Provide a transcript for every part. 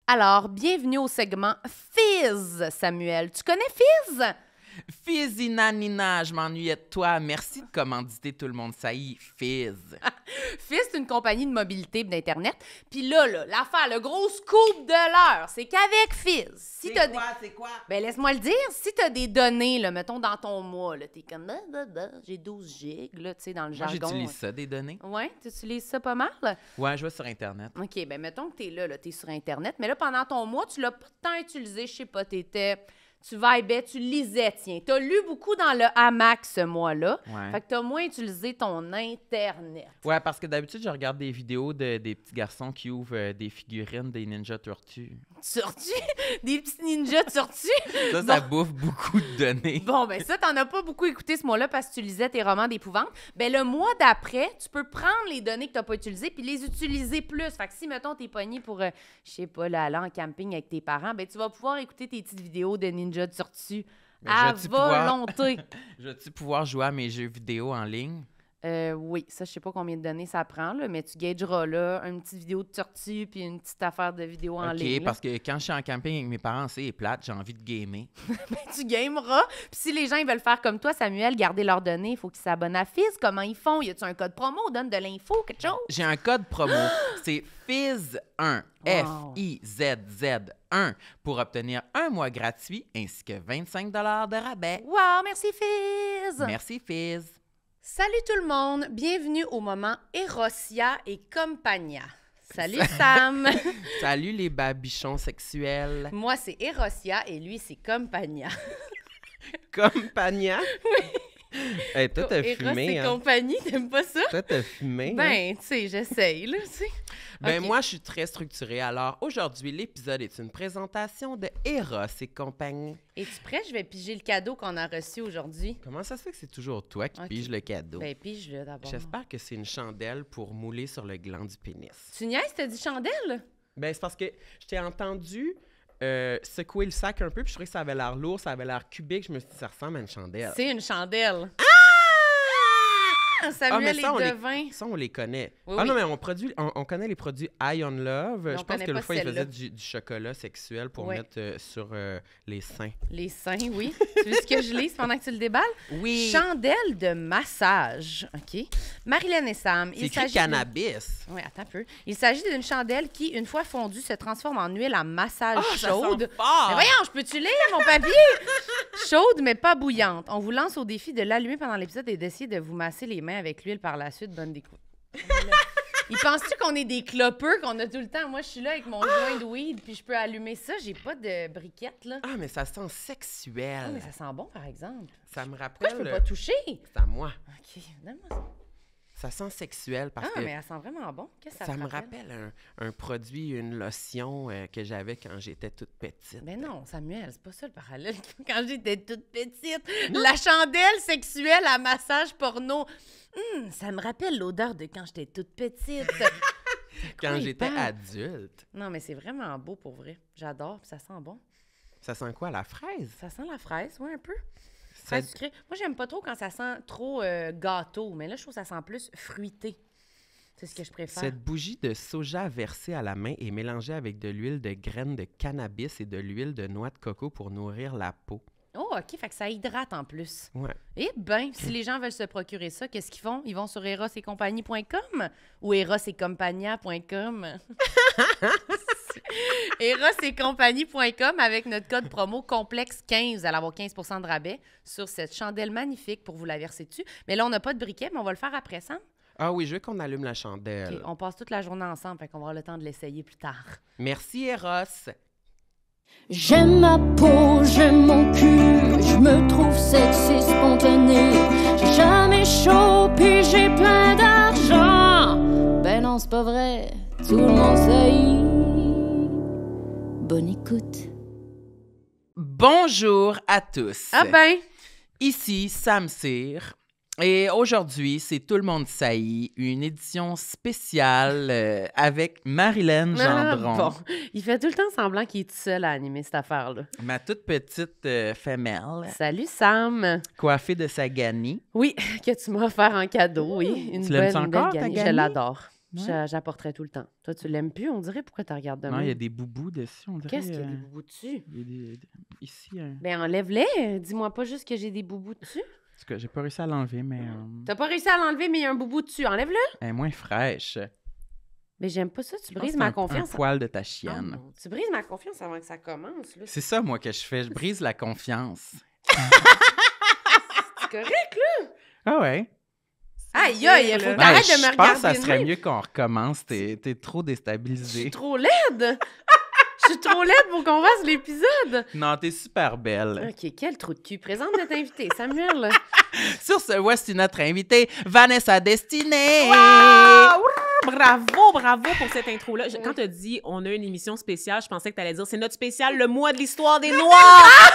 Alors, bienvenue au segment Fizz, Samuel. Tu connais Fizz? Fizzina Nina, je m'ennuyais de toi. Merci de commanditer tout le monde. Ça y est, Fizz. Fizz, c'est une compagnie de mobilité et d'Internet. Puis là, l'affaire, le gros scoop de l'heure, c'est qu'avec Fizz, si t'as C'est quoi? Ben, laisse-moi le dire, si t'as des données, là, mettons, dans ton mois, là, t'es comme, j'ai 12 gigs, là, tu sais, dans le Moi, jargon. j'utilise ça, des données. Ouais, tu utilises ça pas mal? Ouais, je vais sur Internet. OK, ben mettons que t'es là, t'es sur Internet, mais là, pendant ton mois, tu l'as pas tant utilisé, je sais pas, tu vibais, tu lisais, tiens. T'as lu beaucoup dans le hamac ce mois-là, Ouais. fait que t'as moins utilisé ton Internet. Ouais, parce que d'habitude, je regarde des vidéos des petits garçons qui ouvrent des figurines des Ninja Turtles. Tortues? Des petits ninjas tortues? Ça bouffe beaucoup de données. Bon, ben ça, t'en as pas beaucoup écouté ce mois-là parce que tu lisais tes romans d'épouvante. Ben le mois d'après, tu peux prendre les données que t'as pas utilisées puis les utiliser plus. Fait que si, mettons, t'es pogné pour, je sais pas, là, aller en camping avec tes parents, ben tu vas pouvoir écouter tes petites vidéos de Ninja Turtles Ben, à je vais-tu pouvoir- volonté. Je vais-tu pouvoir jouer à mes jeux vidéo en ligne? Oui, ça, je sais pas combien de données ça prend, là, mais tu gageras là une petite vidéo de tortue puis une petite affaire de vidéo en ligne. OK, parce que quand je suis en camping avec mes parents, c'est plate, j'ai envie de gamer. Tu gameras. Puis si les gens ils veulent faire comme toi, Samuel, garder leurs données, il faut qu'ils s'abonnent à Fizz. Comment ils font? Y a-tu un code promo? Donne de l'info, quelque chose? J'ai un code promo, c'est FIZZ1, Wow. FIZZ1, pour obtenir un mois gratuit ainsi que 25 $ de rabais. Wow, merci Fizz! Merci, Fizz. Salut tout le monde, bienvenue au moment Erosia et Compagnia. Salut Sam! Salut les babichons sexuels. Moi c'est Erosia et lui c'est Compagnia. Compagnia? Oui. Hey, toi, t'as Eros fumé, et hein? compagnie, t'aimes pas ça? Toi, t'as fumé, hein? Ben, tu sais, j'essaye, là, tu sais. Ben Ok. moi, je suis très structurée. Alors aujourd'hui, l'épisode est une présentation de Eros et compagnie. Es-tu prêt? Je vais piger le cadeau qu'on a reçu aujourd'hui. Comment ça se fait que c'est toujours toi qui Ok. piges le cadeau? Ben, pige-le d'abord. J'espère que c'est une chandelle pour mouler sur le gland du pénis. Tu niaises, t'as dit chandelle? Ben c'est parce que je t'ai entendu secouer le sac un peu, puis je trouvais que ça avait l'air lourd, ça avait l'air cubique. Je me suis dit, ça ressemble à une chandelle. C'est une chandelle. Ah! mais Samuel ça, on est les- devin. Ça, on les connaît. Oui, Ah oui. non, mais on connaît les produits Ion Love. Mais on Je pense connaît que pas le fois, il celle-là. faisait du chocolat sexuel pour Ouais. mettre sur les seins. Les seins, oui. Tu veux ce que je lise pendant que tu le déballes? Oui! Chandelle de massage. OK. Marilyn et Sam. C'est écrit cannabis. Oui, attends un peu. Il s'agit d'une chandelle qui, une fois fondue, se transforme en huile à massage Ça chaude. sent fort! Mais voyons, je peux-tu lire mon papier? Chaude, mais pas bouillante. On vous lance au défi de l'allumer pendant l'épisode et d'essayer de vous masser les mains avec l'huile par la suite. Bonne découverte. Il pense-tu qu'on est des clopeux, qu'on a tout le temps? Moi, je suis là avec mon joint de weed, puis je peux allumer ça. J'ai pas de briquette, là. Ah, mais ça sent Ah, sexuel. mais ça sent bon, par exemple. Ça me Pourquoi rappelle... je peux pas toucher? C'est à moi. OK, donne-moi ça. Ça sent sexuel parce Ah, que mais elle sent vraiment bon. Qu'est-ce que ça te me rappelle? rappelle un produit, une lotion que j'avais quand j'étais toute petite. Mais non, Samuel, c'est pas ça le parallèle. Quand j'étais toute petite, la chandelle sexuelle à massage porno. Ça me rappelle l'odeur de quand j'étais toute petite. Quand il j'étais parle? adulte. Non, mais c'est vraiment beau pour vrai. J'adore, puis ça sent bon. Ça sent quoi, la fraise? Ça sent la fraise, oui, un peu. Ça- Fraise sucrée. Moi, j'aime pas trop quand ça sent trop gâteau, mais là, je trouve que ça sent plus fruité. C'est ce que je préfère. Cette bougie de soja versée à la main est mélangée avec de l'huile de graines de cannabis et de l'huile de noix de coco pour nourrir la peau. Oh, OK, fait que ça hydrate en plus. Ouais. Eh bien, si les gens veulent se procurer ça, qu'est-ce qu'ils font? Ils vont sur erosetcompagnie.com ou erosetcompagnia.com? erosetcompagnie.com avec notre code promo complexe15. Vous allez avoir 15 % de rabais sur cette chandelle magnifique pour vous la verser dessus. Mais là, on n'a pas de briquet, mais on va le faire après ça. Ah oui, je veux qu'on allume la chandelle. OK, on passe toute la journée ensemble, fait qu'on va avoir le temps de l'essayer plus tard. Merci, Eros. J'aime ma peau, j'aime mon cul, je me trouve sexy spontané. J'ai jamais chaud, puis j'ai plein d'argent. Ben non, c'est pas vrai, tout le monde sait. Bonne écoute. Bonjour à tous. Ah ben! Ici Sam Cyr. Et aujourd'hui, c'est Tout le monde saillit, une édition spéciale avec Marilyn Gendron, Bon, il fait tout le temps semblant qu'il est tout seul à animer cette affaire-là. ma toute petite femelle, Salut Sam! coiffée de sa ganie. Oui, que tu m'as offert en cadeau, oui. Une Tu l'aimes-tu belle encore, ta ganie. Je ganie? l'adore. J'apporterais tout le temps. Toi, tu l'aimes plus, on dirait? Pourquoi tu regardes de Non, même? il y a des boubous dessus, on dirait. Qu'est-ce qu'il y a des boubous dessus? Ici, Ben, enlève-les. Dis-moi pas juste que j'ai des boubous dessus. parce que j'ai pas réussi à l'enlever, mais... T'as pas réussi à l'enlever, mais il y a un boubou dessus. Enlève-le. elle est moins fraîche. Mais j'aime pas ça. Tu Je pense brises que ma c'est confiance. un poil de ta Oh chienne. non, tu brises ma confiance avant que ça commence. Là. C'est ça, moi, que je fais. Je brise la confiance. C'est correct, là. Ah ouais? Aïe, aïe, il faut que Ouais, t'arrêtes de me je regarder. pense que ça de serait même. mieux qu'on recommence. T'es trop Je déstabilisée. suis trop laide. Je suis trop laide pour qu'on fasse l'épisode. Non, t'es super belle. OK, quel trou de cul. Présente notre invité, Samuel. Sur ce, voici notre invitée, Vanessa Destinée. Wow! Bravo pour cette intro-là. Quand tu as dit on a une émission spéciale, je pensais que tu allais dire c'est notre spécial, le mois de l'histoire des Noirs.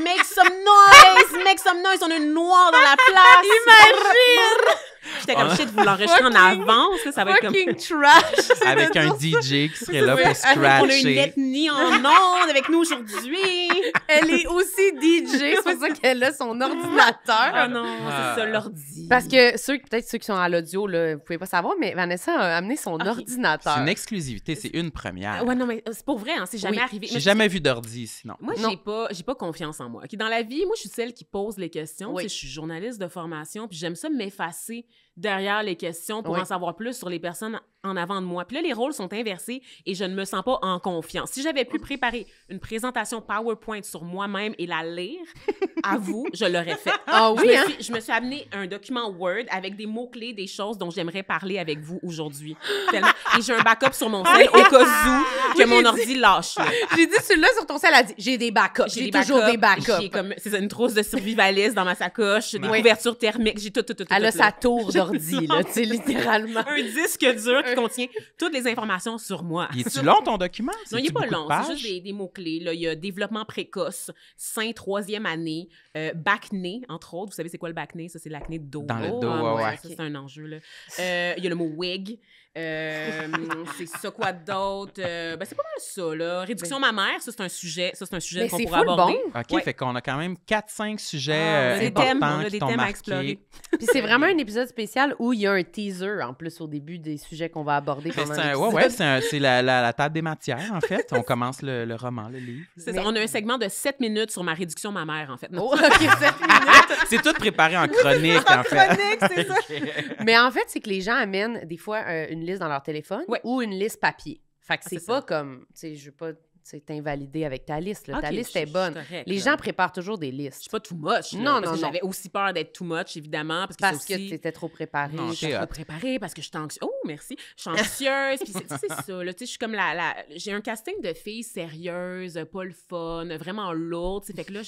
Make some noise, on a une noire dans la place. Imagine! J'étais comme shit, vous l'enregistrez en avance, là, ça va être comme Fucking trash. Avec un DJ qui serait là pour on a une scratcher. ethnie en ondes avec nous aujourd'hui. Elle est aussi DJ, c'est pour ça qu'elle a son ordinateur. Ah non, Ah. c'est ça l'ordi. Parce que peut-être ceux qui sont à l'audio, là, vous pouvez pas savoir, mais Vanessa a amené son ordinateur. C'est une exclusivité, c'est une première. Ouais, non, mais c'est pour vrai, hein, c'est jamais Oui. arrivé. J'ai Mais jamais vu d'ordi sinon. Moi, Non. j'ai pas confiance en moi. OK, dans la vie, moi, je suis celle qui pose les questions. Oui. Tu sais, je suis journaliste de formation, puis j'aime ça m'effacer derrière les questions pour Oui. en savoir plus sur les personnes en avant de moi. Puis là, les rôles sont inversés et je ne me sens pas en confiance. Si j'avais pu préparer une présentation PowerPoint sur moi-même et la lire, à vous, je l'aurais fait. Ah oui, hein? Je me suis amené un document Word avec des mots-clés, des choses dont j'aimerais parler avec vous aujourd'hui. Tellement. Et j'ai un backup sur mon cell au cas où que mon ordi lâche. là. J'ai dit celui-là sur ton sel, elle a dit j'ai des backups. J'ai toujours des backups. J'ai comme, c'est ça, une trousse de survivaliste dans ma sacoche, des Oui. couvertures thermiques, j'ai tout. Elle a là. sa tour d'ordi, là, tu sais, littéralement. Un disque dur qui contient toutes les informations sur moi. Il est-tu long ton document? Non, il n'est pas C'est-tu long, beaucoup de c'est juste pages? des mots-clés. Là. Il y a développement précoce, sein, 3e année, bac-né, entre autres. Vous savez, c'est quoi le bac-né? Ça, c'est l'acné de dos. Dans le Oh, dos, ouais, ouais. Ça, c'est un enjeu. Là. Il y a le mot wig. C'est ça quoi d'autre? Ben, c'est pas mal ça, là. Réduction mammaire, ça, c'est un sujet Mais qu'on c'est pourrait full aborder. bon. OK, Ouais. fait qu'on a quand même 4-5 sujets on a des thèmes, importants on a qui des t'ont thèmes à marqué. explorer. Puis c'est vraiment un épisode spécial où il y a un teaser, en plus, au début des sujets qu'on va aborder Fait que pendant c'est l'épisode. c'est la table des matières, en fait. On commence le roman, le livre. C'est Mais- ça. On a un segment de 7 minutes sur ma réduction mammaire, en fait. Non. Oh, OK, 7 minutes. C'est tout préparé en chronique, en fait. c'est ça. Mais en fait, c'est que les gens amènent des fois une liste dans leur téléphone Ouais. ou une liste papier. Fait que c'est c'est pas ça. comme, tu sais, je veux pas t'invalider avec ta liste. Là. Ta Ok, liste je- est je bonne. suis correcte, Les là. gens préparent toujours des Je listes. suis pas too much. Là, Non, parce non, que non. j'avais aussi peur d'être too much, évidemment. Parce que, Parce ça que aussi, t'étais trop préparée. Non, je suis t'es trop hot. préparée, parce que je suis anxieuse. Oh, merci. Je suis anxieuse. Puis c'est ça. Là, tu sais, je suis comme j'ai un casting de filles sérieuses, pas le fun, vraiment lourdes. tu sais. Fait que là,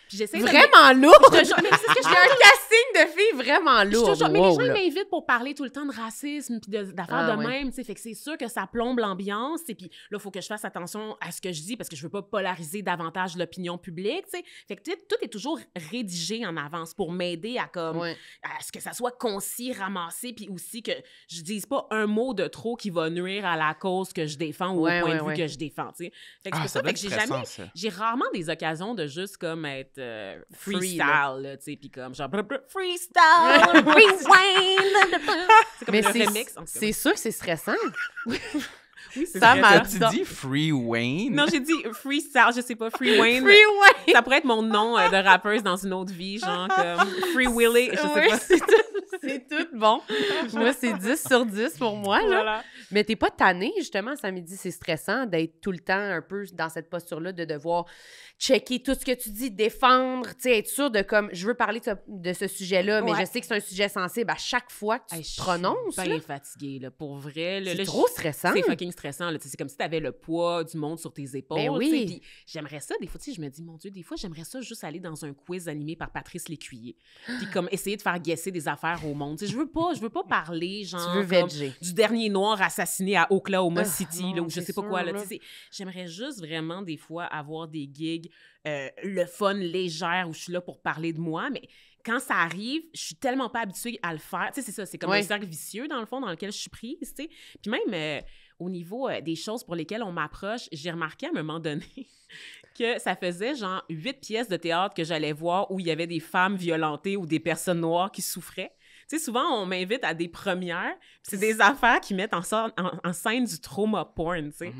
puis j'essaie de... Vraiment lourd! Mais c'est ce que je J'ai un casting de filles vraiment Je suis lourdes. toujours- mais Wow, les gens là. m'invitent pour parler tout le temps de racisme puis d'affaires Ah, de ouais. même, tu sais, fait que c'est sûr que ça plombe l'ambiance et puis là il faut que je fasse attention à ce que je dis parce que je veux pas polariser davantage l'opinion publique, tu sais. Fait que tout est toujours rédigé en avance pour m'aider à comme Ouais. à ce que ça soit concis, ramassé puis aussi que je dise pas un mot de trop qui va nuire à la cause que je défends ou Ouais, au point ouais, de vue ouais. que je défends, tu sais. Fait que c'est Ah, pour ça ça doit fait que être j'ai stressant, jamais ça. j'ai rarement des occasions de juste comme être Free, freestyle, là. là, tu sais, puis comme genre freestyle, rewind. C'est comme Mais le remix. en tout cas. c'est sûr que c'est stressant. Oui, c'est ça vrai, m'a- As-tu dit Free Wayne? Non, j'ai dit freestyle, je sais pas, Free Wayne. Freeway! Ça pourrait être mon nom de rappeuse dans une autre vie, genre comme Free Willy, je sais Oui, pas. c'est tout bon. Moi, c'est 10 sur 10 pour moi, là. Voilà. Mais t'es pas tannée, justement, ça me dit, c'est stressant d'être tout le temps un peu dans cette posture-là, de devoir checker tout ce que tu dis, défendre, tu sais, être sûr de comme, je veux parler de ce sujet-là, mais Ouais. je sais que c'est un sujet sensible à chaque fois que tu Hey, te je suis prononces. là. bien fatiguée, là, pour vrai. Là, C'est là, trop stressant. C'est fucking stressant. Là. Tu sais, c'est comme si tu avais le poids du monde sur tes épaules. Ben tu sais, oui. puis j'aimerais ça. Des fois, tu sais, je me dis, mon Dieu, des fois, j'aimerais ça juste aller dans un quiz animé par Patrice Lécuyer. Puis comme essayer de faire guesser des affaires au monde. Tu sais, je veux pas parler, genre, Tu veux comme veger. du dernier noir assassiné à Oklahoma Ah, City, non, là, ou je c'est sais pas sûr, quoi. Là, là. Tu sais, j'aimerais juste vraiment, des fois, avoir des gigs, le fun, légère, où je suis là pour parler de moi, mais quand ça arrive, je suis tellement pas habituée à le faire. Tu sais, c'est ça, c'est comme Ouais. un cercle vicieux, dans le fond, dans lequel je suis prise, tu sais. Puis même au niveau des choses pour lesquelles on m'approche, j'ai remarqué à un moment donné que ça faisait genre 8 pièces de théâtre que j'allais voir où il y avait des femmes violentées ou des personnes noires qui souffraient. sais, souvent, on m'invite à des premières, puis c'est des affaires qui mettent en scène du trauma porn, tu sais.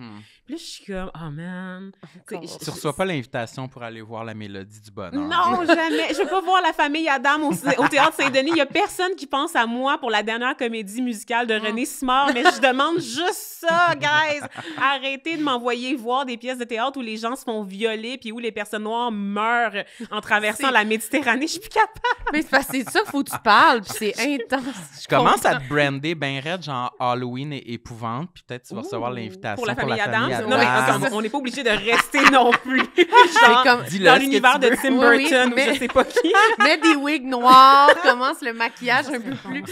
Puis là, je suis comme, oh man. Tu reçois pas l'invitation pour aller voir la Mélodie du bonheur. Non, jamais. Je veux pas voir la famille Adam au Théâtre Saint-Denis. Il y a personne qui pense à moi pour la dernière comédie musicale de René Simard, mais je demande juste ça, guys. Arrêtez de m'envoyer voir des pièces de théâtre où les gens se font violer puis où les personnes noires meurent en traversant la Méditerranée. Je suis plus capable. Mais c'est parce que c'est ça qu'il faut que tu parles, puis c'est intense. Je commence à te brander ben raide, genre Halloween et épouvante, puis peut-être tu vas recevoir l'invitation pour la famille Adams. Adams. Non, mais on n'est pas obligé de rester non plus. Genre, comme, dans l'univers de Tim Burton, mais... ou je sais pas qui. Mets des wigs noirs, commence le maquillage un peu plus.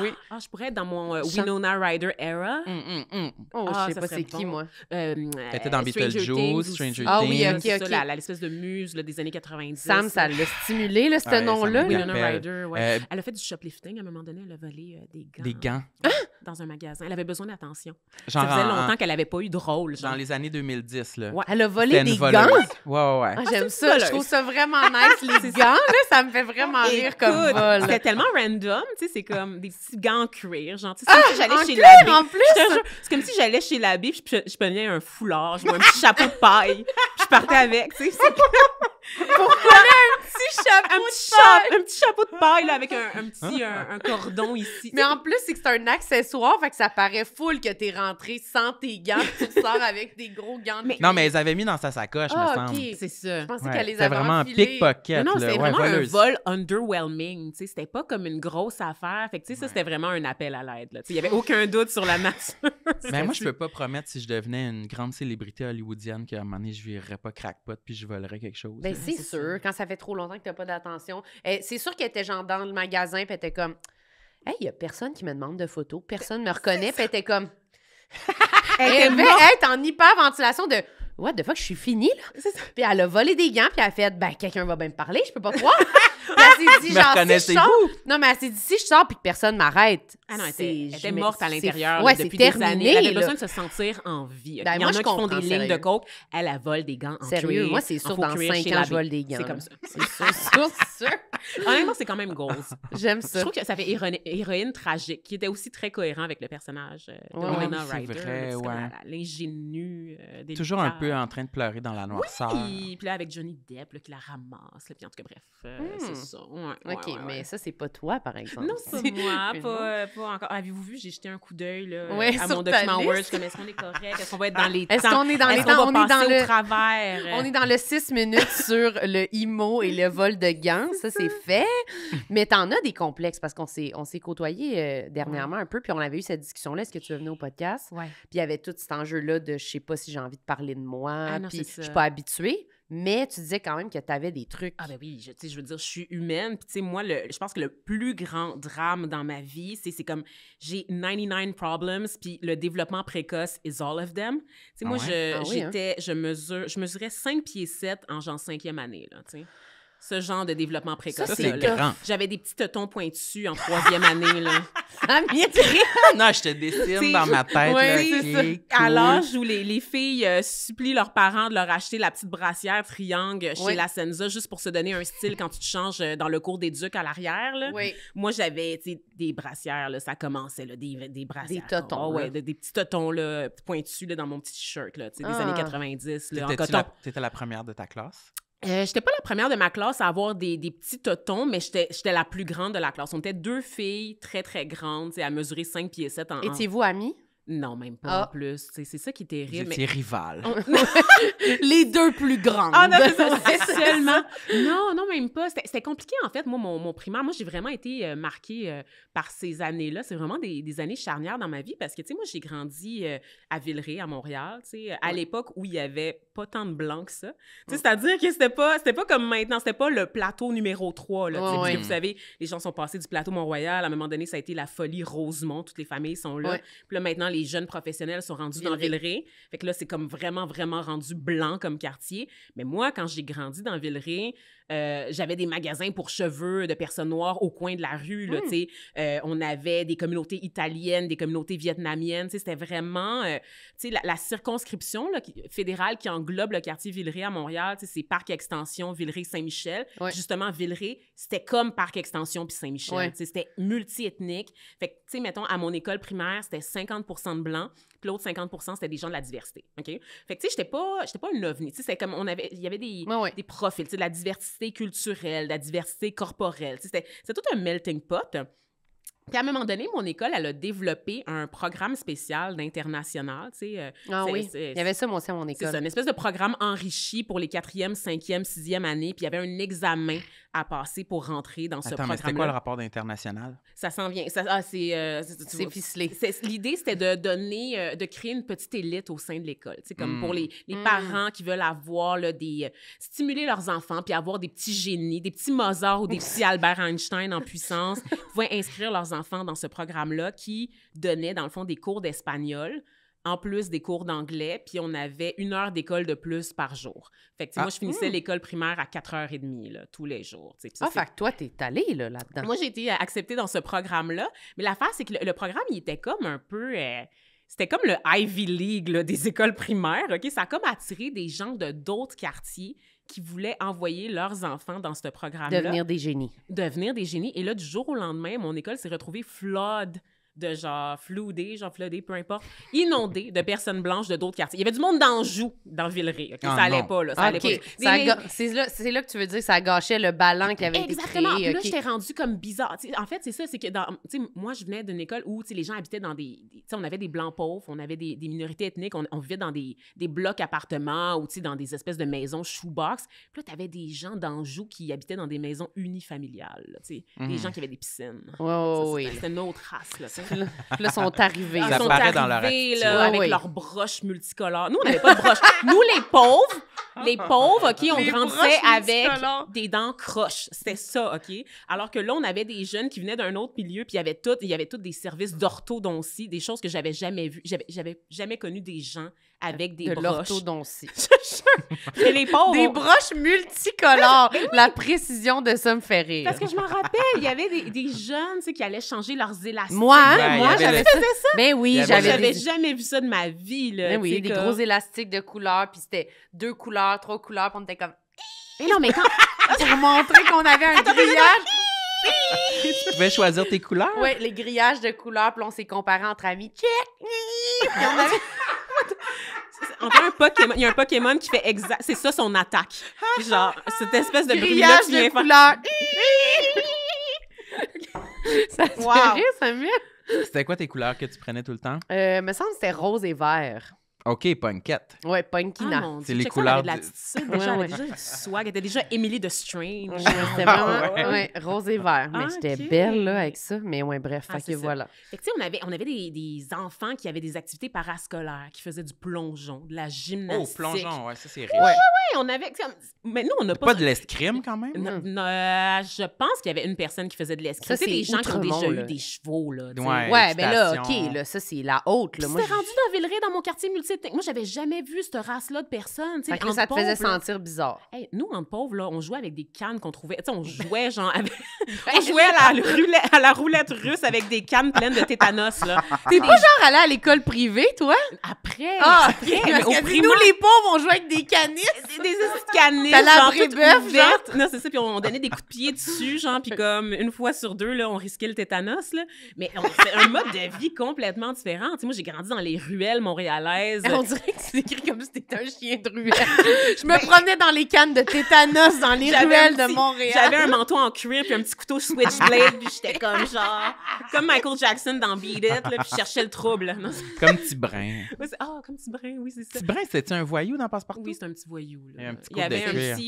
Oui. Ah, je pourrais être dans mon Winona Ryder era. Oh, Ah, je sais ça pas serait c'est qui, bon. moi. T'étais dans Stranger Beetlejuice, Things Stranger aussi. Ah oui, Things. ok, C'est ok. ça, l'espèce de muse là, des années 90. Sam, ça l'a stimulé, là, ce Ouais, nom-là. ça me Winona rappelle. Ryder, ouais. Elle a fait du shoplifting à un moment donné. Elle a volé des gants. Des gants. Dans un magasin. Elle avait besoin d'attention. Genre Ça faisait en- longtemps qu'elle n'avait pas eu de rôle. Dans Genre. les années 2010, là. Ouais. Elle a volé C'était des une voleuse. gants. Ouais. Ah, j'aime c'est ça. une Je trouve voleuse. ça vraiment nice. Les gants, là, ça me fait vraiment rire comme Écoute, vol. c'était tellement random, tu sais, c'est comme des petits gants en cuir, genre, tu sais, c'est comme si j'allais en chez cuir, l'abbé. en plus? Je te jure, c'est comme si j'allais chez l'abbé, puis je prenais un foulard, je mets un petit chapeau de paille, puis je partais avec, tu sais, c'est un petit chapeau de paille, là, avec un cordon ici. Mais en plus, c'est que c'est un accessoire, fait que ça paraît full que t'es rentré sans tes gants, puis tu sors avec des gros gants de Non, mais elles avaient mis dans sa sacoche, me Ah, semble. ok. C'est ça. Je pensais Ouais, qu'elle les c'était avait vraiment enfilés. pickpocket, Non, là. c'était Ouais, vraiment voleuse. un vol underwhelming, tu sais, c'était pas comme une grosse affaire, fait que tu sais, ça, c'était vraiment un appel à l'aide, là, tu sais, il y avait aucun doute sur la nature. Mais moi, je peux pas promettre si je devenais une grande célébrité hollywoodienne qu'à un moment donné, je virerais pas crackpot puis je volerais quelque chose. Ben, là. c'est sûr, quand ça fait trop longtemps que t'as pas d'attention. C'est sûr qu'elle était genre dans le magasin, puis elle était comme, hey, il y a personne qui me demande de photos, personne me reconnaît, puis elle était comme, elle devait être en hyperventilation de, what the fuck, je suis finie, là. Puis elle a volé des gants, puis elle a fait, ben, quelqu'un va bien me parler, je peux pas croire. Puis elle s'est dit, Me genre, si je reconnaissez-vous? sors. Non, mais elle s'est dit, si je sors, puis que personne m'arrête. Ah non, elle c'est- était je me- morte à c'est- l'intérieur ouais, là, c'est depuis des terminé, années. Elle avait là. besoin de se sentir en vie. Ben, Il y moi, en je a qui font comprends, des lignes sérieux. de coke. Elle vole des gants en Sérieux, cuir, moi, c'est en sûr, faux dans cuir 5 chez ans, l'abbé. je vole des gants. C'est là. comme ça. C'est sûr. Honnêtement, c'est quand même goals. J'aime Je ça. trouve que ça fait héroïne tragique, qui était aussi très cohérent avec le personnage de Ouais, Winona c'est Ryder. vrai, C'est comme ouais. l'ingénue des Toujours un peu en train de pleurer dans la noirceur. Puis là, avec Johnny Depp là, qui la ramasse. Là, puis en tout cas, bref, c'est ça. Ouais, OK, ouais. mais ça, c'est pas toi, par exemple. Non, c'est pas moi, Mais pas encore. Avez-vous vu, j'ai jeté un coup d'œil là, Ouais, à sur mon ta document liste. Word. Je suis comme, est-ce qu'on est correct? Est-ce qu'on va être dans les temps? Est-ce qu'on est dans les Est-ce temps? qu'on On va est dans passer le- au travers? On est dans le 6 minutes sur le IMO et le vol de gants. Ça, c'est fait. Mais t'en as des complexes parce qu'on s'est côtoyés dernièrement un peu, puis on avait eu cette discussion-là. Est-ce que tu veux venir au podcast? Ouais. Puis il y avait tout cet enjeu-là de je sais pas si j'ai envie de parler de moi, Ah non, puis c'est je ça. suis pas habituée. Mais tu disais quand même que tu avais des trucs. Ah ben oui, tu sais, je veux dire, je suis humaine. Puis tu sais, moi, je pense que le plus grand drame dans ma vie, c'est comme j'ai 99 problems, puis le développement précoce is all of them. Tu sais, Ah moi, ouais? Ah oui, hein? je mesurais 5 pieds 7 en genre 5e année, là, tu sais. Ce genre de développement précoce. Ça, c'est là. grand. J'avais des petits tetons pointus en 3e année, là. Non, je te dessine T'sais, dans ma tête. ouais, là, c'est ça. ok, À cool. l'âge où les filles supplient leurs parents de leur acheter la petite brassière triangle chez Oui. la Senza juste pour se donner un style quand tu te changes dans le cours d'éduc à l'arrière. Là. Oui. Moi, j'avais tu sais, des brassières, là, ça commençait, là, des brassières. Des totons, Ah ouais, là. des petits totons là, pointus là, dans mon petit t-shirt là, tu sais, des Ah. années 90 là, en T'étais-tu coton. T'étais la première de ta classe? J'étais pas la première de ma classe à avoir des petits totons, mais j'étais la plus grande de la classe. On était 2 filles très, très grandes, tu sais, à mesurer 5 pieds 7 en... Étiez-vous amis? Non, même pas Ah. en plus. Tu sais, c'est ça qui est Vous terrible. étiez rivales. Les deux plus grandes. Ah non, c'est ça, c'est seulement. Non, même pas. C'était compliqué, en fait. Moi, mon primaire, moi, j'ai vraiment été marquée par ces années-là. C'est vraiment des années charnières dans ma vie parce que, tu sais, moi, j'ai grandi à Villeray, à Montréal, tu sais, à l'époque où il y avait pas tant de blancs que ça. Tu sais, c'est-à-dire que c'était pas comme maintenant, c'était pas le plateau numéro 3, là, tu sais, Ouais, parce que ouais. vous savez, les gens sont passés du plateau Mont-Royal. À un moment donné, ça a été la folie Rosemont. Toutes les familles sont là. Ouais. Puis là, maintenant, les jeunes professionnels sont rendus dans Villeray. Fait que là, c'est comme vraiment, vraiment rendu blanc comme quartier. Mais moi, quand j'ai grandi dans Villeray, J'avais des magasins pour cheveux de personnes noires au coin de la rue, là, tu sais. On avait des communautés italiennes, des communautés vietnamiennes, tu sais. C'était vraiment, tu sais, la circonscription là, fédérale qui englobe le quartier Villeray à Montréal, tu sais, c'est Parc Extension, Villeray-Saint-Michel. Ouais. Justement, Villeray, c'était comme Parc Extension puis Saint-Michel, Ouais. tu sais. C'était multi-ethnique. Fait que, tu sais, mettons, à mon école primaire, c'était 50 % de blancs, puis l'autre 50 % c'était des gens de la diversité, OK? Fait que, tu sais, j'étais pas une ovni, tu sais, c'était comme, il y avait des profils, tu sais, de la diversité culturelle, de la diversité corporelle, tu sais, c'était tout un melting pot. Puis à un moment donné, mon école, elle a développé un programme spécial d'international, tu sais. Il y avait ça, moi aussi, à mon C'est école. ça, une espèce de programme enrichi pour les 4e, 5e, 6e années, puis il y avait un examen à passer pour rentrer dans ce Attends, mais c'était quoi le programme-là. rapport d'international? Ça s'en vient. C'est ficelé. L'idée, c'était de créer une petite élite au sein de l'école. Tu sais, comme pour les parents qui veulent avoir là, stimuler leurs enfants, puis avoir des petits génies, des petits Mozart ou des petits Albert Einstein en puissance, pouvaient inscrire leurs enfants dans ce programme-là qui donnait, dans le fond, des cours d'espagnol, en plus des cours d'anglais, puis on avait 1 heure d'école de plus par jour. Fait que, tu sais, moi, je finissais l'école primaire à 4h30, là, tous les jours. Tu sais, puis ça, Fait que toi, t'es allée là-dedans. moi, j'ai été acceptée dans ce programme-là, mais l'affaire, c'est que le programme, il était comme un peu... c'était comme le Ivy League là, des écoles primaires, OK? Ça a comme attiré des gens de d'autres quartiers qui voulaient envoyer leurs enfants dans ce programme-là. Devenir des génies. Devenir des génies. Et là, du jour au lendemain, mon école s'est retrouvée flood de floodée, peu importe, inondée de personnes blanches de d'autres quartiers. Il y avait du monde d'Anjou dans Villeray. Okay? Ah, ça allait non. pas, là. Ça allait OK. pas. C'est là que tu veux dire que ça gâchait le ballon qui avait Exactement. été créé. Puis là, OK. j'étais rendue comme bizarre. T'sais, en fait, c'est ça, c'est que moi, je venais d'une école où les gens habitaient dans on avait des blancs pauvres, on avait des minorités ethniques, on vivait dans des blocs appartements ou dans des espèces de maisons shoebox. Puis là, tu avais des gens d'Anjou qui habitaient dans des maisons unifamiliales, là, des gens qui avaient des piscines. Oui. C'était une autre race, là. Puis là, sont arrivés. Ils Ça sont paraît dans leur arrivés, attitude. là, avec Oui. leurs broches multicolores. Nous, on n'avait pas de broches. Nous, les pauvres, OK, on Les grandissait broches avec multicolores. des dents croches. C'était ça, OK? Alors que là, on avait des jeunes qui venaient d'un autre milieu, puis il y avait tous des services d'orthodontie, des choses que j'avais jamais vues. J'avais jamais connu des gens avec des de broches. l'orthodontie. Et les pauvres... Des broches multicolores. La précision de ça me fait rire. Parce que je m'en rappelle, il y avait des jeunes, tu sais, qui allaient changer leurs élastiques. Moi, Ouais, il y avait j'avais le- ça. Ben oui, Il y avait Moi, j'avais j'avais des... jamais vu ça de ma vie, là. Ben oui, tu sais, des comme- gros élastiques de couleurs, puis c'était 2 couleurs, 3 couleurs, puis on était comme... Mais non, mais quand... Pour montrer qu'on avait un grillage. Tu pouvais choisir tes couleurs? Oui, les grillages de couleurs, puis on s'est comparés entre amis. Check! Puis on avait... Il y a un Pokémon qui fait exact... C'est ça, son attaque. Genre, cette espèce de bruit-là grillage qui vient de faire... couleurs. Ça te Wow. fait rire, Samuel? C'était quoi tes couleurs que tu prenais tout le temps? Me semble que c'était rose et vert. OK, punkette. Ouais, Ah, Punkina. mon Dieu, C'est les check ça, elle avait couleurs de la du- attitude, Ouais, déjà, elle ouais. avait déjà du swag, elle était déjà Emily de Strange. Ouais, c'était vraiment ouais. ouais, rose et vert. Mais Ah, j'étais ok. belle là, avec ça. Mais ouais, bref, Ah, fait c'est que ça. voilà. Fait que, tu sais, on avait des enfants qui avaient des activités parascolaires, qui faisaient du plongeon, de la Oh, gymnastique. plongeon, ouais, ça c'est riche. Ouais. Ouais, on avait... Mais nous, on n'a pas... Pas de l'escrime quand même? Je pense qu'il y avait une personne qui faisait de l'escrime. Ça, Tu sais, des c'est gens qui ont déjà Outremont, eu là. des chevaux, là. tu sais. Ouais. Ouais, ben là, équitation. OK, là, ça, c'est la haute. Là. Moi, C'était rendu dans Villeray, dans mon quartier multiethnique. Moi, j'avais jamais vu cette race-là de personnes. tu sais, Fait que là, entre ça te faisait pauvres, là. sentir bizarre. Hey, nous, en pauvres, là, on jouait avec des cannes qu'on trouvait. Tu sais, on jouait genre avec... on jouait à la roulette russe avec des cannes pleines de tétanos, là. T'es pas genre allé à l'école privée, toi? Après, Ah, après, OK, mais parce au que primaire, nous, les pauvres, on jouait avec des canisses. des petites canisses, T'allais à genre, Brébeuf, toutes ouvertes. Non, c'est ça, puis on donnait des coups de pied dessus, genre, puis comme une fois sur deux, là, on risquait le tétanos, là. Mais c'est un mode de vie complètement différent. Tu sais, moi, j'ai grandi dans les ruelles montréalaises. On dirait que c'est écrit comme si t'étais un chien de ruelle. Je me promenais dans les cannes de tétanos dans les J'avais ruelles un de petit- Montréal. J'avais un manteau en cuir puis un petit couteau switchblade puis j'étais comme genre comme Michael Jackson dans Beat It là, puis je cherchais le trouble. Non, Comme petit brin. comme petit brin, oui, c'est ça. Petit brin, c'était-tu un voyou dans Passepartout? Oui, c'est un petit voyou. Là. Il y a un petit il y avait côte de cuir.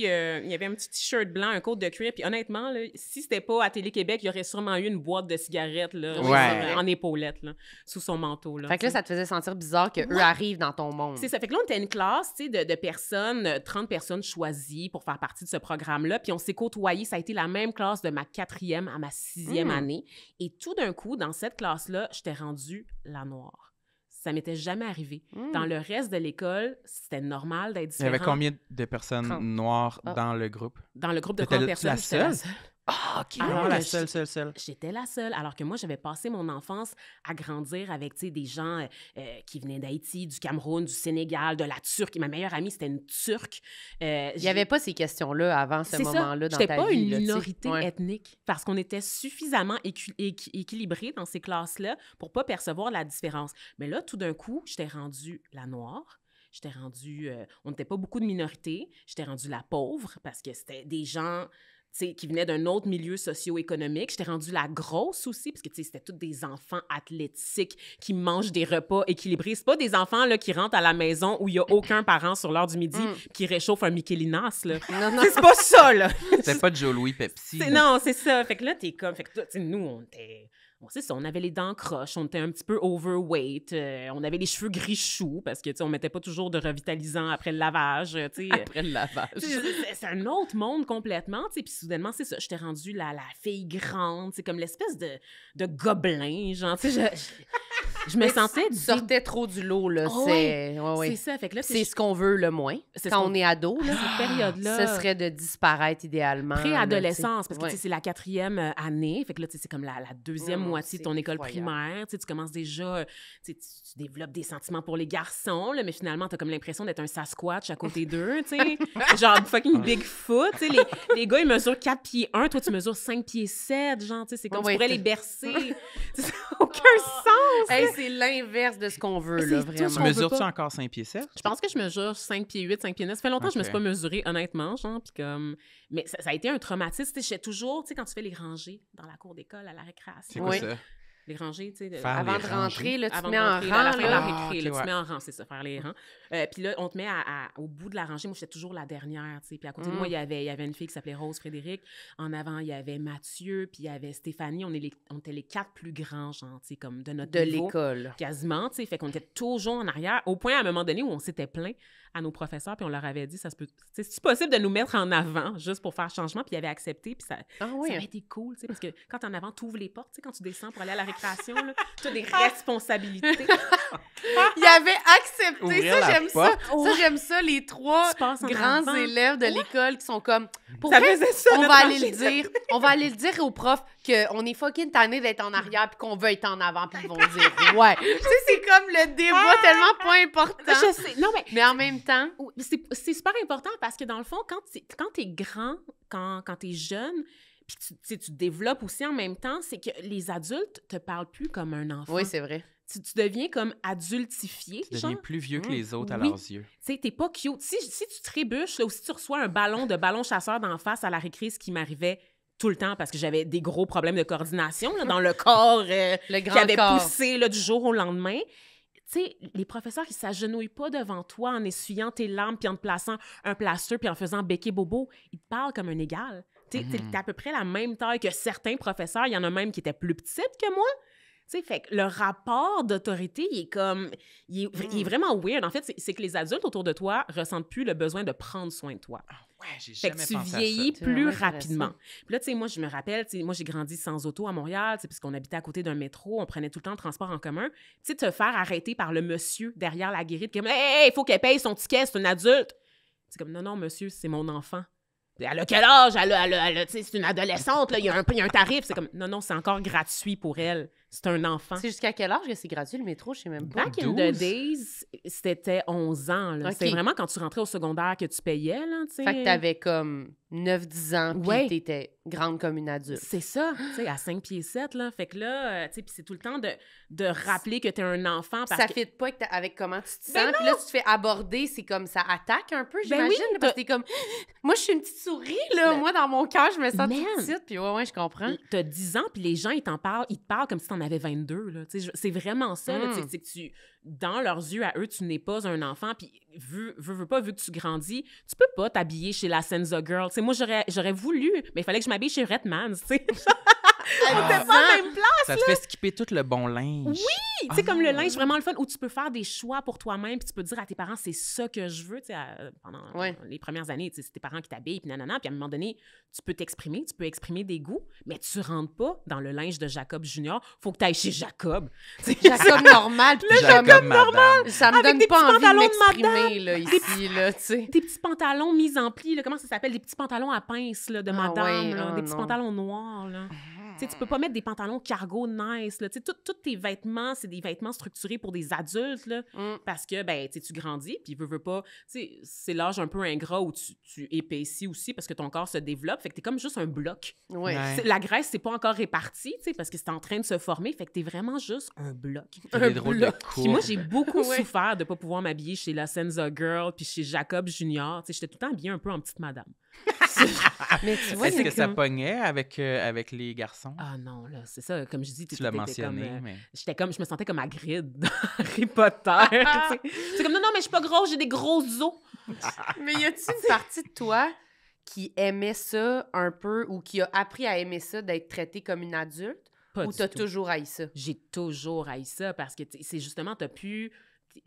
il y avait un petit t-shirt blanc, un côte de cuir. Puis honnêtement, là, si c'était pas à Télé-Québec, il y aurait sûrement eu une boîte de cigarettes là, Ouais. en épaulette, là, sous son manteau. Là, Fait que là, tu sais. ça te faisait sentir bizarre qu'eux arrivent dans ton monde. C'est ça. Fait que là, on était une classe, tu sais, de personnes, 30 personnes choisies pour faire partie de ce programme-là. Puis on s'est côtoyés. Ça a été la même classe de ma 4e à ma 6e année. Et tout d'un coup, dans cette classe-là, j'étais rendue la noire. Ça m'était jamais arrivé. Dans le reste de l'école, c'était normal d'être Il y différent. avait combien de personnes 30. noires dans le groupe? Dans le groupe de T'étais 30 la personnes, j'étais la seule. Ah, OK. Alors, la je- seule. J'étais la seule, alors que moi, j'avais passé mon enfance à grandir avec, tu sais, des gens qui venaient d'Haïti, du Cameroun, du Sénégal, de la Turquie. Ma meilleure amie, c'était une Turque. Il n'y avait pas ces questions-là avant ce moment-là dans ta vie. J'étais pas une là, tu sais. minorité Ouais. ethnique parce qu'on était suffisamment équilibrés dans ces classes-là pour pas percevoir la différence. Mais là, tout d'un coup, j'étais rendue la noire. J'étais rendue... on n'était pas beaucoup de minorités. J'étais rendue la pauvre parce que c'était des gens... qui venaient d'un autre milieu socio-économique. J'étais rendue la grosse aussi, parce que c'était tous des enfants athlétiques qui mangent des repas équilibrés. C'est pas des enfants là, qui rentrent à la maison où il y a aucun parent sur l'heure du midi qui réchauffe un Michelinas. Là. Non. C'est pas ça, là! C'était pas Joe Louis Pepsi. Non, c'est ça. Fait que là, t'es comme... Fait que là, nous, on était... Bon, c'est ça, on avait les dents croches, on était un petit peu overweight, on avait les cheveux gris choux parce que, tu sais, on mettait pas toujours de revitalisant après le lavage, tu sais. Après le lavage. C'est un autre monde complètement, tu sais. Puis soudainement, c'est ça, j'étais rendue la fille grande, c'est comme l'espèce de gobelin, genre, tu sais, je me sentais... Tu sortais trop du lot, là. Oh, c'est ouais, ouais. C'est ça, fait que là, C'est ce qu'on veut le moins. C'est Quand ce qu'on- on est ado, là, cette période-là... ce serait de disparaître idéalement. Pré-adolescence, parce que Ouais. tu sais, c'est la 4e année, fait que là, tu sais, c'est comme la deuxième Non, moitié de c'est ton école effroyable. primaire, tu sais, tu commences déjà, tu sais, tu développes des sentiments pour les garçons, là, mais finalement, t'as comme l'impression d'être un Sasquatch à côté d'eux, tu sais, genre fucking Bigfoot, tu sais, les gars, ils mesurent 4 pieds 1, toi, tu mesures 5 pieds 7, genre, tu sais, c'est comme Ouais, tu pourrais c'est- les bercer, ça n'a aucun sens! Hey, c'est l'inverse de ce qu'on veut, là, C'est tout vraiment. ce qu'on veut Mesures-tu pas. encore 5 pieds 7? Je pense que je mesure 5 pieds 8, 5 pieds 9. Ça fait longtemps que je me suis Ok. pas mesurée, honnêtement, genre, puis comme... Mais ça a été un traumatisme, tu sais, j'étais toujours, tu sais, quand tu fais les rangées dans la cour d'école, à la récréation. C'est quoi Oui. ça? Les rangées, tu sais... Faire Avant les de rangées. rentrer, là, tu te Avant mets de en rentrer, à la rang, fin de la là. récré, Ah, là, ok, tu te mets ouais. en rang, c'est ça, faire les rangs. Puis là, on te met au bout de la rangée. Moi, j'étais toujours la dernière, tu sais. Puis à côté de moi, il y avait une fille qui s'appelait Rose Frédéric. En avant, il y avait Mathieu, puis il y avait Stéphanie. On était les 4 plus grands, genre, tu sais, comme de notre De niveau. l'école. Quasiment, tu sais. Fait qu'on était toujours en arrière, au point à un moment donné où on s'était plaint à nos professeurs, puis on leur avait dit, ça se peut, tu sais, c'est possible de nous mettre en avant juste pour faire changement, puis ils avaient accepté, puis ça oui. avait été cool, tu sais, parce que quand t'es en avant, t'ouvres les portes, tu sais, quand tu descends pour aller à la récréation, là, t'as des responsabilités. Il avait accepté. Ouvrir Ça, la j'aime ça. porte. Ça, j'aime ça. Les 3 Tu passes en grands avant. élèves de l'école qui sont comme... Pour Ça vrai, faisait ça, on notre va aller rangée. le dire. On va aller le dire aux profs qu'on est fucking tannés d'être en arrière puis qu'on veut être en avant puis ils vont dire ouais. Tu sais, c'est comme le débat tellement pas important. Je sais, non, mais Mais en même temps... oui, c'est super important parce que dans le fond, quand t'es grand, quand t'es jeune, puis tu sais, tu développes aussi en même temps, c'est que les adultes te parlent plus comme un enfant. Oui, c'est vrai. Tu deviens comme adultifié, Tu genre. deviens plus vieux que les autres à Oui. leurs yeux. Tu sais, t'es pas cute. Si tu trébuches, là, ou si tu reçois un ballon chasseur d'en face à la récré, ce qui m'arrivait tout le temps parce que j'avais des gros problèmes de coordination là, dans le corps Le qui grand avait corps. poussé là, du jour au lendemain. Tu sais, les professeurs, ils s'agenouillent pas devant toi en essuyant tes larmes puis en te plaçant un plaster puis en faisant béquet bobo. Ils te parlent comme un égal. Tu sais, t'es à peu près la même taille que certains professeurs. Il y en a même qui étaient plus petites que moi. Tu sais, fait que le rapport d'autorité, il est comme... Il est vraiment weird. En fait, c'est que les adultes autour de toi ressentent plus le besoin de prendre soin de toi. Ouais, j'ai Fait jamais que tu pensé vieillis C'est plus vraiment rapidement. Puis là, tu sais, moi, je me rappelle, tu sais, moi, j'ai grandi sans auto à Montréal, tu sais, puisqu'on habitait à côté d'un métro, on prenait tout le temps le transport en commun. Tu sais, te faire arrêter par le monsieur derrière la guérite, comme « Hey, il faut qu'elle paye son ticket, c'est une adulte! » C'est comme « Non, non, monsieur, c'est mon enfant. » Elle a quel âge? Elle a, tu sais, c'est une adolescente, là, il y a un tarif. C'est comme « Non, non, c'est encore gratuit pour elle. C'est un enfant. » C'est jusqu'à quel âge que c'est gratuit, le métro? Je sais même pas. Back in the days, c'était 11 ans. Là. Ok. C'est vraiment quand tu rentrais au secondaire que tu payais, là, tu sais. Fait que t'avais comme 9-10 ans, puis Ouais. t'étais grande comme une adulte. C'est ça, tu sais, à 5 pieds 7, là. Fait que là, tu sais, puis c'est tout le temps de rappeler que t'es un enfant parce Ça que... fit pas avec comment tu te sens. Ben Puis là, tu te fais aborder, c'est comme ça attaque un peu, Ben j'imagine. oui, là, parce que t'es comme, moi, je suis une petite souris, là. Ben- Moi, dans mon cœur, je me sens toute Man. petite. Puis ouais, je comprends. T'as 10 ans, puis les gens, ils te parlent comme si t'en avais 22, là. Tu sais, c'est vraiment ça, là. Tu sais, c'est que tu... Dans leurs yeux, à eux, tu n'es pas un enfant, puis veux que tu grandis, tu peux pas t'habiller chez la Senza Girl. Tu sais, moi, j'aurais voulu, mais il fallait que je m'habille chez Redmans, tu sais. On était pas à la même place. Ça te fait skipper tout le bon linge. Tu sais, comme le linge vraiment le fun, où tu peux faire des choix pour toi-même, puis tu peux dire à tes parents, c'est ça que je veux, tu sais, pendant les premières années, tu sais, c'est tes parents qui t'habillent, puis nanana, puis à un moment donné, tu peux t'exprimer, tu peux exprimer des goûts, mais tu rentres pas dans le linge de Jacob Junior, faut que tu ailles chez Jacob. Jacob normal, puis Jacob normal. ça me Avec donne des pas petits envie de pantalons de m'exprimer, là, ici, là, tu sais. Des petits pantalons mis en pli, là, comment ça s'appelle? Des petits pantalons à pince, là, de madame, ouais, là, des petits non. pantalons noirs, là. Tu sais, tu peux pas mettre des pantalons cargo nice, là. Tu sais, tous tes vêtements, c'est des vêtements structurés pour des adultes, là, parce que, ben, tu sais, tu grandis, puis veux pas... Tu sais, c'est l'âge un peu ingrat où tu épaissis aussi parce que ton corps se développe, fait que t'es comme juste un bloc. Ouais. La graisse, c'est pas encore répartie, tu sais, parce que c'est en train de se former, fait que t'es vraiment juste un bloc. Des drôles de Puis moi, cours. j'ai beaucoup souffert de pas pouvoir m'habiller chez La Senza Girl puis chez Jacob Junior. Tu sais, j'étais tout le temps habillée un peu en petite madame. Mais tu vois, Est-ce c'est que ça comme... pognait avec les garçons? Ah non, là, c'est ça. Comme je dis, Tu l'as mentionné, mais... Je me sentais comme Hagrid dans Harry Potter. Tu sais. C'est comme, non, mais je suis pas grosse, j'ai des gros os. Mais y a-t-il une partie de toi qui aimait ça un peu ou qui a appris à aimer ça, d'être traitée comme une adulte? Pas Ou du t'as tout. toujours haï ça? J'ai toujours haï ça parce que c'est justement, t'as pu...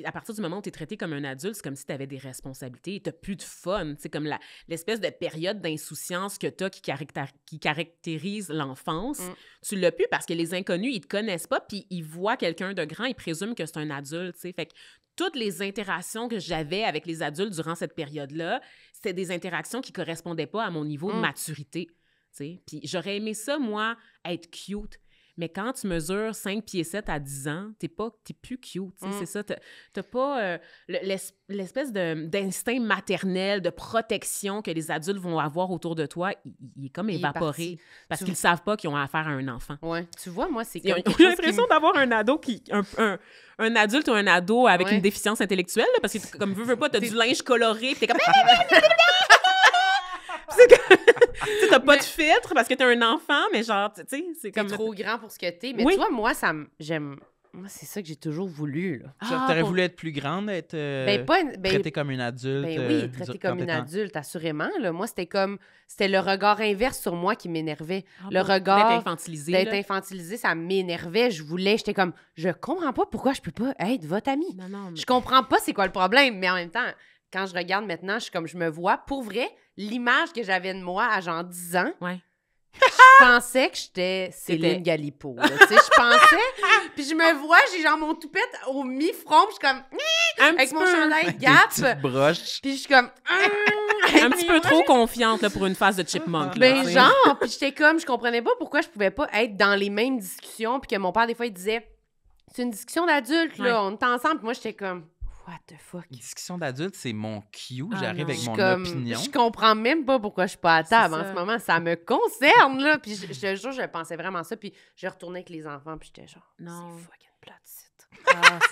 À partir du moment où tu es traité comme un adulte, c'est comme si tu avais des responsabilités. Tu n'as plus de fun. C'est comme l'espèce de période d'insouciance que tu as qui caractérise l'enfance. Tu l'as plus parce que les inconnus, ils te connaissent pas, puis ils voient quelqu'un de grand, ils présument que c'est un adulte. T'sais. Fait que toutes les interactions que j'avais avec les adultes durant cette période-là, c'était des interactions qui correspondaient pas à mon niveau de maturité. T'sais. Puis j'aurais aimé ça, moi, être cute. Mais quand tu mesures 5 pieds 7 à 10 ans, t'es plus cute, c'est ça. T'as pas l'espèce d'instinct maternel, de protection que les adultes vont avoir autour de toi, il est comme évaporé. Parce qu'ils savent pas qu'ils ont affaire à un enfant. Ouais. Tu vois, moi, c'est Ils comme ont l'impression d'avoir un ado un adulte ou un ado avec une déficience intellectuelle, là, parce que comme veux pas, t'as du linge coloré, pis t'es comme... T'as pas de filtre parce que t'es un enfant, mais genre, tu sais, c'est comme... trop grand pour ce que t'es. Mais tu vois, moi, j'aime... Moi, c'est ça que j'ai toujours voulu, là. Genre, t'aurais voulu être plus grande, être traitée comme une adulte? Oui, traitée comme une adulte, assurément. Là. Moi, c'était le regard inverse sur moi qui m'énervait. Le regard... D'être infantilisé. D'être infantilisé, ça m'énervait. J'étais comme, je comprends pas pourquoi je peux pas être votre amie. Non, mais... Je comprends pas c'est quoi le problème, mais en même temps... Quand je regarde maintenant, je me vois, pour vrai, l'image que j'avais de moi à genre 10 ans, je pensais que j'étais Céline Galipo. Tu sais, je pensais, puis je me vois, j'ai genre mon toupette au mi-front, puis je suis comme, avec mon chandail Gap, puis je suis comme, un petit peu trop confiante là, pour une phase de chipmunk. Ben genre, puis j'étais comme, je comprenais pas pourquoi je pouvais pas être dans les mêmes discussions, puis que mon père, des fois, il disait, c'est une discussion d'adultes, là, on est ensemble, puis moi, j'étais comme... What the fuck? Discussion d'adulte, c'est mon cue. J'arrive avec mon opinion. Je comprends même pas pourquoi je suis pas à table en ce moment. Ça me concerne, là. Puis je te jure, je pensais vraiment ça. Puis je retournais avec les enfants, puis j'étais genre, non. c'est fucking plate,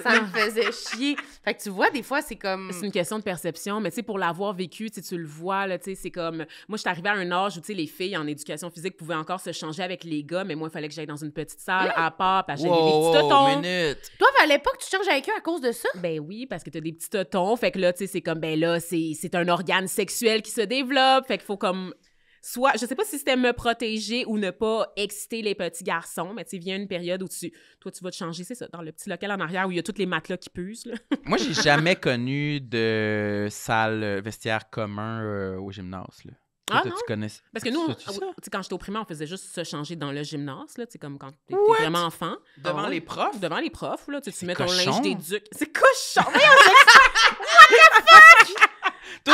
ça me faisait chier. Fait que tu vois, des fois, c'est comme... C'est une question de perception, mais tu sais, pour l'avoir vécu, tu le vois, là, tu sais, c'est comme... Moi, je suis arrivée à un âge où, tu sais, les filles en éducation physique pouvaient encore se changer avec les gars, mais moi, il fallait que j'aille dans une petite salle à part, parce que j'avais des petits totons. Minute. Toi, fallait pas que tu changes avec eux à cause de ça? Ben oui, parce que t'as des petits totons, fait que là, tu sais, c'est comme, ben là, c'est un organe sexuel qui se développe, fait qu'il faut comme... Soit, je sais pas si c'était me protéger ou ne pas exciter les petits garçons, mais tu sais, vient une période où tu vas te changer, c'est ça, dans le petit local en arrière où il y a tous les matelas qui puent, là. Moi, j'ai jamais connu de salle vestiaire commun au gymnase, là. Ah toi, non? Tu connais... Parce que nous, quand j'étais au primaire, on faisait juste se changer dans le gymnase, là, tu sais, comme quand t'es vraiment enfant. Devant les profs? Devant les profs, là, tu mets ton cochon. linge d'éduc. C'est cochon! Tout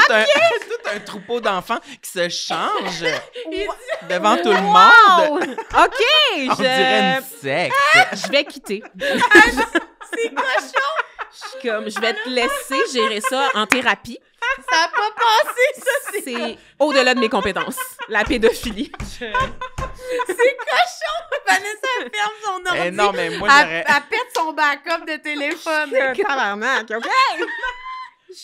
un troupeau d'enfants qui se changent devant tout le monde. OK! On dirait une secte. Je vais quitter. C'est cochon! Je vais te laisser gérer ça en thérapie. Ça a pas passé, ça! C'est au-delà de mes compétences. La pédophilie. C'est cochon! Vanessa, elle ferme son ordi. Non, mais moi, elle pète son backup de téléphone. Tabarnak, OK?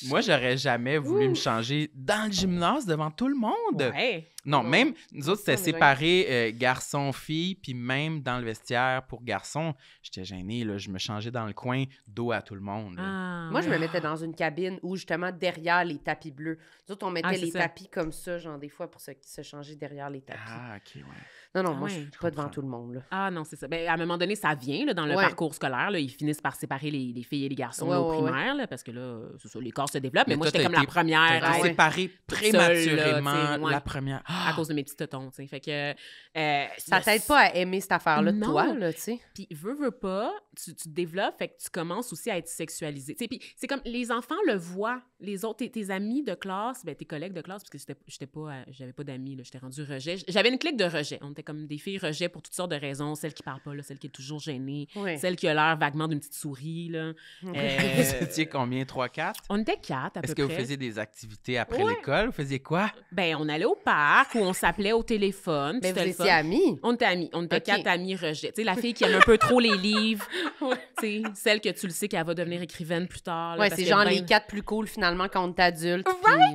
Moi, j'aurais jamais voulu me changer dans le gymnase devant tout le monde. Ouais. Non, Ouais. même, nous autres, c'était Ça me gêne. séparé garçon-fille, puis même dans le vestiaire pour garçons, j'étais gênée, là, je me changeais dans le coin, dos à tout le monde. là. Ah, Moi, je ouais. me mettais dans une cabine où, justement, derrière les tapis bleus. Nous autres, on mettait Ah, c'est les ça. tapis comme ça, genre, des fois, pour se changer derrière les tapis. Ah, OK, ouais. Non, non, Ah moi, ouais. je suis pas devant comprends. tout le monde, là. Ah non, c'est ça. Ben, à un moment donné, ça vient là, dans le Ouais. parcours scolaire. Là, ils finissent par séparer les filles et les garçons Ouais, là, au ouais, primaire, là, parce que là, c'est ça, les corps se développent. Mais moi, toi, j'étais t'as comme la été- première T'as été ouais. séparée toute seule, là, prématurément, tu sais, ouais. la première. à cause de mes petits totons. Tu sais. Fait que, Ça le- t'aide pas à aimer cette affaire-là de Non. toi, là, tu sais. Puis, veux pas, tu te développes, fait que tu commences aussi à être sexualisé. Tu sais, puis c'est comme, les enfants le voient. Les autres, tes amis de classe, ben, tes collègues de classe, parce que j'avais pas d'amis, là, j'étais rendue rejet. J'avais une clique de rejet. On était comme des filles rejet pour toutes sortes de raisons. Celle qui parle pas, là, celle qui est toujours gênée, Ouais. celle qui a l'air vaguement d'une petite souris, là. Vous Euh, étiez combien? 3-4? on était 4 à peu Est-ce près. que vous faisiez des activités après Ouais. l'école? Vous faisiez quoi? Ben, on allait au parc ou on s'appelait au téléphone. puis Mais vous c'était le étiez fun. amis. On était amis. On était Ok. 4 amis rejet. Tu sais, la fille qui aime un peu trop les livres. Tu sais, celle que tu le sais qu'elle va devenir écrivaine plus tard. là, Ouais, parce c'est que genre ben- les 4 plus cool, finalement, quand on est adulte.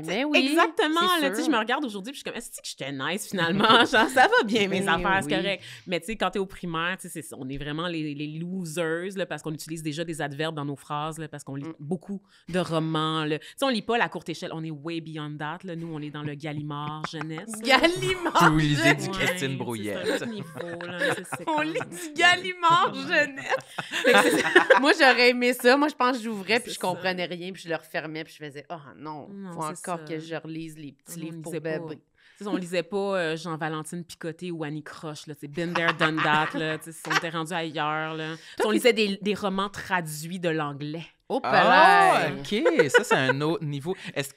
Mais oui. Exactement. c'est Là, tu sais, sûr. je me regarde aujourd'hui puis je suis comme, est-ce que j'étais nice finalement? Genre, ça va bien mes Mais affaires, c'est oui. correct. Mais tu sais, quand t'es au primaire, tu sais, c'est ça, on est vraiment les losers là, parce qu'on utilise déjà des adverbes dans nos phrases là, parce qu'on lit beaucoup de romans. Là. Tu sais, on lit pas La courte échelle, on est way beyond that. Là. Nous, on est dans le Gallimard jeunesse. là. Gallimard. Vous lisez du jeunesse. Ouais, Christine c'est Brouillette. un autre niveau, là, c'est On comme- lit du Gallimard jeunesse. Moi, j'aurais aimé ça. Moi, je pense que j'ouvrais, puis C'est je comprenais rien, puis je le refermais, puis je faisais « Oh non, Non, faut c'est encore ça. que je relise les petits On livres pour lisait pas. bébé. Tu sais, on lisait pas Jean-Valentine Picoté ou Annie Croche, là, tu sais, been there, done that, là, tu sais, on était rendu ailleurs, là. Tu sais, on lisait des romans traduits de l'anglais. ». Oh, Ah, palais! OK. Ça, c'est un autre niveau. Est-ce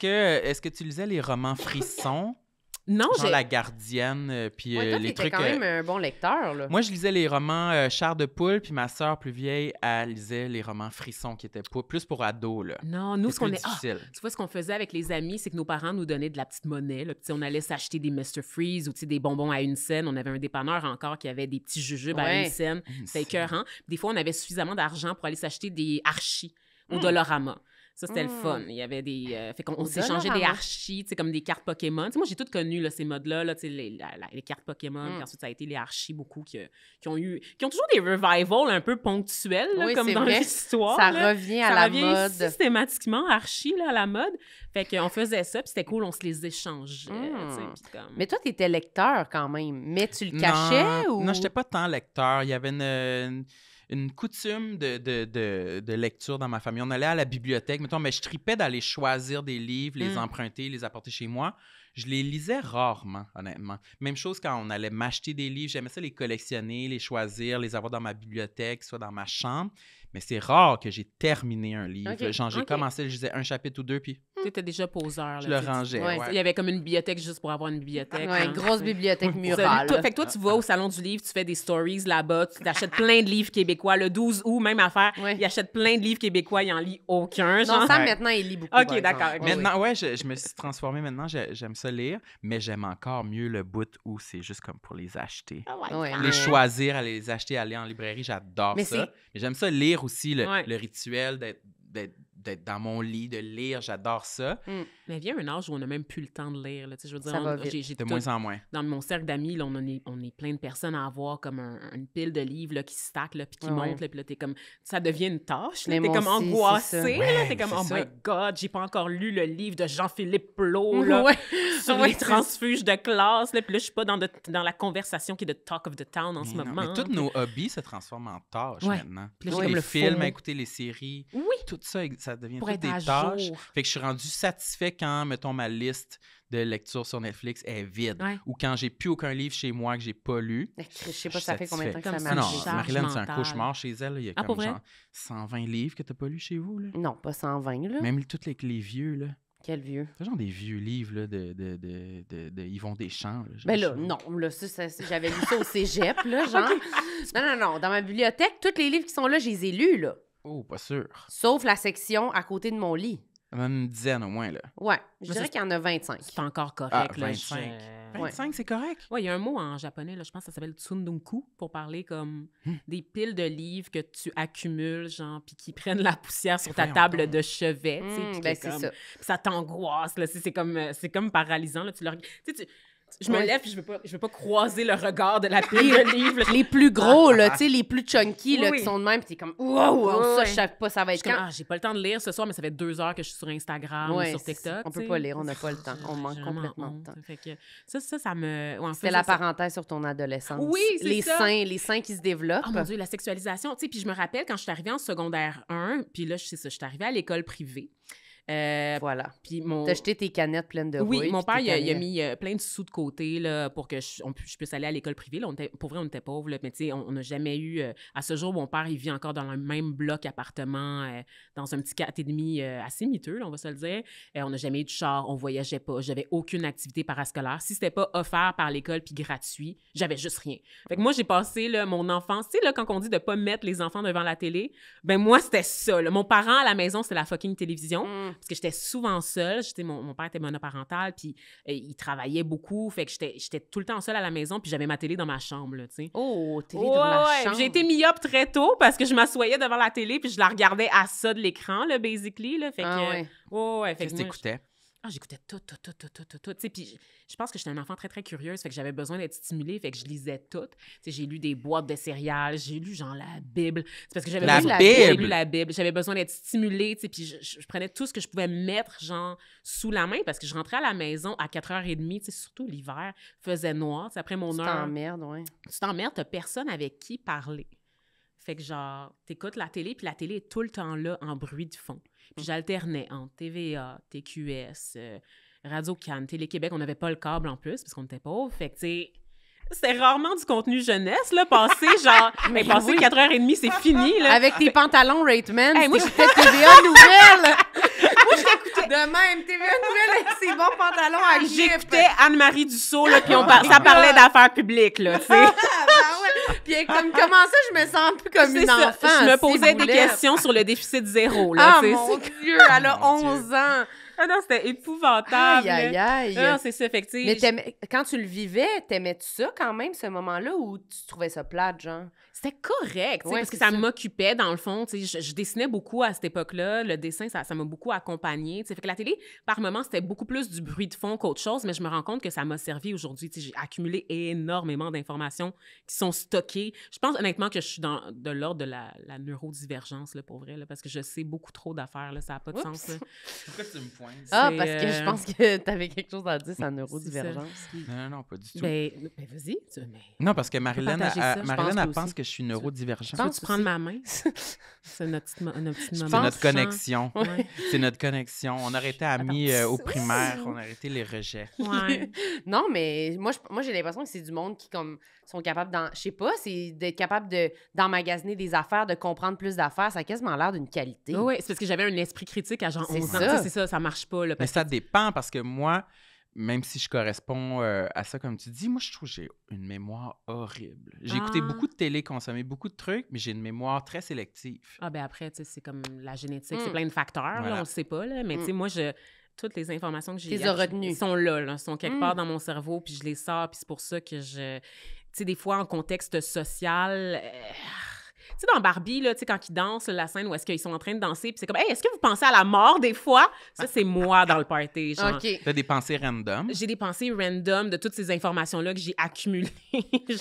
que tu lisais les romans frissons? Non, Genre j'ai... La Gardienne, puis Ouais, toi, les t'étais trucs... quand même un bon lecteur, là. Moi, je lisais les romans Chair de poule, puis ma sœur plus vieille, elle lisait les romans frissons qui étaient plus pour ados, là. Non, nous, C'est ce qu'on plus est... Ah, difficile. tu vois, ce qu'on faisait avec les amis, c'est que nos parents nous donnaient de la petite monnaie. Là. Puis, tu sais, on allait s'acheter des Mr. Freeze ou tu sais, des bonbons à 1 cent. On avait un dépanneur encore qui avait des petits jujubes à Ouais. 1 cent. C'était écœurant. Des fois, on avait suffisamment d'argent pour aller s'acheter des Archie au Dollarama. Ça, c'était le fun. Il y avait des... fait qu'on Au s'échangeait des Dollarama. Archie, tu sais, comme des cartes Pokémon. Tu sais, moi, j'ai toutes connu là, ces modes-là, là, tu sais, les cartes Pokémon. Puis ensuite, ça a été les Archie beaucoup qui ont toujours des revivals un peu ponctuels, là, Oui, comme c'est dans vrai. l'histoire. Ça là. revient à Ça la revient mode. systématiquement Archie là, à la mode. Fait qu'on faisait ça, puis c'était cool, on se les échangeait. tu sais, puis comme... Mais toi, t'étais lecteur quand même. Mais tu le cachais non, ou... Non, j'étais pas tant lecteur. Il y avait une coutume de lecture dans ma famille. On allait à la bibliothèque, mettons, mais je tripais d'aller choisir des livres, les emprunter, les apporter chez moi. Je les lisais rarement, honnêtement. Même chose quand on allait m'acheter des livres. J'aimais ça les collectionner, les choisir, les avoir dans ma bibliothèque, soit dans ma chambre. Mais c'est rare que j'ai terminé un livre. Ok, Genre, j'ai ok. commencé, je lisais un chapitre ou deux, puis Tu étais déjà poseur. je là, le tu sais, rangeais. Ouais, ouais. Il y avait comme une bibliothèque juste pour avoir une bibliothèque. Ouais, hein. grosse bibliothèque Ça, murale. fait que toi, tu vas au Salon du Livre, tu fais des stories là-bas, tu t'achètes plein de livres québécois. Le 12 août, même affaire, Ouais. il achète plein de livres québécois, il en lit aucun. Non, Genre. Sam, Ouais. maintenant, il lit beaucoup. Ok, par exemple. d'accord, ok. Ouais, Maintenant, ouais, je me suis transformé maintenant. J'aime ça lire, mais j'aime encore mieux le bout où c'est juste comme pour les acheter. Ouais, Les mais- choisir, aller les acheter, aller en librairie, j'adore Mais ça. c'est- Mais j'aime ça lire aussi, Ouais. le rituel d'être dans mon lit, de lire, j'adore ça. Mais il y a un âge où on n'a même plus le temps de lire. Là. Tu sais, je veux dire, Ça va vite. j'ai De tout- moins en moins. dans mon cercle d'amis, là, on est plein de personnes à avoir comme une pile de livres là, qui se stack, là, puis qui Ouais, montent, ouais. là, puis là, t'es comme, ça devient une tâche, là, Mais t'es moi comme aussi, c'est angoissé, ça. là, Ouais, t'es comme, oh c'est my ça. God, j'ai pas encore lu le livre de Jean-Philippe Plot, là, Ouais. sur Ouais, les transfuges de classe, là, puis là, je suis pas dans la conversation qui est de Talk of the Town en ce Mais non, moment. mais tous puis- nos hobbies se transforment en tâches Ouais. maintenant. Puis là, J'ai j'ai comme les le films, FOMO. à écouter les séries. Oui. Tout ça, ça devient Pour toutes être des à tâches. jour. Fait que je suis rendu satisfait quand, mettons, ma liste de lecture sur Netflix est vide. Ouais. Ou quand j'ai plus aucun livre chez moi que j'ai pas lu. Je sais pas, Je ça suis fait combien de temps que ça satisfait. m'a Comme Non, une marché. charge Marilyn, c'est un mentale. cauchemar chez elle. Là. Il y a Ah, pour comme vrai? genre 120 livres que t'as pas lu chez vous. Là. Non, pas 120, là. Même tous les vieux. Là. Quel vieux. C'est genre des vieux livres là, de Yvon Deschamps. Là, Ben là, genre. non, là, j'avais lu ça au cégep, là, genre. Non. Dans ma bibliothèque, tous les livres qui sont là, je les ai lus, là. Oh, pas sûr. Sauf la section à côté de mon lit. Il y en a une dizaine au moins. Là. Ouais, je Mais dirais ça, qu'il y en a 25. C'est encore correct, Ah, là. 25. 25, c'est correct. Oui, il y a un mot en japonais, là, je pense que ça s'appelle tsundunku, pour parler comme des piles de livres que tu accumules, genre, puis qui prennent la poussière sur ta Voyons table donc. de chevet, tu sais, puis Ben, que c'est comme- ça. puis ça t'angoisse, là, c'est comme paralysant, là, tu le regardes, tu sais, Je me lève puis je veux pas croiser le regard de la pile de livres. Les plus gros, là, tu sais, les plus chunky, là, Oui. qui sont de même, puis t'es comme, wow, ça, Oui. je sais pas, ça va Je être suis comme, quand. j'ai pas le temps de lire ce soir, mais ça fait 2 heures que je suis sur Instagram ou Ouais, sur TikTok. on peut tu sais. pas lire, on n'a pas le temps. On manque J'ai vraiment complètement de honte. temps. Fait que ça me... Ouais, en C'était fait, la ça- parenthèse sur ton adolescence. Oui, c'est les ça. les seins qui se développent. Oh mon Dieu, la sexualisation. Tu sais, puis je me rappelle quand je suis arrivée en secondaire 1, puis là, c'est ça, je suis arrivée à l'école privée. Voilà. Puis mon... T'as jeté tes canettes pleines de rouille. Oui, mon puis père, t'es il a allée- mis plein de sous de côté là, pour que je puisse aller à l'école privée. Là, pour vrai, on était pauvres, là, mais tu sais, on n'a jamais eu... à ce jour, mon père, il vit encore dans le même bloc appartement, dans un petit 4,5 assez miteux, là, on va se le dire. On n'a jamais eu de char, on voyageait pas, j'avais aucune activité parascolaire. Si c'était pas offert par l'école puis gratuit, j'avais juste rien. Fait que moi, j'ai passé là, mon enfance... Tu sais, là, quand on dit de pas mettre les enfants devant la télé, ben moi, c'était ça. Là. Mon parent à la maison, c'était la fucking télévision. Parce que j'étais souvent seule. Mon père était monoparental, puis il travaillait beaucoup. Fait que j'étais tout le temps seule à la maison, puis j'avais ma télé dans ma chambre, là, tu sais. Oh, télé Ouais, dans la ouais. chambre. J'ai été myope très tôt parce que je m'assoyais devant la télé, puis je la regardais à ça de l'écran, là, basically, là. Fait que... Ah ouais. Ouais, fait Qu'est-ce que que moi, t'écoutais? j'écoutais tout. Tu sais, puis je pense que j'étais un enfant très, très curieuse, fait que j'avais besoin d'être stimulée, fait que je lisais tout. Tu sais, j'ai lu des boîtes de céréales, j'ai lu, genre, la Bible. C'est parce que j'avais La besoin... Bible? J'ai lu la Bible. J'avais besoin d'être stimulée, tu sais, puis je prenais tout ce que je pouvais mettre, genre, sous la main, parce que je rentrais à la maison à 4h30, tu sais, surtout l'hiver, faisait noir, tu sais, après mon Tu heure... t'emmerdes, ouais. Tu t'emmerdes, t'as personne avec qui parler. Fait que genre, t'écoutes la télé, puis la télé est tout le temps là en bruit de fond. Puis j'alternais entre TVA, TQS, Radio-Can, Télé-Québec. On n'avait pas le câble en plus, parce qu'on était pauvres. Fait que, tu sais, c'était rarement du contenu jeunesse, là, passé genre... Mais passé 4h30, c'est fini, là. Avec tes pantalons Rateman, Hey, moi, t'écoutais TVA Nouvelles. Moi, je t'écoutais. De même, TVA Nouvelles avec ses bons pantalons à grippe. J'écoutais Anne-Marie Dussault, là, puis ça parlait d'affaires publiques, là, tu sais. Ah, ben ouais. Puis comme, comment ça, je me sens un peu comme C'est une ça. enfant. Je me posais des ciboulette. questions sur le déficit zéro, là, Ah, tu sais. mon Dieu, elle a Mon Dieu. 11 ans. Ah non, c'était épouvantable. Aïe, aïe, aïe. Ah non, c'est ça, fait que, tu sais, Mais quand tu le vivais, t'aimais-tu ça quand même, ce moment-là, ou tu trouvais ça plate, genre? c'était correct, tu sais, Ouais, parce que c'est ça ça. m'occupait, dans le fond. Tu sais, je dessinais beaucoup à cette époque-là. Le dessin, ça m'a beaucoup accompagnée. Tu sais, fait que la télé, par moments, c'était beaucoup plus du bruit de fond qu'autre chose, mais je me rends compte que ça m'a servi aujourd'hui. Tu sais, j'ai accumulé énormément d'informations qui sont stockées. Je pense honnêtement que je suis de l'ordre de la neurodivergence, là, pour vrai, là, parce que je sais beaucoup trop d'affaires. Là, ça n'a pas de Oups. sens. Là. Pourquoi tu me pointes? Ah, C'est, parce que je pense que t'avais quelque chose à dire sur la C'est neurodivergence. Non, pas du tout. Ben vas-y. Mais... Non, parce que Marilyn, partager ça, je Marilyn, pense elle que pense aussi. que je suis neurodivergente. pense Peux-tu prendre ma main? C'est notre petite maman. C'est notre connexion. Ouais. C'est notre connexion. On aurait été amis au primaire. On aurait été les rejets. Ouais. Non, mais moi j'ai l'impression que c'est du monde qui comme sont capables je sais pas, c'est d'être capable d'emmagasiner des affaires, de comprendre plus d'affaires, ça a quasiment l'air d'une qualité. Oui, c'est parce que j'avais un esprit critique à genre C'est 11 ans. ça. Tu sais, c'est ça, ça marche pas. Là, Mais parce ça dépend parce que moi, même si je corresponds à ça, comme tu dis, moi, je trouve que j'ai une mémoire horrible. J'ai écouté Ah. beaucoup de télé, consommé beaucoup de trucs, mais j'ai une mémoire très sélective. Ah, ben après, tu sais, c'est comme la génétique, Mm. c'est plein de facteurs, là, Voilà. on le sait pas, là. Mais tu sais, moi, toutes les informations que j'ai... T'es retenues. sont là, sont quelque Mm. part dans mon cerveau, puis je les sors, puis c'est pour ça que tu sais, des fois, en contexte social... Tu sais, dans Barbie, là, tu sais, quand ils dansent, la scène où est-ce qu'ils sont en train de danser, puis c'est comme, hey, est-ce que vous pensez à la mort des fois? Ça, c'est moi dans le party, genre. OK. T'as des pensées random. J'ai des pensées random de toutes ces informations-là que j'ai accumulées,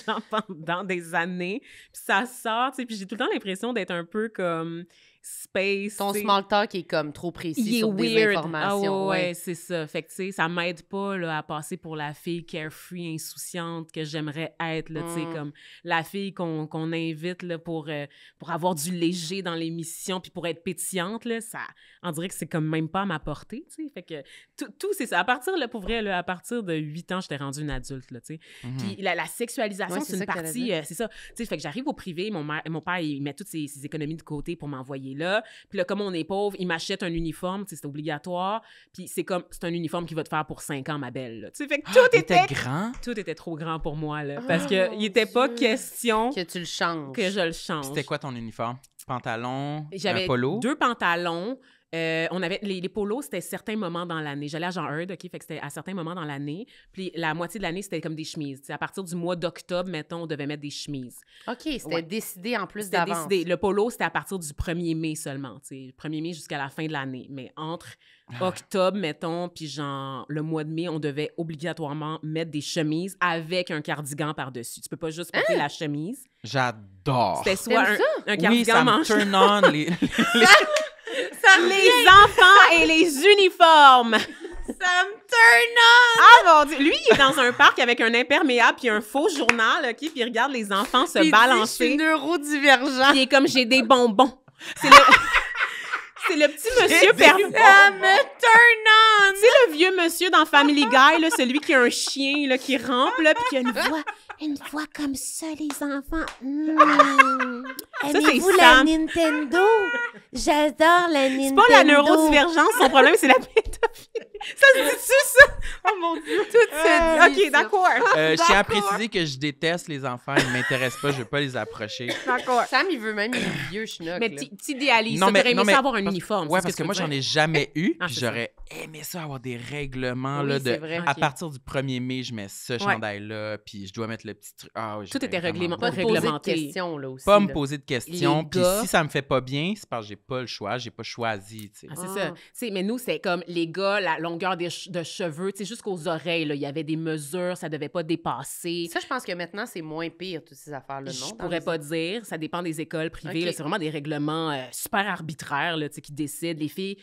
genre, pendant des années. Puis ça sort, tu sais, puis j'ai tout le temps l'impression d'être un peu comme space. Ton tu sais. small talk est comme trop précis Il est sur des weird. informations. Ah ouais, c'est ça. Fait que, tu sais, ça m'aide pas là, à passer pour la fille carefree, insouciante que j'aimerais être, là, tu sais, comme la fille qu'on invite là, pour avoir du léger dans l'émission puis pour être pétillante, là, ça, on dirait que c'est comme même pas à ma portée, tu sais. Fait que tout, c'est ça. À partir, là, pour vrai, là, à partir de 8 ans, j'étais rendue une adulte, là, tu sais. Mhm. Puis la sexualisation, Ouais, c'est c'est une ça que t'allais partie, dire. c'est ça. Tu sais, fait que j'arrive au privé, mon père, il met toutes ses économies de côté pour m'envoyer là. Puis là, comme on est pauvre, il m'achète un uniforme, tu sais, c'est obligatoire. Puis c'est un uniforme qui va te faire pour 5 ans, ma belle, là. Tu sais, fait que Il était grand. tout était trop grand pour moi, là. Parce que il était pas question Que tu le changes. que je le change. C'était quoi ton uniforme? Pantalon, J'avais un polo? 2 pantalons, On avait les polos, c'était certains moments dans l'année. J'allais à Jean Heard, OK? Fait que c'était à certains moments dans l'année. Puis la moitié de l'année, c'était comme des chemises. T'sais, à partir du mois d'octobre, mettons, on devait mettre des chemises. OK, c'était décidé en plus C'était d'avance. décidé. Le polo, c'était à partir du 1er mai seulement. Le 1er mai jusqu'à la fin de l'année. Mais entre octobre, mettons, puis genre le mois de mai, on devait obligatoirement mettre des chemises avec un cardigan par-dessus. Tu peux pas juste porter la chemise. J'adore. C'était soit T'aimes un Oui, cardigan ça me manche. turn on. Les enfants et les uniformes. Ça me turn on! Ah mon Dieu! Lui, il est dans un parc avec un imperméable puis un faux journal, OK? Puis il regarde les enfants se Il balancer. dit, je suis neurodivergent. Puis il est comme, j'ai des bonbons. C'est le petit monsieur perdu. Ça me turn on! Tu sais, le vieux monsieur dans Family Guy, là, celui qui a un chien là, qui rampe, là, puis qui a une voix comme ça, les enfants. Aimez-vous c'est la Sam. Nintendo? J'adore la Nintendo. C'est pas la neurodivergence, son problème, c'est la pédophilie. Ça se dit-tu, ça? Oh mon Dieu! Tout se dit, OK, d'accord. Je tiens à préciser que je déteste les enfants. Ils ne m'intéressent pas. Je ne veux pas les approcher. D'accord. Sam, il veut même les vieux schnock. Mais là. t'idéalises Non, ça. mais- T'aurais aimé non, mais- ça avoir un uniforme. Ouais, c'est parce ce que tu moi, veux j'en dire. ai jamais eu. Ah, Puis c'est j'aurais aimé ça, avoir des règlements. Oui, Là, c'est vrai. À Ok. partir du 1er mai, je mets ce chandail-là. Puis je dois mettre le petit truc. Ah, oui, Tout était j'aurais vraiment Pas réglementé. de poser de réglementé. questions, là, aussi. pas me là. poser de questions. Les Puis gars- si ça me fait pas bien, c'est parce que j'ai pas le choix. J'ai pas choisi, tu sais. Ah, c'est ça. Tu sais, mais nous, c'est comme les gars, la longueur de cheveux, tu sais, jusqu'aux oreilles, là, il y avait des mesures, ça devait pas dépasser. Ça, je pense que maintenant, c'est moins pire, toutes ces affaires-là, non? Je pourrais pas dire. Ça dépend des écoles privées. Ok. là. C'est vraiment des règlements super arbitraires là, tu sais, qui décident. Les filles,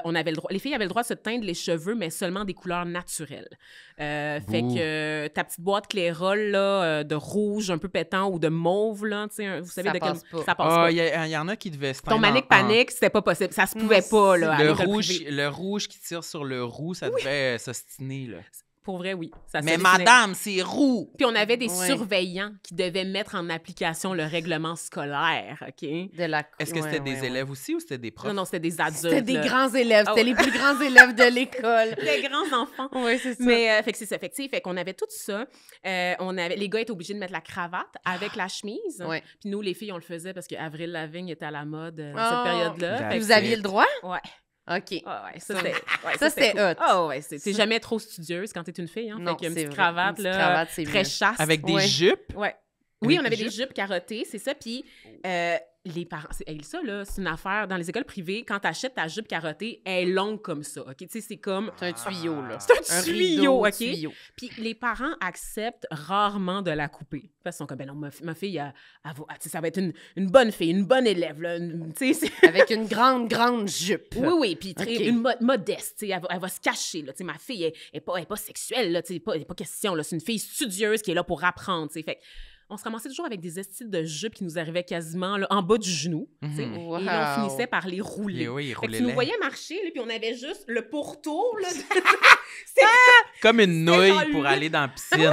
on avait le droit. Les filles avaient le droit de se teindre les cheveux, mais seulement des couleurs naturelles. Fait Bouh. que ta petite boîte Clairol là, de rouge un peu pétant ou de mauve, là, tu sais, vous savez Ça de quel... passe pas. Ça passe Ah, pas. il y en a qui devaient se Ton teindre manique en- panique, c'était pas possible. Ça se pouvait pas, là, à Le l'école rouge, privée. le rouge qui tire sur le roux, ça devait s'ostiner, là. Pour vrai, oui. Ça se Mais dessinait. madame, c'est roux! Puis on avait des Ouais. surveillants qui devaient mettre en application le règlement scolaire, OK? De la... Est-ce que c'était des élèves aussi ou c'était des profs? Non, non, c'était des adultes. C'était des là. grands élèves. Ah C'était ouais. les plus grands élèves de l'école. Des grands enfants. Oui, c'est ça. Mais, fait que c'est ça. Fait que, tu sais, fait qu'on avait tout ça. Les gars étaient obligés de mettre la cravate avec la chemise. Ouais. Puis nous, les filles, on le faisait parce qu'Avril Lavigne était à la mode Oh. cette période-là. That's Fait que- Vous aviez it. le droit? Ouais. OK. Ah ouais, Ça, ça, c'était cool. hot. Ah ouais, c'est jamais trop studieuse quand t'es une fille. Hein? Non, fait qu'une c'est petite vrai. cravate, Une là, petite cravate, c'est très mieux. chaste. Avec des Ouais. jupes? Ouais. Oui, Avec on avait des des jupes carottées, c'est ça. Puis les parents... ça, là, c'est une affaire. Dans les écoles privées, quand t'achètes ta jupe carottée, elle est longue comme ça, OK? Tu sais, c'est comme... C'est un tuyau, là. C'est un tuyau, rideau OK? tuyau. Puis les parents acceptent rarement de la couper. Parce qu'ils sont comme, ben non, ma fille, tu sais, ça va être une bonne fille, une bonne élève, là. Tu sais, Avec une grande, grande jupe. oui, oui, puis OK. une modeste, tu sais, elle va se cacher, là, tu sais, ma fille, elle est pas sexuelle, là, tu sais, pas question, là, c'est une fille studieuse qui est là pour apprendre, tu sais, fait que on se ramassait toujours avec des estiles de jupes qui nous arrivaient quasiment là, en bas du genou, tu sais, Wow. et là, on finissait par les rouler. Et oui, Fait que roulez-les. tu nous voyais marcher, là, puis on avait juste le pourtour, là, Comme une nouille genre pour huit. aller dans la piscine.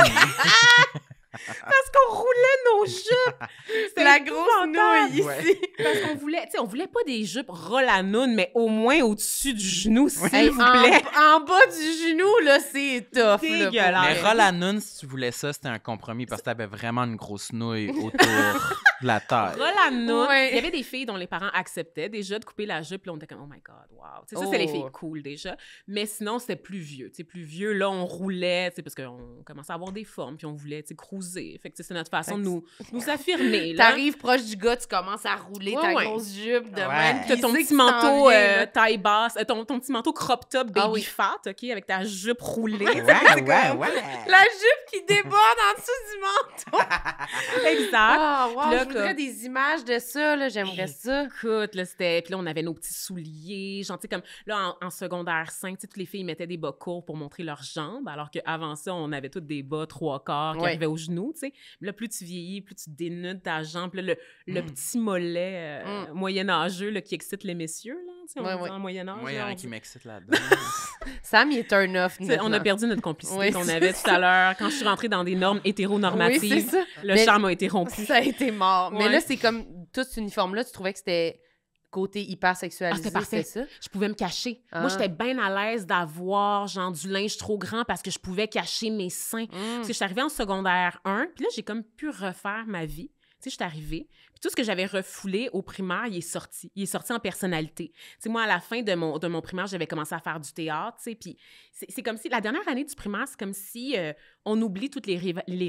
parce qu'on roulait nos jupes. C'était La grosse épouvantable. nouille Ouais. ici. Parce qu'on voulait, tu sais, on voulait pas des jupes rollanoun, mais au moins au-dessus du genou, s'il Hey, vous plaît. en bas du genou, là, c'est tough. là, pour Dégueulasse. Mais vrai. roll à noun, si tu voulais ça, c'était un compromis parce que t'avais vraiment une grosse nouille autour de la taille. Rollanoun. Ouais. Il y avait des filles dont les parents acceptaient déjà de couper la jupe. Là, on était comme, oh my God, wow. Tu sais, ça, c'est les Oh. filles cool déjà. Mais sinon, c'était plus vieux. Tu sais, plus vieux, là, on roulait, tu sais, parce qu'on commençait à avoir des formes, puis on voulait, tu sais, cruiser. Fait que, tu sais, c'est notre façon de nous affirmer, là. T'arrives proche du gars, tu commences à rouler Ouais, ta ouais. grosse jupe de Ouais. même. T'as puis ton il sait petit que tu t'en manteau viens, là. taille basse, ton petit manteau crop top baby Ah oui. fat, OK, avec ta jupe roulée. Ouais. La jupe qui déborde en dessous du manteau. Exact. Ah, wow, Puis là, je voudrais comme- des images de ça, là, j'aimerais ça. Écoute, là, c'était... Puis là, on avait nos petits souliers, genre, tu sais, comme... Là, en secondaire 5, tu sais, toutes les filles mettaient des bas courts pour montrer leurs jambes, alors qu'avant ça, on avait toutes des bas 3/4 qui Ouais. arrivaient aux genoux, tu sais. Mais là, plus tu vieillis, plus tu dénudes ta jambe. Puis là, le petit mollet moyenâgeux, là, qui excite les messieurs, là, tu sais, on Ouais, dit ouais. en moyen-âge. Moi, il y là, en on a dit- qui m'excitent là-dedans. Sam, il est turn off. Tu sais, on a maintenant. perdu notre complicité Oui, qu'on c'est avait tout à l'heure. Quand je suis rentrée dans des normes hétéronormatives, Oui, c'est ça. le Mais- charme a été rompu. Ça a été mort. Mais Ouais. là, c'est comme tout cet uniforme-là, tu trouvais que c'était côté hyper sexualisé, Ah, c'était parfait. c'est ça? Je pouvais me cacher. Ah. Moi, j'étais bien à l'aise d'avoir, genre, du linge trop grand parce que je pouvais cacher mes seins. Parce que je suis arrivée en secondaire 1, puis là, j'ai comme pu refaire ma vie. Tu sais, je suis arrivée, puis tout ce que j'avais refoulé au primaire, il est sorti. Il est sorti en personnalité. Tu sais, moi, à la fin de mon primaire, j'avais commencé à faire du théâtre, tu sais, puis c'est comme si, la dernière année du primaire, c'est comme si on oublie toutes les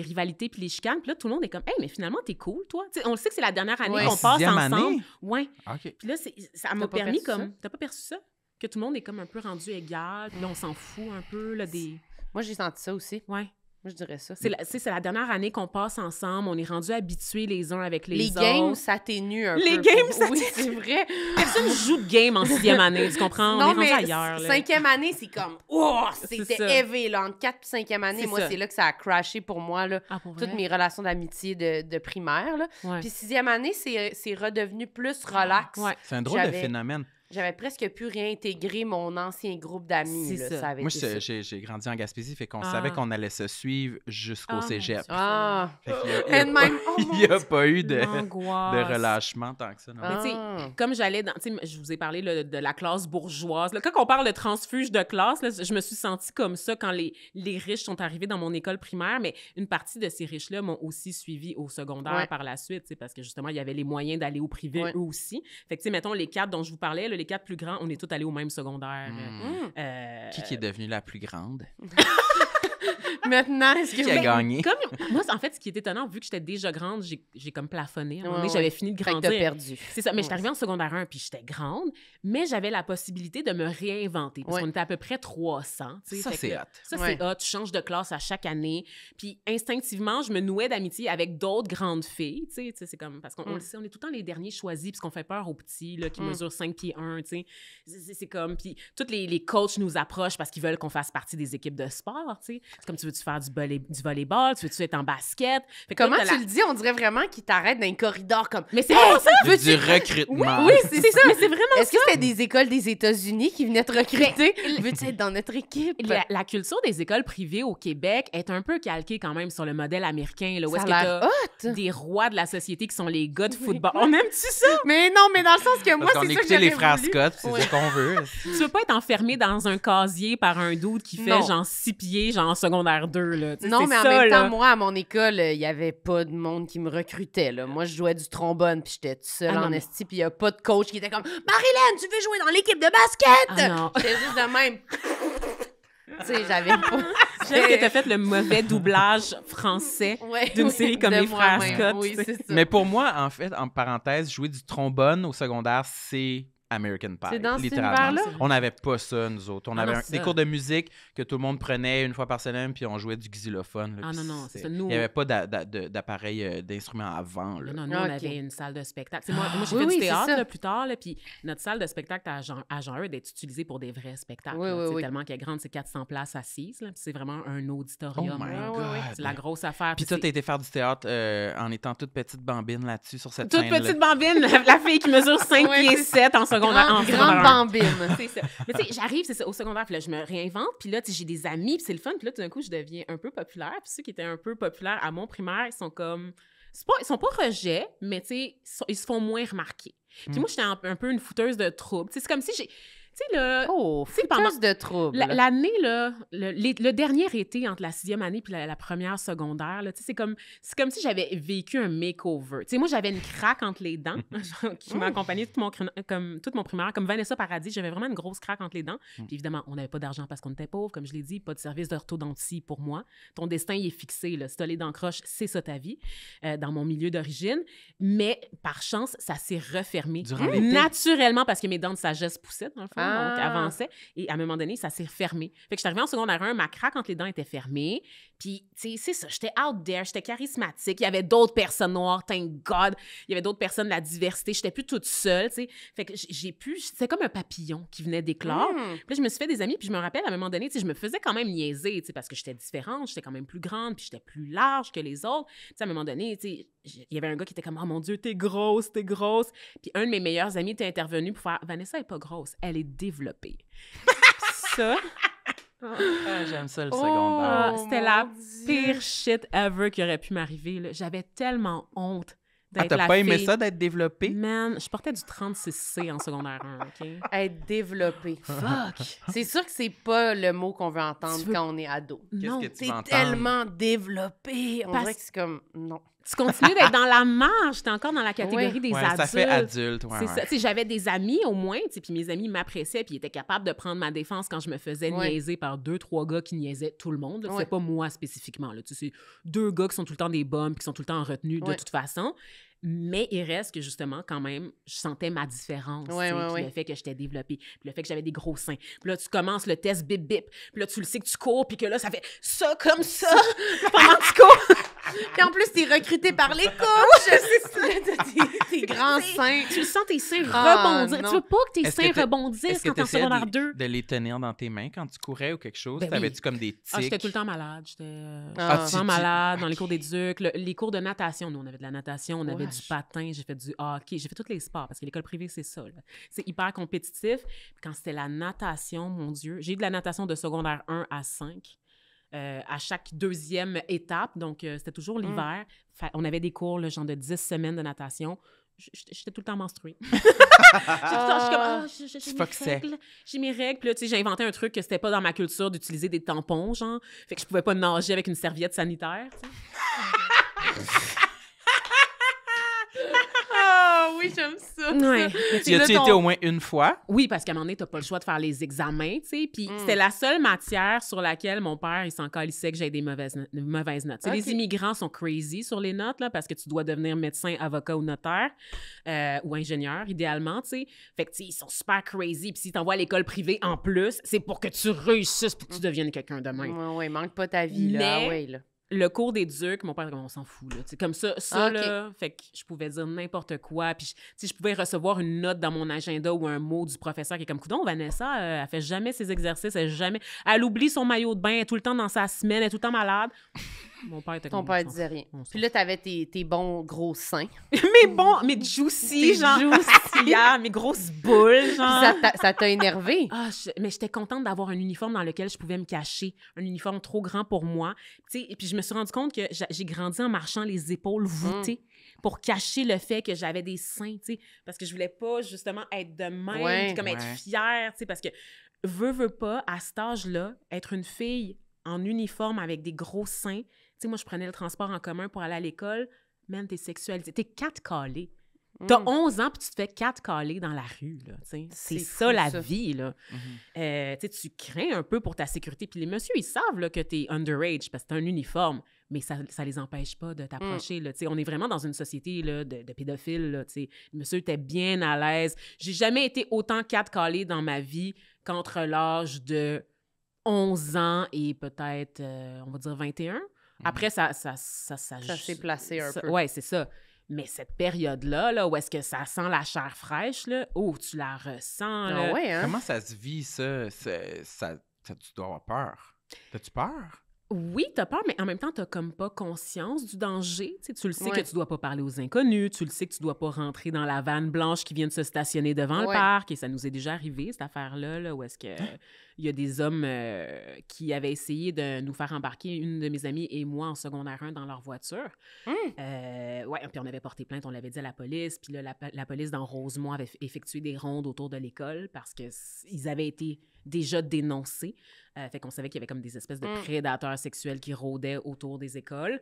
rivalités puis les chicanes, puis là, tout le monde est comme, hey, mais finalement, t'es cool, toi. Tu sais, on le sait que c'est la dernière année qu'on passe ensemble. Année? Ouais. OK. Puis là, ça m'a permis comme... T'as pas perçu ça? Que tout le monde est comme un peu rendu égal, puis là, on s'en fout un peu, là, des... Moi, j'ai senti ça aussi. Ouais. Moi, je dirais ça. C'est la dernière année qu'on passe ensemble. On est rendus habitués les uns avec les autres. Les games s'atténuent un peu. Les games s'atténuent. Oui, c'est vrai. Personne joue de game en 6e année, tu comprends? Non, on est rendu mais ailleurs. Là. 5e année, c'est comme... Oh, c'était ça. élevé, là. Entre 4 et 5e année, C'est moi, ça. c'est là que ça a crashé pour moi, là. Ah, pour vrai? Toutes mes relations d'amitié de primaire, là. Ouais. Puis 6e année, c'est redevenu plus relax. Ouais. C'est un drôle de J'avais- phénomène. J'avais presque pu réintégrer mon ancien groupe d'amis. C'est là. ça. avait Moi, été ça. j'ai grandi en Gaspésie, fait qu'on Ah. savait qu'on allait se suivre jusqu'au Ah, cégep. mon Dieu. Ah! Fait qu'il y a- And my- oh, il mon n'y a Dieu. pas eu de L'angoisse. relâchement tant que ça. Non. Mais tu sais, Ah. comme j'allais dans... Tu sais, je vous ai parlé là, de la classe bourgeoise. Là, quand on parle de transfuge de classe, là, je me suis sentie comme ça quand les riches sont arrivés dans mon école primaire, mais une partie de ces riches-là m'ont aussi suivi au secondaire Ouais. par la suite, tu sais, parce que justement, il y avait les moyens d'aller au privé Ouais. eux aussi. Fait que, tu sais, mettons, les 4 dont je vous parlais, là, les 4 plus grands, on est tous allés au même secondaire. Qui est devenue la plus grande? Maintenant, est-ce que... Qui a gagné? Comme, moi, en fait, ce qui est étonnant, vu que j'étais déjà grande, j'ai comme plafonné. À un moment donné, Ouais, j'avais ouais. fini de Fait que grandir. t'as perdu. C'est ça, mais j'étais Ouais. arrivée en secondaire 1, puis j'étais grande, mais j'avais la possibilité de me réinventer, parce Ouais. qu'on était à peu près 300. tu sais. Ça, Fait que c'est là, hot. Ça, Ouais. c'est hot. Tu changes de classe à chaque année. Puis instinctivement, je me nouais d'amitié avec d'autres grandes filles. Tu sais, c'est comme... Parce qu'on le sait, on est tout le temps les derniers choisis, puisqu'on fait peur aux petits, là, qui mesurent 5 pieds 1, tu sais. C'est comme... Puis tous les coachs nous approchent parce qu'ils veulent qu'on fasse partie des équipes de sport, tu sais. C'est comme, tu veux-tu faire du volleyball, tu veux-tu être en basket? Fait que là, Comment t'as tu le dis? On dirait vraiment qu'ils t'arrêtent dans un corridor comme... Mais c'est vraiment ça! Du recrutement. Oui, c'est ça. Mais c'est vraiment Est-ce que c'était des écoles des États-Unis qui venaient te recruter? Veux-tu être dans notre équipe? La culture des écoles privées au Québec est un peu calquée quand même sur le modèle américain, là, où Ça est-ce a que l'air t'as des rois de la société qui sont les gars de football. On aime-tu ça? Mais non, mais dans le sens que moi, Parce c'est qu'on ça que écoutait les j'aurais frères voulu. Scott, c'est Ouais. ce qu'on veut. Tu veux pas être enfermé dans un casier par un dude qui fait Non. genre 6 pieds, genre en secondaire 2, là. Tu sais, Non, c'est mais en ça, même là. temps, moi, à mon école, il y avait pas de monde qui me recrutait. Là. Moi, je jouais du trombone, puis j'étais toute seule Ah, non, en mais- esti, puis il y a pas de coach qui était comme « Marilyn, tu veux jouer dans l'équipe de basket? Ah non. J'étais juste de même. Tu sais, j'avais pas... J'aime que t'as fait le mauvais doublage français Ouais, d'une oui, série comme de les frères moi-même. Scott. Oui, tu sais. c'est ça. Mais pour moi, en fait, en parenthèse, jouer du trombone au secondaire, c'est American Pie. C'est dans cet littéralement. univers-là? On n'avait pas ça, nous autres. On Ah avait non, des c'est ça. cours de musique que tout le monde prenait une fois par semaine, puis on jouait du xylophone. là, Ah puis non, non, c'est ça. Nous, Il n'y avait pas d'appareil d'instrument avant. Là. non, nous, Ah, on ok. avait une salle de spectacle. Tu sais, moi j'ai Oui, fait oui, du c'est théâtre ça. là, plus tard, là, puis notre salle de spectacle à Jean Eudes est utilisée pour des vrais spectacles. Oui, là. oui, Tu sais, oui. Tellement qu'elle est grande, c'est 400 places assises. là, puis c'est vraiment un Oh auditorium. my là. God! C'est la grosse affaire. Puis toi, t'as été faire du théâtre en étant toute petite bambine là-dessus, sur cette toute scène-là. petite bambine, la fille qui mesure 5 Ouais, pieds c'est 7 en secondaire. en Grande secondaire un. bambine. C'est ça. Mais tu sais, j'arrive, c'est ça, au secondaire, puis là, je me réinvente, puis là, tu sais, j'ai des amis, puis c'est le fun, puis là, tout d'un coup, je deviens un peu populaire, puis ceux qui étaient un peu populaires à mon primaire, ils sont comme... Ils sont pas rejets, mais tu sais, ils se font moins remarquer. Puis moi, j'étais un peu une fouteuse de troubles. Tu sais, c'est comme si j'ai... Tu sais, là... Oh, sais, pendant- fouteuse de trouble. L'année, là, le dernier été entre la 6e année puis la première secondaire, là, tu sais, c'est comme si j'avais vécu un makeover. Tu sais, moi, j'avais une craque entre les dents qui m'a accompagnée toute mon primaire. Comme Vanessa Paradis, j'avais vraiment une grosse craque entre les dents. Puis évidemment, on n'avait pas d'argent parce qu'on était pauvres, comme je l'ai dit, pas de service d'orthodontie pour moi. Ton destin, il est fixé. Là. Si t'as les dents croches, c'est ça ta vie, dans mon milieu d'origine. Mais par chance, ça s'est refermé. Durant l'été? Naturellement, parce que mes dents de sagesse poussaient, dans le fond. Ah. Donc, avançaient. Et à un moment donné, ça s'est fermé. Fait que je suis arrivée en secondaire 1, ma craque entre les dents était fermée. Puis, tu sais, c'est ça, j'étais out there, j'étais charismatique. Il y avait d'autres personnes noires, thank God. Il y avait d'autres personnes de la diversité. J'étais plus toute seule, tu sais. Fait que c'était comme un papillon qui venait d'éclore. Puis là, je me suis fait des amis, puis je me rappelle, à un moment donné, tu sais, je me faisais quand même niaiser, tu sais, parce que j'étais différente, j'étais quand même plus grande, puis j'étais plus large que les autres. Tu sais, à un moment donné, tu sais, il y avait un gars qui était comme « Oh mon Dieu, t'es grosse, t'es grosse! » Puis un de mes meilleurs amis était intervenu pour faire « Vanessa est pas grosse, elle est développée. » Ça... Ah, j'aime ça, le Oh, secondaire. c'était mon la Dieu. pire shit ever qui aurait pu m'arriver. Là. J'avais tellement honte Ah, d'être t'as la pas aimé fille. ça d'être développé? Man, je portais du 36C en secondaire 1, OK? Être développé. Fuck! C'est sûr que c'est pas le mot qu'on veut entendre Tu veux- quand on est ado. Non. Qu'est-ce que tu C'est vas entendre? tellement développé. On Parce- dirait que c'est comme... Non. Tu continues d'être dans la marge, t'es encore dans la catégorie des adultes. Ça fait adulte, C'est ça. Tu sais, j'avais des amis au moins, tu sais, puis mes amis m'appréciaient, puis ils étaient capables de prendre ma défense quand je me faisais niaiser par 2-3 gars qui niaisaient tout le monde. Là. C'est pas moi spécifiquement. Là. Tu sais, c'est 2 gars qui sont tout le temps des bums, qui sont tout le temps en retenue de toute façon. Mais il reste que, justement, quand même, je sentais ma différence. Puis le fait que j'étais développée, puis le fait que j'avais des gros seins. Puis là, tu commences le test bip-bip, puis là, tu le sais que tu cours, puis que là, ça fait ça comme ça pendant que tu cours. Puis en plus, t'es recruté par les coachs. Tes grands seins. Tu le sens tes seins rebondir. Non. Tu veux pas que tes seins rebondissent quand t'es en secondaire 2. de les tenir dans tes mains quand tu courais ou quelque chose? Ben T'avais-tu comme des tics? J'étais tout le temps malade. J'étais Ah. tout le temps malade dans les cours d'éduc. Les cours de natation, nous, on avait de la natation, on avait du patin, j'ai fait du hockey, j'ai fait tous les sports parce que l'école privée, c'est ça. Là. C'est hyper compétitif. Puis quand c'était la natation, mon Dieu, j'ai eu de la natation de secondaire 1 à 5. À chaque 2e étape, donc c'était toujours l'hiver. On avait des cours, là, genre de 10 semaines de natation. J'étais tout le temps menstruée. J'ai mes règles. Puis là, tu sais, j'ai inventé un truc que c'était pas dans ma culture d'utiliser des tampons, genre. Fait que je pouvais pas nager avec une serviette sanitaire, tu sais. Oui, j'aime ça. Ouais. Tu as-tu été au moins une fois? Oui, parce qu'à un moment donné, t'as pas le choix de faire les examens, tu sais. Puis c'était la seule matière sur laquelle mon père, il s'en calissait que j'avais des mauvaises notes. Okay. Les immigrants sont crazy sur les notes, là, parce que tu dois devenir médecin, avocat ou notaire, ou ingénieur, idéalement, tu sais. Fait que, tu sais, ils sont super crazy. Puis s'ils t'envoient à l'école privée en plus, c'est pour que tu réussisses puis que tu deviennes quelqu'un de même. Oui, manque pas ta vie, là. Mais, là. Le cours d'éduc, mon père, on s'en fout, là. T'sais, comme ça, là, fait que je pouvais dire n'importe quoi. Puis, je pouvais recevoir une note dans mon agenda ou un mot du professeur qui est comme, coudonc, Vanessa, elle fait jamais ses exercices, elle oublie son maillot de bain, elle est tout le temps dans sa semaine, elle est tout le temps malade. Mon père était comme... Ton père disait rien. Puis là, t'avais tes bons gros seins. mes juicy, genre. Mes grosses boules, genre. Ça t'a énervé? Mais j'étais contente d'avoir un uniforme dans lequel je pouvais me cacher. Un uniforme trop grand pour moi. Et puis je me suis rendu compte que j'ai grandi en marchant les épaules voûtées pour cacher le fait que j'avais des seins, tu sais. Parce que je voulais pas, justement, être de même, puis comme être fière, tu sais. Parce que, veux pas, à cet âge-là, être une fille en uniforme avec des gros seins. Tu sais, moi, je prenais le transport en commun pour aller à l'école. Man, t'es sexualisée. T'es 4 calés. T'as 11 ans, puis tu te fais 4 calés dans la rue, là, tu sais. C'est ça, la vie, là. Tu sais, tu crains un peu pour ta sécurité. Puis les messieurs, ils savent, là, que t'es underage parce que t'as un uniforme, mais ça les empêche pas de t'approcher, là. Tu sais, on est vraiment dans une société, là, de pédophiles, là, tu sais. Le monsieur était bien à l'aise. J'ai jamais été autant 4 calés dans ma vie qu'entre l'âge de 11 ans et peut-être, on va dire 21. Après, ça s'est placé un peu. Oui, c'est ça. Mais cette période-là, là, où est-ce que ça sent la chair fraîche, là, tu la ressens, là. Ah ouais, hein? Comment ça se vit, ça? Tu dois avoir peur. T'as-tu peur? Oui, t'as peur, mais en même temps, t'as comme pas conscience du danger. Tu sais, tu le sais que tu dois pas parler aux inconnus, tu le sais que tu dois pas rentrer dans la vanne blanche qui vient de se stationner devant le parc, et ça nous est déjà arrivé, cette affaire-là, là, où est-ce que il y a des hommes qui avaient essayé de nous faire embarquer, une de mes amies et moi, en secondaire 1, dans leur voiture. Puis on avait porté plainte, on l'avait dit à la police, puis là, la police dans Rosemont avait effectué des rondes autour de l'école parce qu'ils avaient été déjà dénoncés. Fait qu'on savait qu'il y avait comme des espèces de prédateurs sexuels qui rôdaient autour des écoles.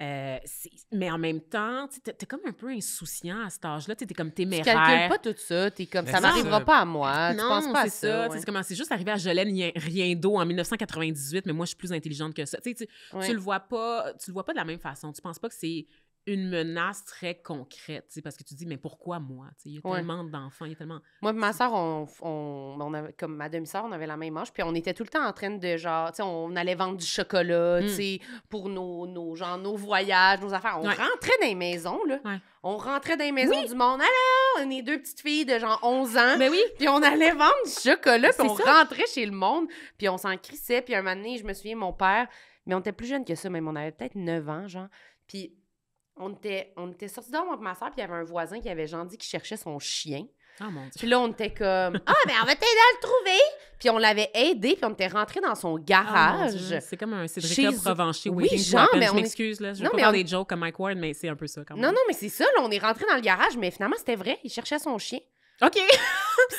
Mais en même temps, t'es comme un peu insouciant à cet âge-là. T'es comme téméraire. Tu calcules pas tout ça. T'es comme, ça m'arrivera pas à moi. Non, tu penses pas à ça. Ouais. C'est juste arrivé à Jolene rien d'eau en 1998, mais moi, je suis plus intelligente que ça. Tu le vois pas de la même façon. Tu penses pas que c'est une menace très concrète, parce que tu te dis, mais pourquoi moi? Il y a tellement d'enfants, il y a tellement... Moi et ma soeur, on avait, comme ma demi-sœur, on avait la même âge, puis on était tout le temps en train de, genre, on allait vendre du chocolat, pour nos voyages, nos affaires. On rentrait dans les maisons, là. On rentrait dans les maisons du monde. Alors, on est 2 petites filles de, genre, 11 ans. Ben oui. Puis on allait vendre du chocolat, puis on rentrait chez le monde, puis on s'en crissait. Puis un moment donné, je me souviens, mon père, mais on était plus jeunes que ça, même on avait peut-être 9 ans, genre, puis... On était sortis dehors, moi et ma soeur, puis il y avait un voisin qui avait genre dit qu'il cherchait son chien. Oh mon Dieu. Puis là, on était comme, ben on va t'aider à le trouver. Puis on l'avait aidé, puis on était rentrés dans son garage. C'est comme un Cédric Provencher. Oui, genre, mais je m'excuse, là. Je veux pas faire des jokes comme Mike Ward, mais c'est un peu ça quand même. Non, mais c'est ça, là, on est rentrés dans le garage, mais finalement, c'était vrai, il cherchait son chien. OK.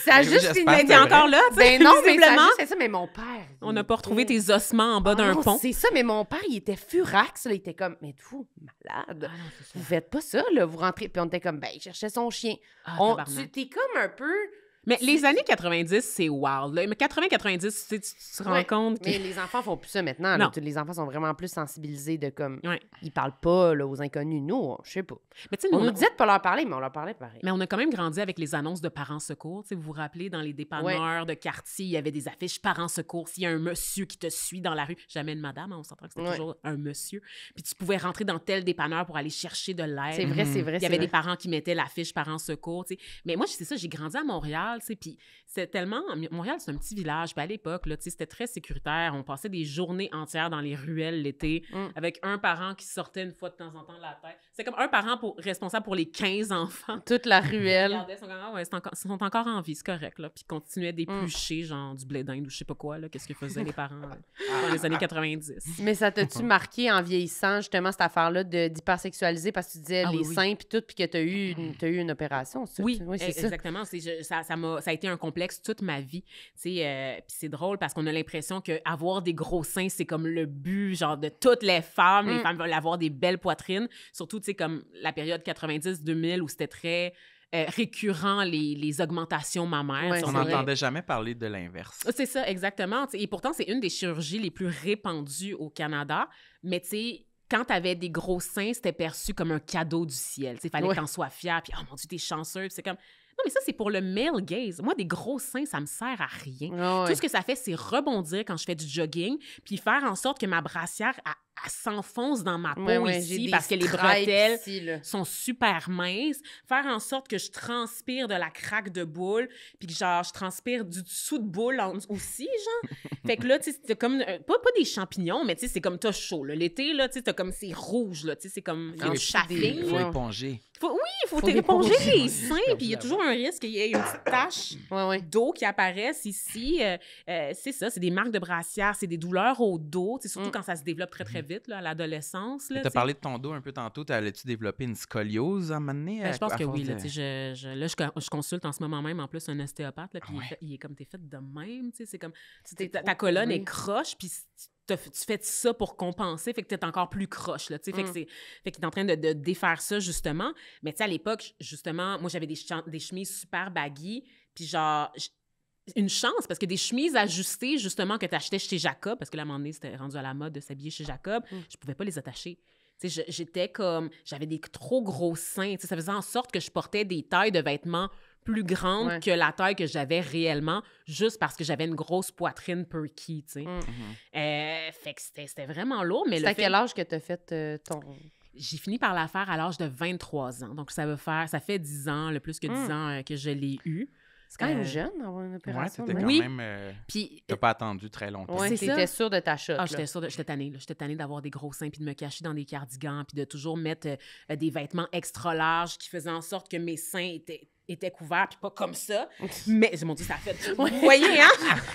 Ça a Oui, juste j'espère fini. que T'es c'est encore là, tu sais, Ben non, mais ça a visiblement. juste fait ça. Mais mon père... On n'a pas retrouvé tes ossements en bas d'un non, pont. C'est ça, mais mon père, il était furax. Là. Il était comme, mais vous, malade. Ah non, c'est ça. Vous faites pas ça, là. Vous rentrez. Puis on était comme, ben, il cherchait son chien. Ah, On, tabarnak. t'es comme un peu. Mais les années 90, c'est wild. Là. Mais 80-90, tu sais, tu te rends Ouais, compte que... Mais les enfants font plus ça maintenant. Non. Là. Les enfants sont vraiment plus sensibilisés de comme. Ouais. Ils parlent pas là, aux inconnus. Nous, je sais pas. Mais tu sais, On nous, nous disait de pas leur parler, mais on leur parlait pareil. Mais on a quand même grandi avec les annonces de parents secours. Tu sais, vous vous rappelez, dans les dépanneurs de quartier, il y avait des affiches parents secours. S'il y a un monsieur qui te suit dans la rue, jamais une madame, hein, on s'entend que c'était toujours un monsieur. Puis tu pouvais rentrer dans tel dépanneur pour aller chercher de l'aide. C'est vrai, c'est vrai. Il y avait des parents qui mettaient l'affiche parents secours, tu sais. Mais moi, c'est ça, j'ai grandi à Montréal, tu sais, puis c'est tellement... Montréal, c'est un petit village, puis à l'époque, là, tu sais, c'était très sécuritaire. On passait des journées entières dans les ruelles l'été, avec un parent qui sortait une fois de temps en temps de la tête. C'est comme un parent responsable pour les 15 enfants. Toute la Ils ruelle. regardaient, ils sont comme, ah ouais, ils sont encore en vie, c'est correct, là. Puis ils continuaient d'éplucher, genre, du blé d'Inde ou je sais pas quoi, là, qu'est-ce que faisaient les parents dans les années 90. Mais ça t'a-tu marqué en vieillissant, justement, cette affaire-là d'hypersexualiser parce que tu disais les oui. seins puis tout, puis que t'as eu une opération? Ça? Oui, c'est ça. exactement. Ça a été un complexe toute ma vie. Puis c'est drôle parce qu'on a l'impression qu'avoir des gros seins, c'est comme le but, genre, de toutes les femmes. Les femmes veulent avoir des belles poitrines. Surtout, tu sais, comme la période 90-2000 où c'était très récurrent, les augmentations mammaires. Ouais, On c'est n'entendait jamais parler de l'inverse. C'est ça, exactement. Et pourtant, c'est une des chirurgies les plus répandues au Canada. Mais tu sais, quand tu avais des gros seins, c'était perçu comme un cadeau du ciel. Il fallait que tu en sois fière. Puis, oh mon Dieu, t'es chanceux. Puis c'est comme... Non, mais ça, c'est pour le male gaze. Moi, des gros seins, ça me sert à rien. Tout ce que ça fait, c'est rebondir quand je fais du jogging, puis faire en sorte que ma brassière, elle s'enfonce dans ma peau ici, parce que les bretelles sont super minces. Faire en sorte que je transpire de la craque de boule, puis que, genre, je transpire du dessous de boule aussi, genre. Fait que là, tu sais, c'est comme... pas des champignons, mais tu sais, c'est comme t'as chaud, là. L'été, là, tu sais, t'as comme... C'est rouge, là. Tu sais, c'est comme... Il y a du chafing. Il faut éponger. Il faut éponger les seins, puis il y a toujours un risque qu'il y ait une petite tache d'eau qui apparaisse ici. C'est ça, c'est des marques de brassière, c'est des douleurs au dos, surtout quand ça se développe très, très vite, là, à l'adolescence. Tu as parlé de ton dos un peu tantôt. Allais-tu développer une scoliose à un moment donné? Je pense que oui. Là, je consulte en ce moment même, en plus, un ostéopathe, là, puis il est comme, t'es faite de même, c'est comme, ta colonne est croche, puis tu fais ça pour compenser, fait que t'es encore plus croche, là, tu sais, fait qu'il est en train de défaire ça, justement. Mais tu sais, à l'époque, justement, moi, j'avais des chemises super baggy, puis genre... Une chance, parce que des chemises ajustées, justement, que tu achetais chez Jacob, parce que là, à un moment donné, c'était rendu à la mode de s'habiller chez Jacob, je pouvais pas les attacher. Tu sais, j'étais comme... J'avais des trop gros seins, tu sais, ça faisait en sorte que je portais des tailles de vêtements plus grandes que la taille que j'avais réellement, juste parce que j'avais une grosse poitrine perky, tu sais. Fait que c'était vraiment lourd, mais c'est à quel âge que tu as fait ton... J'ai fini par la faire à l'âge de 23 ans. Donc, ça fait 10 ans, le plus que 10 ans que je l'ai eu. C'est quand même jeune d'avoir une opération. Ouais, t'étais quand même... Puis, t'as pas attendu très longtemps. Ouais, t'étais sûre de ta shot. Ah, j'étais sûre, j'étais tannée. J'étais tannée d'avoir des gros seins puis de me cacher dans des cardigans puis de toujours mettre des vêtements extra larges qui faisaient en sorte que mes seins étaient couverts, puis pas comme ça. Mais, mon Dieu, ça a fait... Vous voyez, hein?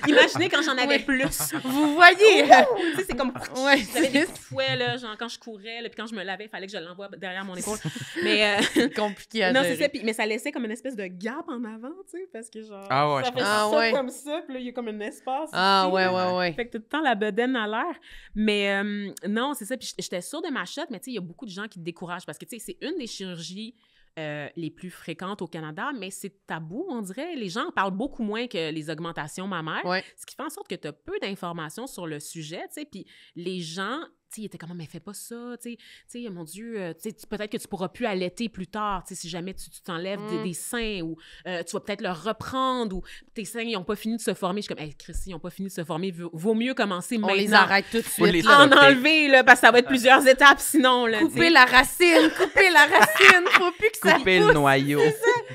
Imaginez quand j'en avais plus. Vous voyez? Tu sais, c'est comme... J'avais des petits fouets, là, genre quand je courais, là, puis quand je me lavais, il fallait que je l'envoie derrière mon épaule. Mais... C'est compliqué à non, gérer. c'est ça, mais ça laissait comme une espèce de gap en avant, tu sais, parce que genre... Ça fait ça comme ça, puis là, il y a comme un espace ici, ouais. Fait que tout le temps, la bedaine à l'air. Mais non, c'est ça, puis j'étais sûre de ma shot, mais tu sais, il y a beaucoup de gens qui te découragent, parce que, tu sais, c'est une des chirurgies les plus fréquentes au Canada, mais c'est tabou, on dirait. Les gens en parlent beaucoup moins que les augmentations mammaires, ce qui fait en sorte que tu as peu d'informations sur le sujet, tu sais, puis les gens... il était comme, mais fais pas ça, tu sais, mon Dieu, peut-être que tu pourras plus allaiter plus tard, si jamais tu t'enlèves des seins, ou tu vas peut-être le reprendre, ou tes seins, ils n'ont pas fini de se former. Je suis comme, hey, Christy, ils n'ont pas fini de se former, vaut mieux commencer maintenant. On les arrête tout de suite. En enlever, là, parce que ça va être plusieurs étapes sinon. Là, couper la racine, faut plus que ça pousse. Couper le noyau.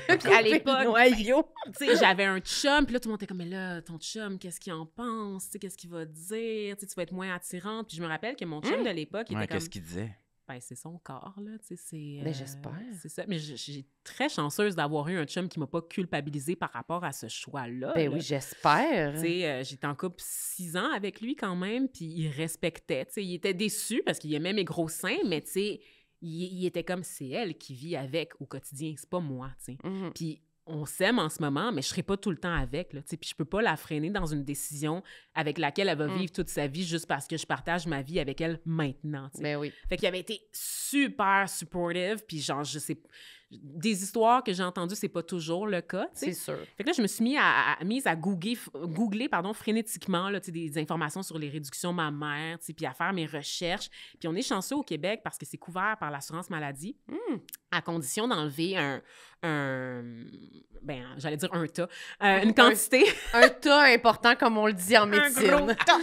Puis à l'époque, noyau. J'avais un chum, puis là, tout le monde était comme, mais là, ton chum, qu'est-ce qu'il en pense? Qu'est-ce qu'il va dire? Tu vas être moins attirante. Puis je me rappelle que mon chum de l'époque, il était comme... Qu'est-ce qu'il disait? Ben, c'est son corps, là, tu sais, c'est... Mais j'espère. C'est ça, mais j'ai très chanceuse d'avoir eu un chum qui m'a pas culpabilisée par rapport à ce choix-là. Ben oui, j'espère. Tu sais, j'étais en couple 6 ans avec lui quand même, puis il respectait, tu sais, il était déçu parce qu'il aimait mes gros seins, mais tu sais, il était comme, c'est elle qui vit avec au quotidien, c'est pas moi, tu sais. Puis on s'aime en ce moment, mais je serai pas tout le temps avec, là, tu sais, puis je peux pas la freiner dans une décision avec laquelle elle va vivre toute sa vie juste parce que je partage ma vie avec elle maintenant, tu sais. Ben oui. Fait qu'il avait été super supportive, puis genre, je sais, des histoires que j'ai entendues, c'est pas toujours le cas, tu sais. C'est sûr. Fait que là, je me suis mise à googler frénétiquement là, tu sais, des informations sur les réductions mammaires, tu sais, puis à faire mes recherches. Puis on est chanceux au Québec parce que c'est couvert par l'assurance maladie, à condition d'enlever j'allais dire un tas, une quantité. Un tas important, comme on le dit en médecine. gros tas.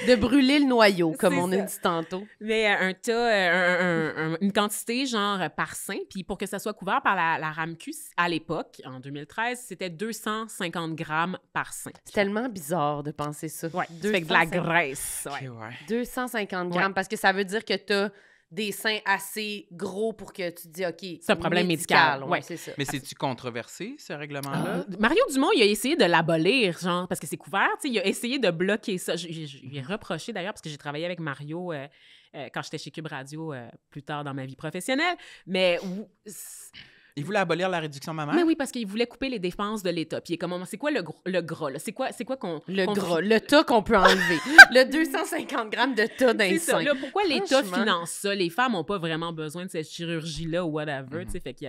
De brûler le noyau, comme C'est on ça. a dit tantôt. Mais un tas, une quantité genre par sein. Puis pour que ça soit couvert par la RAMQ, à l'époque, en 2013, c'était 250 grammes par sein. C'est tellement bizarre de penser ça. Ouais, ça fait que de la graisse. Ouais. Ok, ouais. 250 grammes, parce que ça veut dire que t'as des seins assez gros pour que tu te dis, OK, C'est un problème médical. Ouais, Ouais. c'est ça. Mais c'est-tu controversé, ce règlement-là? Mario Dumont, il a essayé de l'abolir, genre, parce que c'est couvert, tu sais, il a essayé de bloquer ça. Je lui ai reproché, d'ailleurs, parce que j'ai travaillé avec Mario quand j'étais chez Cube Radio plus tard dans ma vie professionnelle, mais... Il voulait abolir la réduction mammaire? Mais oui, parce qu'il voulait couper les dépenses de l'État. Puis il est comme, c'est quoi le gras, là? C'est quoi qu'on... Le tas qu'on peut enlever. Le 250 grammes de tas d'un C'est ça. sein. Là, pourquoi l'État Franchement. finance ça? Les femmes n'ont pas vraiment besoin de cette chirurgie-là ou whatever, tu sais, fait que...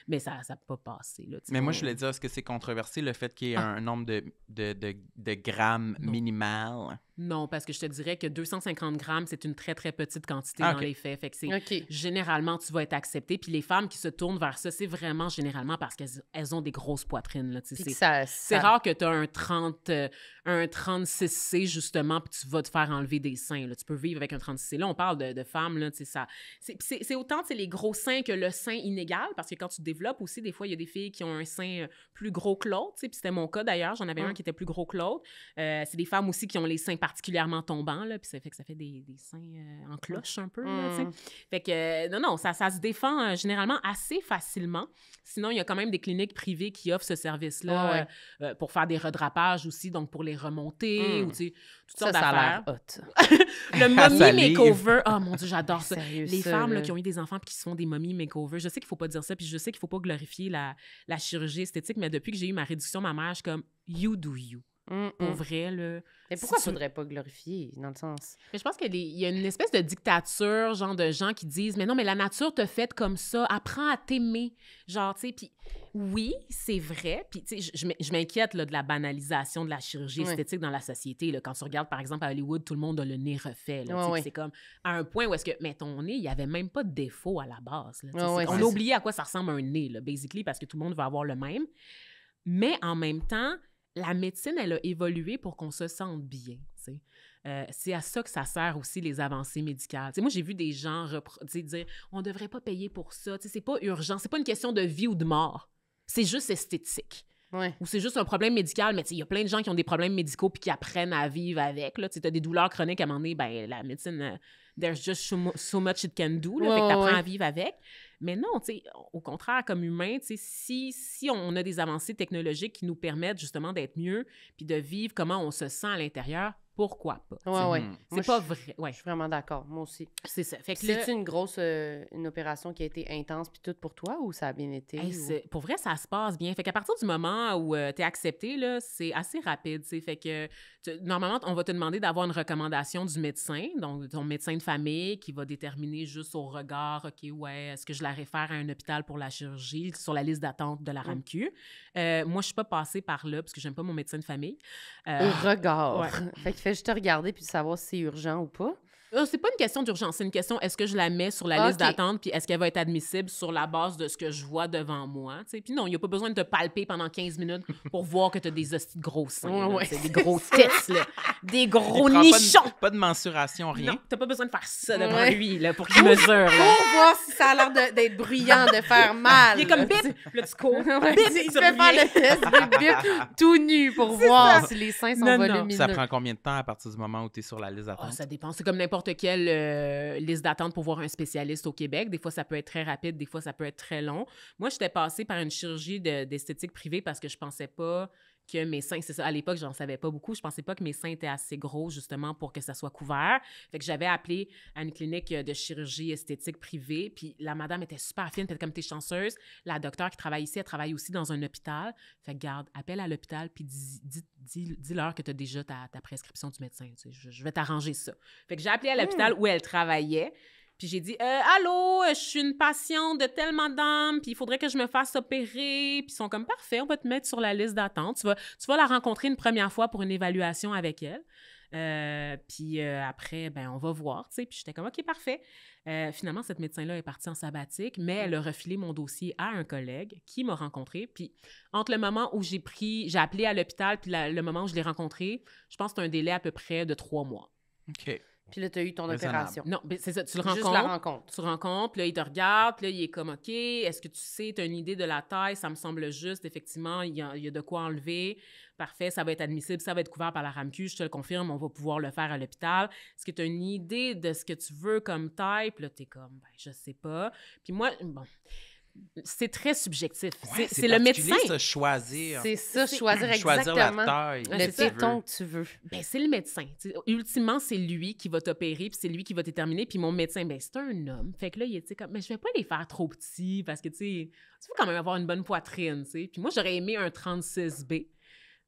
Mais ça n'a pas passé, là. tu sais. Mais moi, je voulais dire, est-ce que c'est controversé le fait qu'il y ait un nombre de grammes minimal? Non, parce que je te dirais que 250 grammes, c'est une très, très petite quantité Ah, dans ok. les faits. Fait que c'est... OK. Généralement, tu vas être accepté. Puis les femmes qui se tournent vers ça, c'est vraiment généralement parce qu'elles ont des grosses poitrines, là, tu sais. Puis C'est... que C'est rare que tu as un 36C, justement, puis tu vas te faire enlever des seins. Là. Tu peux vivre avec un 36C. Là, on parle de femmes, là, tu sais, ça... C'est autant, tu sais, les gros seins que le sein inégal, parce que quand tu développes aussi, des fois, il y a des filles qui ont un sein plus gros que l'autre, tu sais, puis c'était mon cas, d'ailleurs. J'en avais un qui était plus gros que l'autre. C'est des femmes aussi qui ont les seins particulièrement tombants, là, puis ça fait que ça fait des seins en cloche, un peu, là, tu sais. Fait que, non, ça se défend généralement assez facilement. Sinon, il y a quand même des cliniques privées qui offrent ce service-là pour faire des redrapages aussi, donc pour les remonter, ou tu sais, toutes sortes ça a d'affaires. l'air hot. Le mommy Salive. makeover, oh mon Dieu, j'adore ça. Sérieux, Les ça, femmes là. qui ont eu des enfants puis qui se font des mommy makeover, je sais qu'il faut pas dire ça, puis je sais qu'il faut pas glorifier la chirurgie esthétique, mais depuis que j'ai eu ma réduction mammaire, je suis comme « you do you ». Pour vrai, là. Mais pourquoi Si tu- faudrait pas glorifier, dans le sens... Mais je pense qu'il y a une espèce de dictature, genre de gens qui disent « Mais non, mais la nature te fait comme ça, apprends à t'aimer. » Genre, tu sais, puis oui, c'est vrai. Puis, tu sais, je m'inquiète là, de la banalisation de la chirurgie Ouais. esthétique dans la société. Là. Quand tu regardes, par exemple, à Hollywood, tout le monde a le nez refait. Là, tu sais, Ouais, puis c'est comme à un point où est-ce que, mais ton nez, il n'y avait même pas de défaut à la base. Là, tu sais. Ouais, On c'est a ça. oublié à quoi ça ressemble un nez, là, basically, parce que tout le monde va avoir le même. Mais en même temps, la médecine, elle a évolué pour qu'on se sente bien, tu sais. C'est à ça que ça sert aussi, les avancées médicales. Tu sais, moi, j'ai vu des gens tu sais, dire « On ne devrait pas payer pour ça. » Tu sais, c'est pas urgent. C'est pas une question de vie ou de mort. C'est juste esthétique. Ouais. Ou c'est juste un problème médical, mais tu sais, il y a plein de gens qui ont des problèmes médicaux puis qui apprennent à vivre avec. Tu sais, as des douleurs chroniques, à un moment donné, ben, la médecine, there's just so much it can do. Là, fait que t'apprends à vivre avec. Mais non, tu sais, au contraire, comme humain, tu sais, si on a des avancées technologiques qui nous permettent justement d'être mieux puis de vivre comment on se sent à l'intérieur, pourquoi pas? Ouais, ouais. C'est Moi, pas je- vrai. Ouais, Je suis vraiment d'accord, moi aussi. c'est ça. Fait que là, C'est-tu une grosse une opération qui a été intense puis tout pour toi ou ça a bien été? hey, ou- pour vrai, ça se passe bien. Fait qu'à partir du moment où tu es accepté, là, c'est assez rapide. Tu sais. Fait que normalement, on va te demander d'avoir une recommandation du médecin, donc ton médecin de famille qui va déterminer juste au regard, OK, ouais, est-ce que je la réfère à un hôpital pour la chirurgie sur la liste d'attente de la RAMQ. Moi, je suis pas passée par là parce que j'aime pas mon médecin de famille. Au regard. ouais. Fait qu'il fait juste te regarder puis savoir si c'est urgent ou pas. C'est pas une question d'urgence, c'est une question est-ce que je la mets sur la liste OK. d'attente puis est-ce qu'elle va être admissible sur la base de ce que je vois devant moi, tu sais. Puis non, il n'y a pas besoin de te palper pendant 15 minutes pour voir que tu as des hosties de gros seins, là, Ouais. tu sais, des gros têtes, là, des Il gros prend nichons. Pas de mensuration, rien. Non, t'as pas besoin de faire ça devant Ouais. lui là, pour qu'il mesure. Là. Pour voir si ça a l'air d'être bruyant, de faire mal. Il est comme là, bip, tu sais. puis là tu cours, Ouais, bip, il tu se fait faire reviens. le test, bip, bip, tout nu pour voir si les seins sont Non, non. volumineux. Ça prend combien de temps à partir du moment où tu es sur la liste Ah, d'attente? ça dépend. C'est comme n'importe quelle liste d'attente pour voir un spécialiste au Québec. Des fois, ça peut être très rapide, des fois, ça peut être très long. Moi, j'étais passée par une chirurgie d'esthétique privée parce que je pensais pas que mes seins, c'est ça, à l'époque, j'en savais pas beaucoup. Je pensais pas que mes seins étaient assez gros, justement, pour que ça soit couvert. Fait que j'avais appelé à une clinique de chirurgie esthétique privée, puis la madame était super fine, puis elle était comme, t'es chanceuse. La docteure qui travaille ici, elle travaille aussi dans un hôpital. Fait que, garde, appelle à l'hôpital, puis dis-leur que t'as déjà ta prescription du médecin. Tu sais, je vais t'arranger ça. Fait que j'ai appelé à l'hôpital où elle travaillait. Puis j'ai dit, allô, je suis une patiente de telle madame, puis il faudrait que je me fasse opérer. Puis ils sont comme, parfait, on va te mettre sur la liste d'attente. Tu vas la rencontrer une première fois pour une évaluation avec elle. Puis après, ben on va voir, tu sais. Puis j'étais comme, OK, parfait. Finalement, cette médecin-là est partie en sabbatique, mais elle a refilé mon dossier à un collègue qui m'a rencontré. Puis entre le moment où j'ai appelé à l'hôpital, puis le moment où je l'ai rencontré, je pense que c'est un délai à peu près de 3 mois. OK. Puis là, tu as eu ton Raisonnable. opération. Non, ben c'est ça, tu le Juste rencontres. la rencontre. Tu le rencontres, puis là, il te regarde, puis là, il est comme, OK, est-ce que tu sais, tu as une idée de la taille? Ça me semble juste, effectivement, il y a de quoi enlever. Parfait, ça va être admissible, ça va être couvert par la RAMQ, je te le confirme, on va pouvoir le faire à l'hôpital. Est-ce que tu as une idée de ce que tu veux comme taille? Puis là, tu es comme, ben, je sais pas. Puis moi, bon, c'est très subjectif. Ouais, c'est le médecin. ça, choisir. C'est ça, choisir Choisir exactement la taille. le c'est ça. téton que tu veux. Ben, c'est le médecin. T'sais, ultimement, c'est lui qui va t'opérer, puis c'est lui qui va déterminer. Puis mon médecin, ben, c'est un homme. Fait que là, il est comme, mais je vais pas les faire trop petits parce que, tu sais, tu veux quand même avoir une bonne poitrine, tu sais. Puis moi, j'aurais aimé un 36B.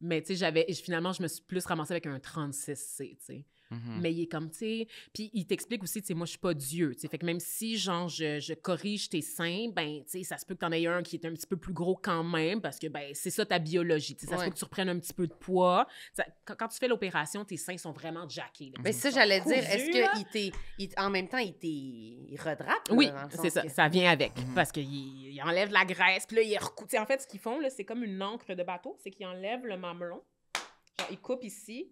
Mais, tu sais, finalement, je me suis plus ramassée avec un 36C, tu sais. Mais il est comme, tu sais... Puis il t'explique aussi, tu sais, moi, je suis pas Dieu, tu sais. Fait que même si, genre, je corrige tes seins, ben, tu sais, ça se peut que t'en aies un qui est un petit peu plus gros quand même, parce que, ben, c'est ça ta biologie, tu sais. Ça se peut que tu reprennes un petit peu de poids. Quand tu fais l'opération, tes seins sont vraiment jackés. Mais ça, j'allais dire, est-ce qu'en même temps, il redrape? Oui, là, dans le sens c'est ça. que- Ça vient avec. Parce qu'il enlève de la graisse, puis là, il recoue. En fait, ce qu'ils font, là, c'est comme une encre de bateau, c'est qu'ils enlèvent le mamelon. Genre, ils coupent ici,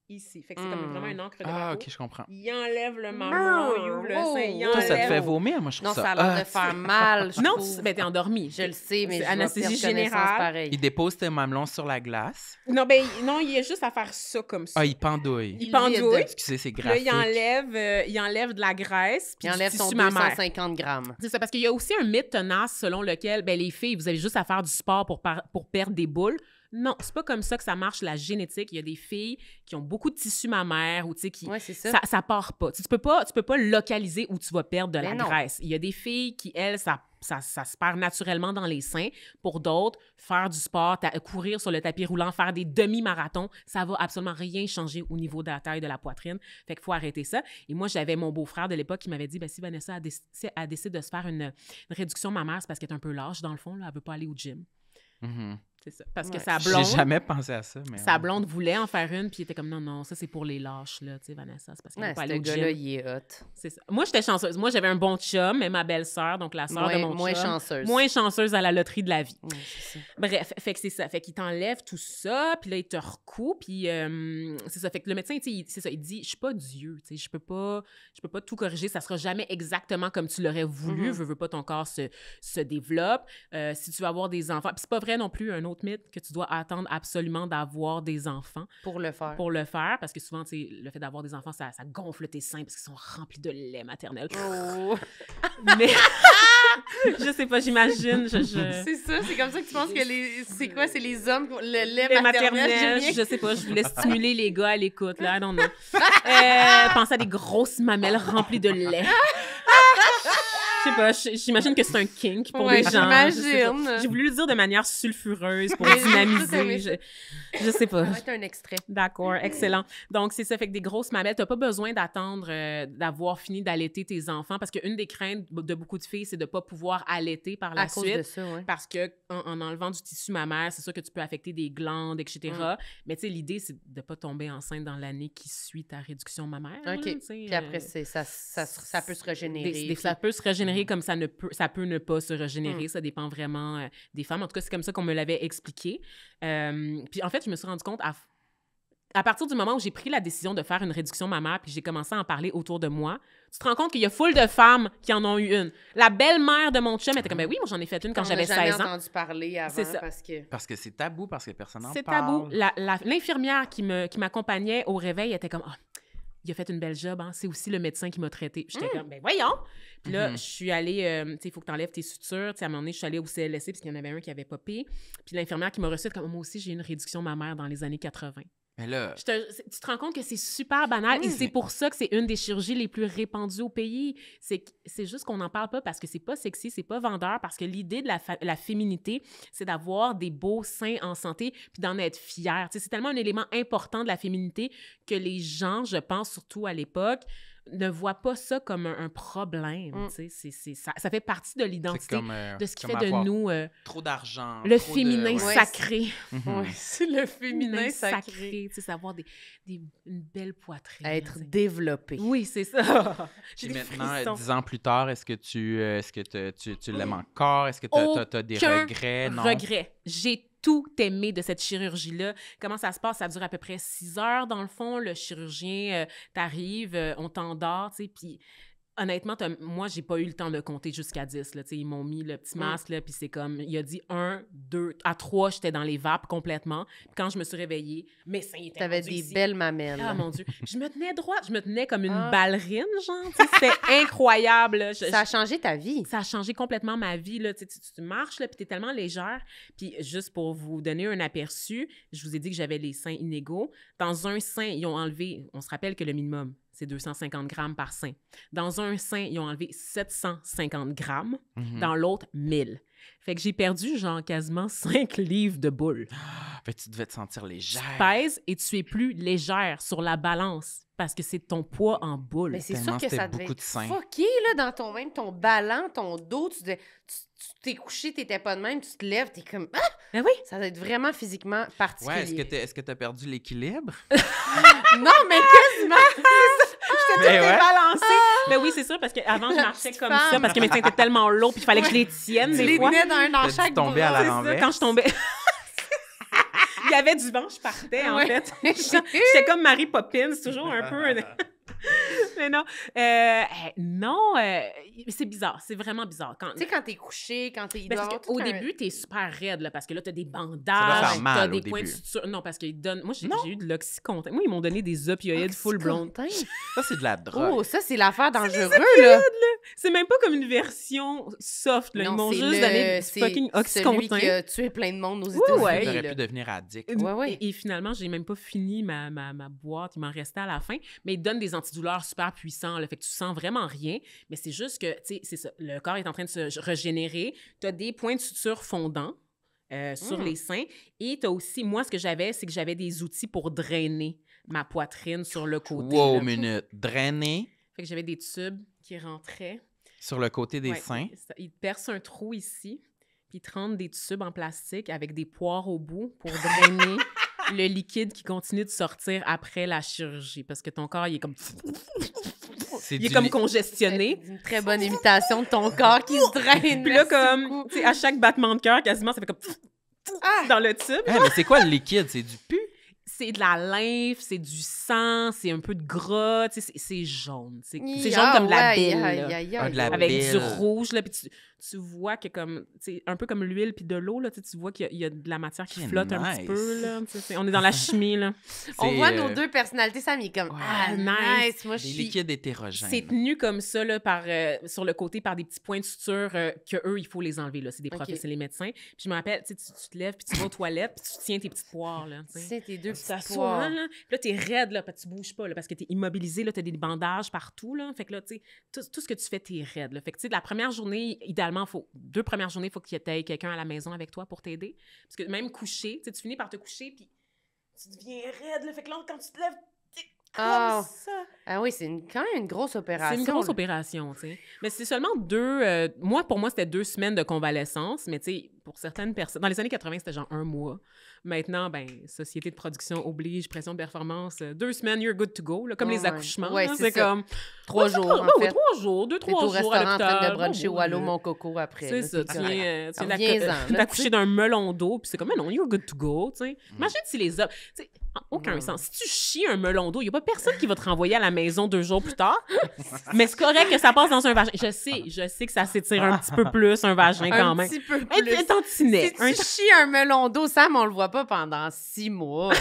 ici. Fait que c'est comme vraiment une encre de bateau. Ah, OK, je comprends. Il enlève le mamelon, il ouvre le sein, il Toi, ça te enlève. fait vomir? Moi, je trouve Non, ça... ça a l'air de faire mal, je Non, trouve. ben t'es endormi. Je le sais, mais C'est je vais anesthésie perdre connaissance générale. pareil. Il dépose tes mamelons sur la glace. Non, ben non, il est juste à faire ça comme ça. Ah, il pendouille. Il pendouille. Excusez, c'est Puis là, graphique. il enlève de la graisse. Puis Il du enlève tissu son mammaire. 250 grammes. C'est ça, parce qu'il y a aussi un mythe tenace selon lequel, ben, les filles, vous avez juste à faire du sport pour perdre des boules. Non, c'est pas comme ça que ça marche, la génétique. Il y a des filles qui ont beaucoup de tissu mammaire ou, tu sais, qui... Oui, c'est ça. Ça part pas. Tu peux pas localiser où tu vas perdre de la Mais non. graisse. Il y a des filles qui, elles, ça se perd naturellement dans les seins. Pour d'autres, faire du sport, courir sur le tapis roulant, faire des demi-marathons, ça va absolument rien changer au niveau de la taille de la poitrine. Fait qu'il faut arrêter ça. Et moi, j'avais mon beau-frère de l'époque qui m'avait dit, ben, si Vanessa elle décide de se faire une réduction mammaire, c'est parce qu'elle est un peu lâche, dans le fond, là, elle veut pas aller au gym. C'est ça. Parce que sa blonde... J'ai jamais pensé à ça, mais... Sa blonde voulait en faire une, puis il était comme, non, ça, c'est pour les lâches, là, tu sais, Vanessa, c'est parce qu'elle Ouais, veut pas ce aller au gars-là, gym. il est hot. C'est ça. Moi, j'étais chanceuse. Moi, j'avais un bon chum, mais ma belle-sœur, donc la sœur de mon Moins chum... chanceuse. Moins chanceuse à la loterie de la vie. Ouais, c'est ça. Bref, fait que c'est ça. Fait qu'il t'enlève tout ça, puis là, il te recoue, puis c'est ça. Fait que le médecin, tu sais, c'est ça, il dit, je suis pas Dieu, tu sais, je peux pas tout corriger, ça sera jamais exactement comme tu l'aurais voulu, veux pas ton corps se développe. Si tu veux avoir des enfants, puis c'est pas vrai non plus, un autre mythe, que tu dois attendre absolument d'avoir des enfants Pour le faire. pour le faire, parce que souvent, tu sais, le fait d'avoir des enfants, ça gonfle tes seins parce qu'ils sont remplis de lait maternel. Oh. Mais je sais pas, j'imagine. C'est ça, c'est comme ça que tu penses que les... C'est quoi, c'est les hommes, le lait Les maternel, maternelles, Julien? je sais pas, je voulais stimuler les gars à l'écoute, là, I don't know. Pense à des grosses mamelles remplies de lait. Je sais pas, j'imagine que c'est un kink pour Ouais, les gens. Je sais j'imagine. pas. J'ai voulu le dire de manière sulfureuse pour Mais dynamiser. Je sais pas. Ça va être un extrait. D'accord, excellent. Donc, c'est ça, fait que des grosses mamelles, t'as pas besoin d'attendre d'avoir fini d'allaiter tes enfants, parce qu'une des craintes de beaucoup de filles, c'est de pas pouvoir allaiter par la À cause suite. de ça, oui. Parce que en enlevant du tissu mammaire, c'est sûr que tu peux affecter des glandes, etc. Mais tu sais, l'idée, c'est de pas tomber enceinte dans l'année qui suit ta réduction mammaire. OK. là, tu sais, Puis après, ça peut se régénérer. ça peut se régénérer comme ça peut ne pas se régénérer. Ça dépend vraiment des femmes. En tout cas, c'est comme ça qu'on me l'avait expliqué. Puis en fait, je me suis rendu compte à partir du moment où j'ai pris la décision de faire une réduction mammaire, puis j'ai commencé à en parler autour de moi, tu te rends compte qu'il y a full de femmes qui en ont eu une. La belle-mère de mon chum était comme, ben oui, moi j'en ai fait une quand j'avais 16 ans. On n'a jamais entendu parler avant, C'est ça. parce que c'est tabou, parce que personne n'en C'est parle. tabou. L'infirmière qui m'accompagnait au réveil était comme, il a fait une belle job, hein. C'est aussi le médecin qui m'a traité. J'étais comme, ben voyons! Puis là, je suis allée, tu sais, il faut que tu enlèves tes sutures. Tu sais, à un moment donné, je suis allée au CLSC parce qu'il y en avait un qui avait popé. Puis l'infirmière qui m'a reçue, comme, moi aussi, j'ai eu une réduction mammaire dans les années 80. Mais là, Tu te rends compte que c'est super banal et c'est pour ça que c'est une des chirurgies les plus répandues au pays. C'est juste qu'on n'en parle pas parce que c'est pas sexy, c'est pas vendeur, parce que l'idée de la féminité, c'est d'avoir des beaux seins en santé puis d'en être fier. Tu sais, c'est tellement un élément important de la féminité que les gens, je pense, surtout à l'époque, ne voient pas ça comme un problème. Tu sais, ça fait partie de l'identité, de ce qui fait de nous... trop d'argent. Le féminin sacré. Ouais, c'est le féminin sacré. Tu sais, savoir une belle poitrine. Être développé. Oui, c'est ça. Puis maintenant, 10 ans plus tard, est-ce que tu l'aimes encore? Est-ce que tu as des regrets? Non. Regrets. J'ai tout aimé de cette chirurgie-là. Comment ça se passe? Ça dure à peu près 6 heures, dans le fond. Le chirurgien t'arrive, on t'endort, tu sais, puis... Honnêtement, moi, j'ai pas eu le temps de compter jusqu'à 10. Là, ils m'ont mis le petit masque, là, puis c'est comme... Il a dit 1, 2... À 3, j'étais dans les vapes complètement. Puis quand je me suis réveillée, mes seins étaient T'avais des belles mamelles. Ah, mon Dieu. Je me tenais droite. Je me tenais comme une ballerine, genre. C'était incroyable. Là. Ça a changé ta vie. Ça a changé complètement ma vie. Là. Tu marches, là, puis t'es tellement légère. Puis juste pour vous donner un aperçu, je vous ai dit que j'avais les seins inégaux. Dans un sein, ils ont enlevé... On se rappelle que le minimum... c'est 250 grammes par sein. Dans un sein, ils ont enlevé 750 grammes. Dans l'autre, 1000. Fait que j'ai perdu, genre, quasiment 5 livres de boules. Fait que tu devais te sentir légère. Tu pèses et tu es plus légère sur la balance parce que c'est ton poids en boule. Mais c'est Tellement sûr que ça c'était devait beaucoup de être seins. fucké, là, dans ton ballon, ton dos. Tu t'es couché, t'étais pas de même, tu te lèves, t'es comme... Ah! Ben oui! Ça doit être vraiment physiquement particulier. Ouais, est-ce que t'as perdu l'équilibre? Non, mais quasiment! J'étais toute débalancée. Ben oui, c'est sûr, parce qu'avant, je marchais comme ça, parce que mes seins étaient tellement lourds, puis il fallait que je les tienne, Tu des les fois. tenais dans chaque bras. tombé à la C'est ça, renverse. quand je tombais... Il y avait du vent, je partais, en Ouais. fait. J'étais comme Mary Poppins, toujours un peu... Mais non. C'est bizarre. C'est vraiment bizarre. Tu sais, quand t'es couché, quand t'es... Parce qu'au début, t'es super raide, là, parce que là, t'as des Ça doit bandages, faire mal t'as au des points de début. suture. Non, parce qu'ils donnent... Moi, j'ai eu de l'Oxycontin. Moi, ils m'ont donné des opioïdes full blonde. Ça, c'est de la drogue. Oh, ça, c'est l'affaire dangereuse, là. C'est même pas comme une version soft, là. Ils Non, m'ont c'est juste donné du fucking celui Oxycontin. qui a tué plein de monde aux Ouais, États-Unis. ouais. J'aurais là. pu devenir addict. Ouais, ouais. Et finalement, j'ai même pas fini ma boîte. Il m'en restait à la fin. Mais ils donnent des antidouleurs super puissants. Là, fait que tu sens vraiment rien. Mais c'est juste que, tu sais, c'est ça. Le corps est en train de se régénérer. Tu as des points de suture fondants sur les seins. Et tu as aussi, moi, ce que j'avais, c'est que j'avais des outils pour drainer ma poitrine sur le côté. Wow, là. minute. Drainer Fait que j'avais des tubes qui rentraient. sur le côté des Ouais, seins. Ils te percent un trou ici, puis ils te rendent des tubes en plastique avec des poires au bout pour drainer le liquide qui continue de sortir après la chirurgie. Parce que ton corps, il est comme... C'est Il est du comme li- congestionné. Une très bonne imitation de ton corps qui se draine. Puis là, Merci comme, beaucoup. tu sais, à chaque battement de cœur, quasiment, ça fait comme... dans le tube. Ah, mais c'est quoi le liquide? C'est du pu? C'est de la lymphe, c'est du sang, c'est un peu de gras, tu sais, c'est jaune. C'est jaune Ah, comme de la ouais, bile, aïe, là. aïe, aïe, Ah, de la Avec bile. du rouge, là, puis tu vois que comme, tu sais, un peu comme l'huile puis de l'eau, là, tu vois qu'il y a de la matière qui C'est flotte un petit nice. peu, là. Tu sais, on est dans la chimie, là. On C'est, voit nos deux personnalités, Sam, il est comme, ouais. ah, Nice. nice, moi, je Des suis... liquides hétérogènes. C'est tenu comme ça, là, sur le côté, par des petits points de suture que eux, il faut les enlever, là. C'est des profs, Ok. c'est les médecins. Puis je me rappelle, tu sais, tu te lèves, puis tu vas aux toilettes, puis tu tiens tes petites poires, là, tu sais. C'est tes deux Tu petits t'assois, poires. là. Puis là, t'es raide, là, parce que tu bouges pas, là, parce que t'es immobilisé, là, t'as des bandages partout, là. Fait que là, tu sais, tout ce que tu fais, t'es raide, là. Fait que, tu sais, la première journée, idéalement, 2 premières journées, il faut qu'il y ait quelqu'un à la maison avec toi pour t'aider. Parce que même coucher, tu sais, tu finis par te coucher, puis tu deviens raide, là. Fait que là, quand tu te lèves, t'es comme Ah. ça. Ah oui, c'est quand même une grosse opération. C'est une grosse là. opération, tu sais. Mais c'est seulement pour moi, c'était 2 semaines de convalescence, mais tu sais, pour certaines personnes... Dans les années 80, c'était genre 1 mois. Maintenant, ben, société de production oblige, pression de performance, 2 semaines, you're good to go, là, comme les Ouais. accouchements. Ouais, là, c'est ça. comme... 3 jours, en fait. 3 jours, 2-3 T'es au jours à restaurant en train l'hôpital. de bruncher Oh, ou allô, oui. mon coco après. C'est là, ça, c'est tu correct. viens Reviens-en, là, d'accoucher tu sais. d'un melon d'eau, puis c'est comme, mais non, you're good to go, tu sais. Imagine si les hommes... Tu sais, aucun sens. Si tu chies un melon d'eau, il n'y a pas personne qui va te renvoyer à la maison 2 jours plus tard. Mais c'est correct que ça passe dans un vagin. Je sais que ça s'étire un petit peu plus, un vagin, quand Un même. petit peu Hey, plus. t'en tantinet. Si tu chies un melon d'eau, Sam, on le voit pas pendant 6 mois.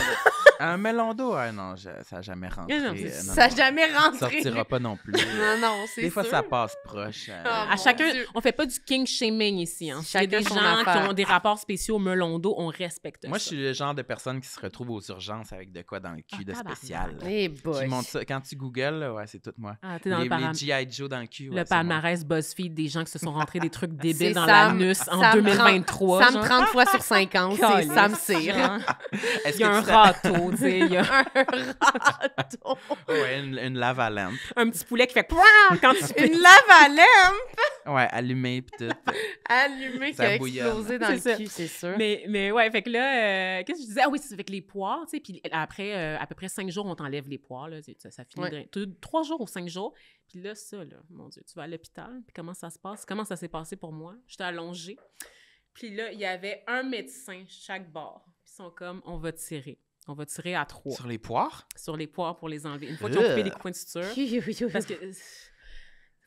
Un melon d'eau, non, ça n'a jamais rentré. Non, Ça n'a jamais Ça rentré. sortira pas non plus. Non, c'est Des fois, sûr. ça passe proche. Ah, À mon chacun, Dieu. on fait pas du king shaming ici. Hein. S'il y a Chacun des son gens qui affaire. ont des rapports spéciaux au melon d'eau, on respecte Moi, je ça. suis le genre de personne qui se retrouve aux urgences avec de quoi dans le cul de tabarnak. spécial. Eh Qui boy. monte ça. Quand tu googles, là, ouais, c'est tout moi. Ah, t'es dans le les G.I. Joe dans le cul. ouais, le c'est moi. palmarès BuzzFeed des gens qui se sont rentrés des trucs C'est débiles dans Sam- l'anus en Sam 2023. Sam genre. 30 fois sur 50, c'est Caliste, Sam Cyr. genre. Est-ce Il y a que un tu sais- râteau, tu sais. Il y a Râteau. Ouais, une lave à lampe. un petit poulet qui fait quand tu Une lave à lampe Ouais, allumée pis tout. allumée qui Ça a bouillonne. explosé dans C'est le ça. cul, c'est sûr. Mais ouais, fait que là, qu'est-ce que je disais? Ah oui, c'est avec les poires, tu sais. Puis après, à peu près 5 jours, on t'enlève les poires, là. Ça finit Ouais. 3 jours ou 5 jours. Puis là, ça, là, mon Dieu, tu vas à l'hôpital. Puis comment ça se passe? Comment ça s'est passé pour moi? J'étais allongée. Puis là, il y avait un médecin chaque bord. Puis ils sont comme, on va tirer. On va tirer à 3 Sur les poires? sur les poires pour les enlever. Une fois qu'ils ont coupé les coins de suture. Parce que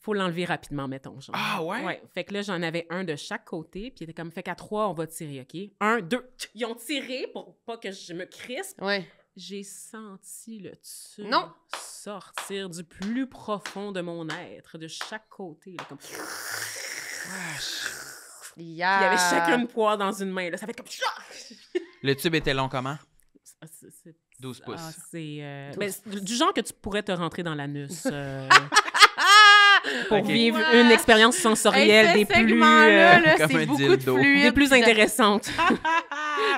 faut l'enlever rapidement, mettons. Genre. Ah ouais? Ouais. Fait que là, j'en avais un de chaque côté, puis il était comme, fait qu'à 3, on va tirer, OK? 1, 2. Ils ont tiré pour pas que je me crispe. Ouais. J'ai senti le tube Non. sortir du plus profond de mon être, de chaque côté. Là, comme... Il y avait chacun une poire dans une main. Là. Ça fait comme... Le tube était long comment? C'est- 12 pouces. Ah, c'est c'est du genre que tu pourrais te rentrer dans l'anus pour Ok. vivre une expérience sensorielle des plus, Comme c'est un beaucoup de dildo. fluide. des plus intéressantes.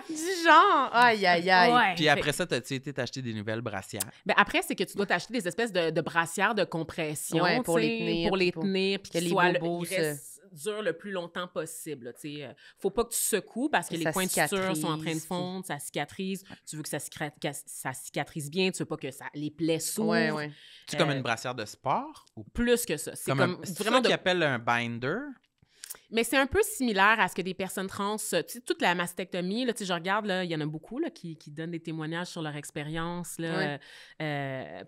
Du genre. Aïe, aïe, aïe. Ouais. Puis après ça, t'as-tu été t'acheter des nouvelles brassières? Ben après, c'est que tu dois t'acheter des espèces de brassières de compression Ouais, pour tu sais, les tenir, pour les pour tenir, puis que qu'ils les soient bobos ils restent durs le plus longtemps possible. Là, tu sais. Faut pas que tu secoues parce que Que les ça points de suture cicatrise, sont en train de puis- fondre, ça cicatrise. Tu veux que ça cicatrise bien, tu veux pas que les plaies s'ouvrent. Ouais, ouais. C'est comme une brassière de sport? Ou Plus que ça. C'est comme c'est vraiment ça de... qu'ils appellent un binder? Mais c'est un peu similaire à ce que des personnes trans, tu sais, toute la mastectomie, là, tu sais, je regarde, là, il y en a beaucoup là, qui donnent des témoignages sur leur expérience là,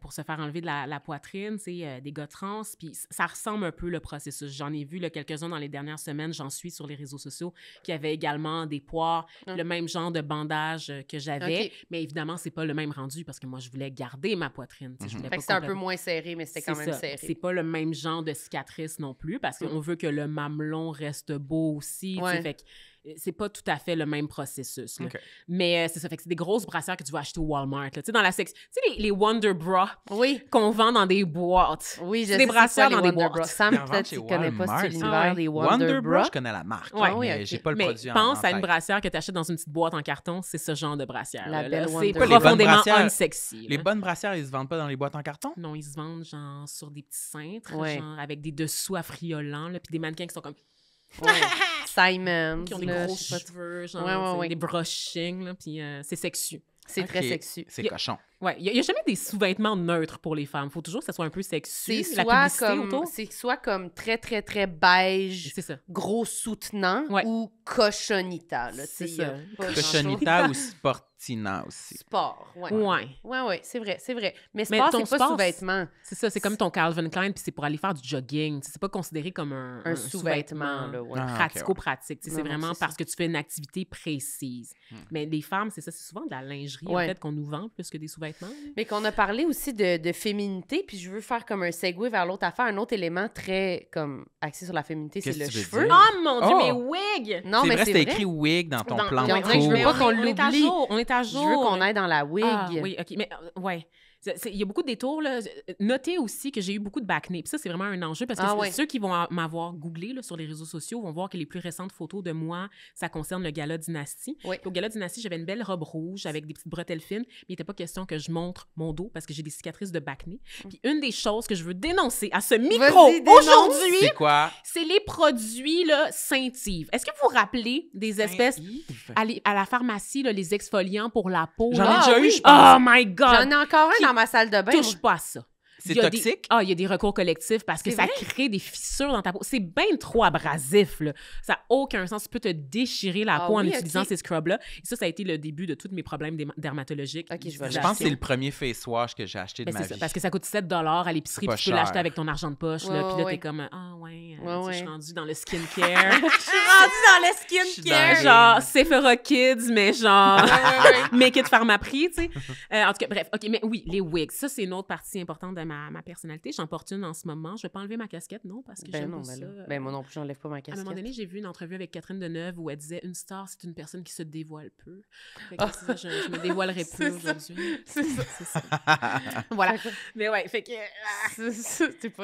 pour se faire enlever de la poitrine, tu sais, des gars trans, puis ça ressemble un peu le processus. J'en ai vu là, quelques-uns dans les dernières semaines, j'en suis sur les réseaux sociaux, qui avaient également des poires, le même genre de bandage que j'avais, Ok. mais évidemment, c'est pas le même rendu parce que moi, je voulais garder ma poitrine, tu sais, je voulais Fait pas que c'est un peu complètement- moins serré, mais c'était quand c'est même ça. serré. C'est pas le même genre de cicatrice non plus parce qu'on veut que le mamelon reste beau aussi. tu sais, Ouais. Fait que c'est pas tout à fait le même processus. Là. OK. Mais c'est ça. Fait que c'est des grosses brassières que tu vas acheter au Walmart. Là. Tu sais, dans la section. Tu sais, les Wonder Bra Oui. qu'on vend dans des boîtes. Oui, je C'est sais des c'est quoi, brassières les dans des Wonder boîtes. Bra. Sam, Ils en vendent peut-être chez tu connais pas Walmart. c'est l'univers Ah ouais. des Wonder Wonder Bra, Bra. je connais la marque. Ouais, mais ok. j'ai pas le Mais produit en pense à une tête. brassière que tu achètes dans une petite boîte en carton, c'est ce genre de brassière. La là. belle C'est Wonder Bra. Les bonnes profondément brassières- unsexy. Les là. bonnes brassières, ils se vendent pas dans les boîtes en carton? Non, ils se vendent genre sur des petits cintres, Ouais. genre avec des dessous affriolants, là, puis des mannequins qui sont comme Ouais. Simon. qui ont des là, gros je sais pas. cheveux, genre Ouais, ouais, tu sais, ouais. des brushings, là, puis c'est sexu. C'est très Ok, sexy. C'est Y a- cochon. Ouais, il y a jamais des sous-vêtements neutres pour les femmes. Faut toujours que ça soit un peu sexu. C'est La soit publicité comme autour. c'est soit comme très très très beige, C'est ça. gros soutenant Ouais. ou cochonita là, C'est tu sais, y a ça. pas grand-chose. Cochonita ou sportina aussi. Sport, ouais. Ouais. Ouais, c'est vrai, c'est vrai. Mais Mais sport, ton c'est pas sport, sous-vêtement. C'est ça, c'est comme ton Calvin Klein, puis c'est pour aller faire du jogging. Tu sais, c'est pas considéré comme un sous-vêtement, là, ouais. Ah, ok, pratico-pratique. Tu sais, Non, c'est non, vraiment c'est parce que tu fais une activité précise. Mais les femmes, c'est ça, c'est souvent de la lingerie, Ouais. en fait, qu'on nous vend plus que des sous-vêtements. Mais qu'on a parlé aussi de féminité, puis je veux faire comme un segue vers l'autre affaire, un autre élément très comme axé sur la féminité, c'est Qu'est-ce le que tu veux cheveu. dire? Oh mon Dieu, Oh! mais wig! Non, C'est mais vrai, c'est c'était vrai. écrit wig dans ton plan Puis on de dirait que je veux cours. pas qu'on On est à l'oublie. jour, on est à Je jour. veux qu'on aille dans la wig. Ah, oui, OK. Mais ouais. Il y a beaucoup de détours. Là. Notez aussi que j'ai eu beaucoup de backney. Puis ça, c'est vraiment un enjeu parce que Ah, ouais. ceux qui vont m'avoir googlé là, sur les réseaux sociaux vont voir que les plus récentes photos de moi, ça concerne le Gala Dynastie. Oui. Puis au Gala Dynastie, j'avais une belle robe rouge avec des petites bretelles fines. Mais il n'était pas question que je montre mon dos parce que j'ai des cicatrices de backney. Puis une des choses que je veux dénoncer à ce micro Vas-y, dénonce. aujourd'hui, C'est quoi? c'est les produits là, Saint-Yves. Est-ce que vous vous rappelez des espèces à la pharmacie, là, les exfoliants pour la peau? J'en ai là? déjà oui. eu, je pense. Oh my God! J'en ai encore un Qui dans ma salle de bain. Touche pas à ça. C'est Il y a toxique? il y a des recours collectifs parce que C'est ça vrai? crée des fissures dans ta peau. C'est bien trop abrasif, là. Ça n'a aucun sens. Tu peux te déchirer la Ah peau en oui, utilisant ok. ces scrubs-là. Et ça a été le début de tous mes problèmes dermatologiques. Ok, je vais Je pense que c'est le premier face wash que j'ai acheté de Ben, ma c'est ça, vie. parce que ça coûte $7 à l'épicerie, C'est pas puis tu peux l'acheter cher. avec ton argent de poche. Ouais, là, puis là, ouais. t'es comme, ah ouais. Je suis rendue dans le skincare. Je suis rendue dans le skincare! Genre Sephora Kids, mais genre Make It Pharmaprix, tu sais. En tout cas, bref. OK, mais oui, les wigs, ça, c'est une autre partie importante de ma personnalité. J'en porte une en ce moment. Je vais pas enlever ma casquette, non, parce que j'aime pas ça. Moi non plus, j'enlève pas ma casquette. À un moment donné, j'ai vu une entrevue avec Catherine Deneuve où elle disait « Une star, c'est une personne qui se dévoile peu. » Fait que c'est ça, je me dévoilerai peu aujourd'hui. C'est ça. C'est ça. Voilà. Mais ouais, fait que...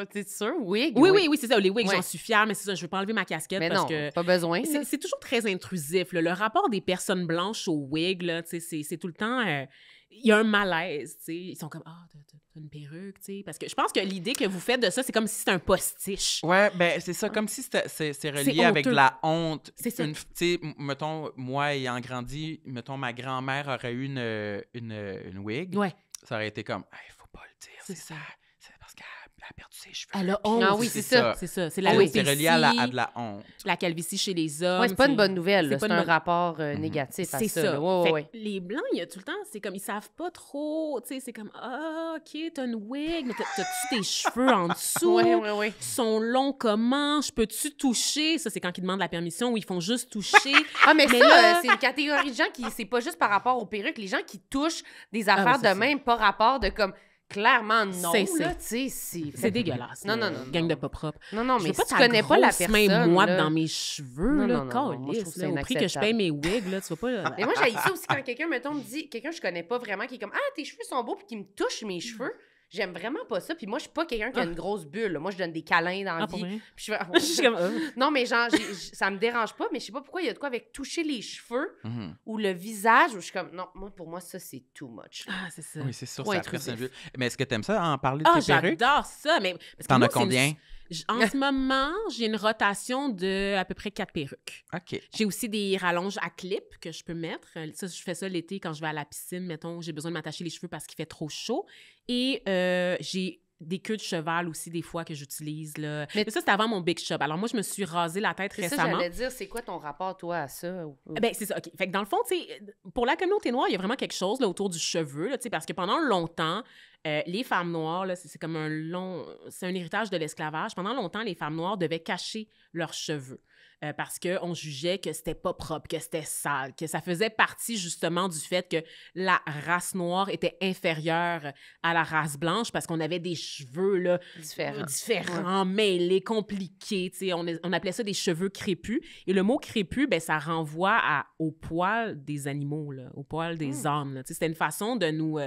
T'es sûre? Wig? Oui, c'est ça. Les wigs, Ouais. j'en suis fière, mais c'est ça, je veux pas enlever ma casquette Mais parce non, que... pas besoin. C'est toujours très intrusif. Là. Le rapport des personnes blanches au wig, là, c'est tout le temps... Il y a un malaise, tu sais. Ils sont comme « Ah, t'as une perruque, tu sais. » Parce que je pense que l'idée que vous faites de ça, c'est comme si c'était un postiche. Ouais, ben c'est ça, comme si c'est relié C'est avec honteux. la honte. C'est ça. Tu sais, mettons, moi ayant grandi, mettons, ma grand-mère aurait eu une wig. Ouais. Ça aurait été comme, hey, faut pas le dire, C'est c'est ça. C'est parce qu'elle a perdu ses cheveux. Elle a honte. Ah oui, c'est ça. C'est ça. C'est Ah la oui, c'est relié à de la honte. la calvitie chez les hommes. Ouais, c'est pas une c'est- bonne nouvelle. là. c'est pas C'est une un bonne- rapport négatif à C'est ça. ça. là. Ouais, Fait ouais. que les Blancs, il y a tout le temps, c'est comme, ils savent pas trop, tu sais, c'est comme, ah, OK, t'as une wig, mais t'as-tu tes cheveux en dessous? Ouais. Ils sont longs comment? Je peux-tu toucher? Ça, c'est quand ils demandent la permission ou ils font juste toucher. Ah, mais Mais ça, là- c'est une catégorie de gens qui, c'est pas juste par rapport aux perruques, les gens qui touchent des affaires oui, c'est de ça. même, pas rapport de comme, clairement non, C'est- là, tu sais, c'est... C'est dégueulasse. Non, là, non, non, gang non. de pas propre. Non, non, Je mais veux pas si tu ta connais pas la grosse main personne, moite là... dans mes cheveux, Non, là, non, non, non, moi, je câlisse, trouve ça là, au prix que je inacceptable. paye mes wigs, là, tu vois pas... Mais moi, j'ai ça aussi quand quelqu'un, mettons, me dit, quelqu'un que je connais pas vraiment, qui est comme, ah, tes cheveux sont beaux, puis qui me touche mes cheveux. J'aime vraiment pas ça. Puis moi, je suis pas quelqu'un qui a une grosse bulle. là. Moi, je donne des câlins dans la Ah, pour vie. vrai? Puis je fais, Je suis comme... non, mais genre, ça me dérange pas, mais je sais pas pourquoi il y a de quoi avec toucher les cheveux Mhm. ou le visage, où je suis comme, non, moi, pour moi, ça, c'est too much. Ah, c'est ça. Oui, c'est sûr, Trop ça intrusif. personne. Mais est-ce que t'aimes ça, en parler de Ah, tes perruques? j'adore ça, mais... parce que T'en moi, as c'est une- combien? En ce moment, j'ai une rotation de à peu près 4 perruques. OK. J'ai aussi des rallonges à clip que je peux mettre. Ça, je fais ça l'été quand je vais à la piscine, mettons, j'ai besoin de m'attacher les cheveux parce qu'il fait trop chaud. Et j'ai des queues de cheval aussi, des fois, que j'utilise. Là. Mais ça, c'était avant mon Big Shop. Alors moi, je me suis rasé la tête C'est ça, récemment. j'allais dire, c'est quoi ton rapport, toi, à ça? Ben, c'est ça, OK. Fait que dans le fond, tu sais, pour la communauté noire, il y a vraiment quelque chose là, autour du cheveu, là, tu sais, parce que pendant longtemps, les femmes noires, là, c'est comme c'est un héritage de l'esclavage. Pendant longtemps, les femmes noires devaient cacher leurs cheveux. Parce qu'on jugeait que c'était pas propre, que c'était sale, que ça faisait partie justement du fait que la race noire était inférieure à la race blanche parce qu'on avait des cheveux là, différents, mêlés, compliqués. Tu sais, on appelait ça des cheveux crépus. Et le mot crépus, ben, ça renvoie au poil des animaux, là, au poil des ânes. Là. Tu sais, c'était une façon de nous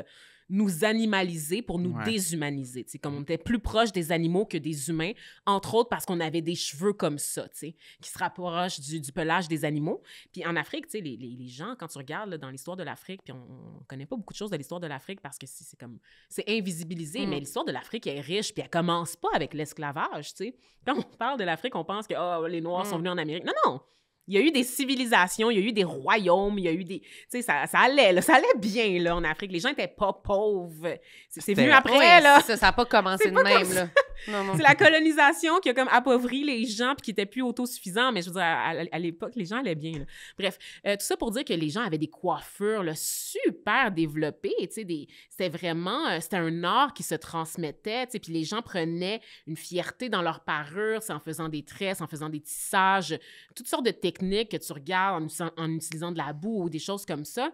animaliser pour nous déshumaniser. Tu sais, comme on était plus proche des animaux que des humains, entre autres parce qu'on avait des cheveux comme ça, tu sais, qui se rapprochent du pelage des animaux. Puis en Afrique, tu sais, les gens, quand tu regardes là, dans l'histoire de l'Afrique, puis on connaît pas beaucoup de choses de l'histoire de l'Afrique parce que c'est invisibilisé, mais l'histoire de l'Afrique est riche, puis elle commence pas avec l'esclavage, tu sais. Quand on parle de l'Afrique, on pense que les Noirs sont venus en Amérique. Non, non! Il y a eu des civilisations, il y a eu des royaumes, il y a eu des... Tu sais, ça allait, là, ça allait bien, là, en Afrique. Les gens étaient pas pauvres. C'est venu après, Ouais, là. ça n'a pas commencé C'est de pas même, comme là. Non, non. C'est la colonisation qui a comme appauvri les gens puis qui étaient plus autosuffisants. Mais je veux dire, à l'époque, les gens allaient bien, là. Bref, tout ça pour dire que les gens avaient des coiffures là, super développées. Tu sais, c'était vraiment... c'était un art qui se transmettait. Tu sais, puis les gens prenaient une fierté dans leur parure, en faisant des tresses, en faisant des tissages, toutes sortes de techniques que tu regardes en utilisant de la boue ou des choses comme ça.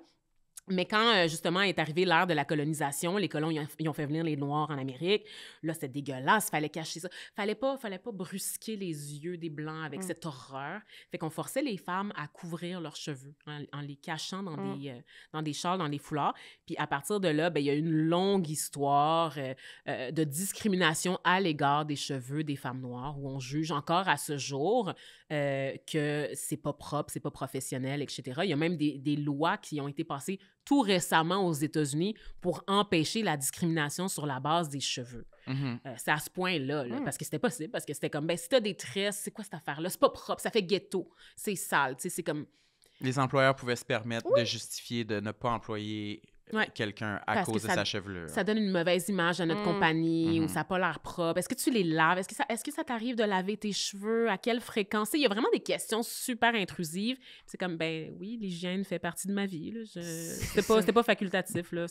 Mais quand, justement, est arrivée l'ère de la colonisation, les colons, ils ont fait venir les Noirs en Amérique. Là, c'était dégueulasse. Fallait cacher ça. Fallait pas brusquer les yeux des Blancs avec cette horreur. Fait qu'on forçait les femmes à couvrir leurs cheveux en les cachant dans des châles, dans des foulards. Puis à partir de là, ben, il y a une longue histoire de discrimination à l'égard des cheveux des femmes noires où on juge encore à ce jour que c'est pas propre, c'est pas professionnel, etc. Il y a même des lois qui ont été passées tout récemment aux États-Unis pour empêcher la discrimination sur la base des cheveux. C'est à ce point-là, là, parce que c'était possible, parce que c'était comme, ben si t'as des tresses, c'est quoi cette affaire-là? C'est pas propre, ça fait ghetto, c'est sale, tu sais, c'est comme... Les employeurs pouvaient se permettre de justifier de ne pas employer quelqu'un à Parce cause que de sa chevelure. Ça donne une mauvaise image à notre compagnie ou ça n'a pas l'air propre. Est-ce que tu les laves? Est-ce que ça t'arrive de laver tes cheveux? À quelle fréquence? Il y a vraiment des questions super intrusives. C'est comme, ben oui, l'hygiène fait partie de ma vie. Là. C'était pas facultatif, là.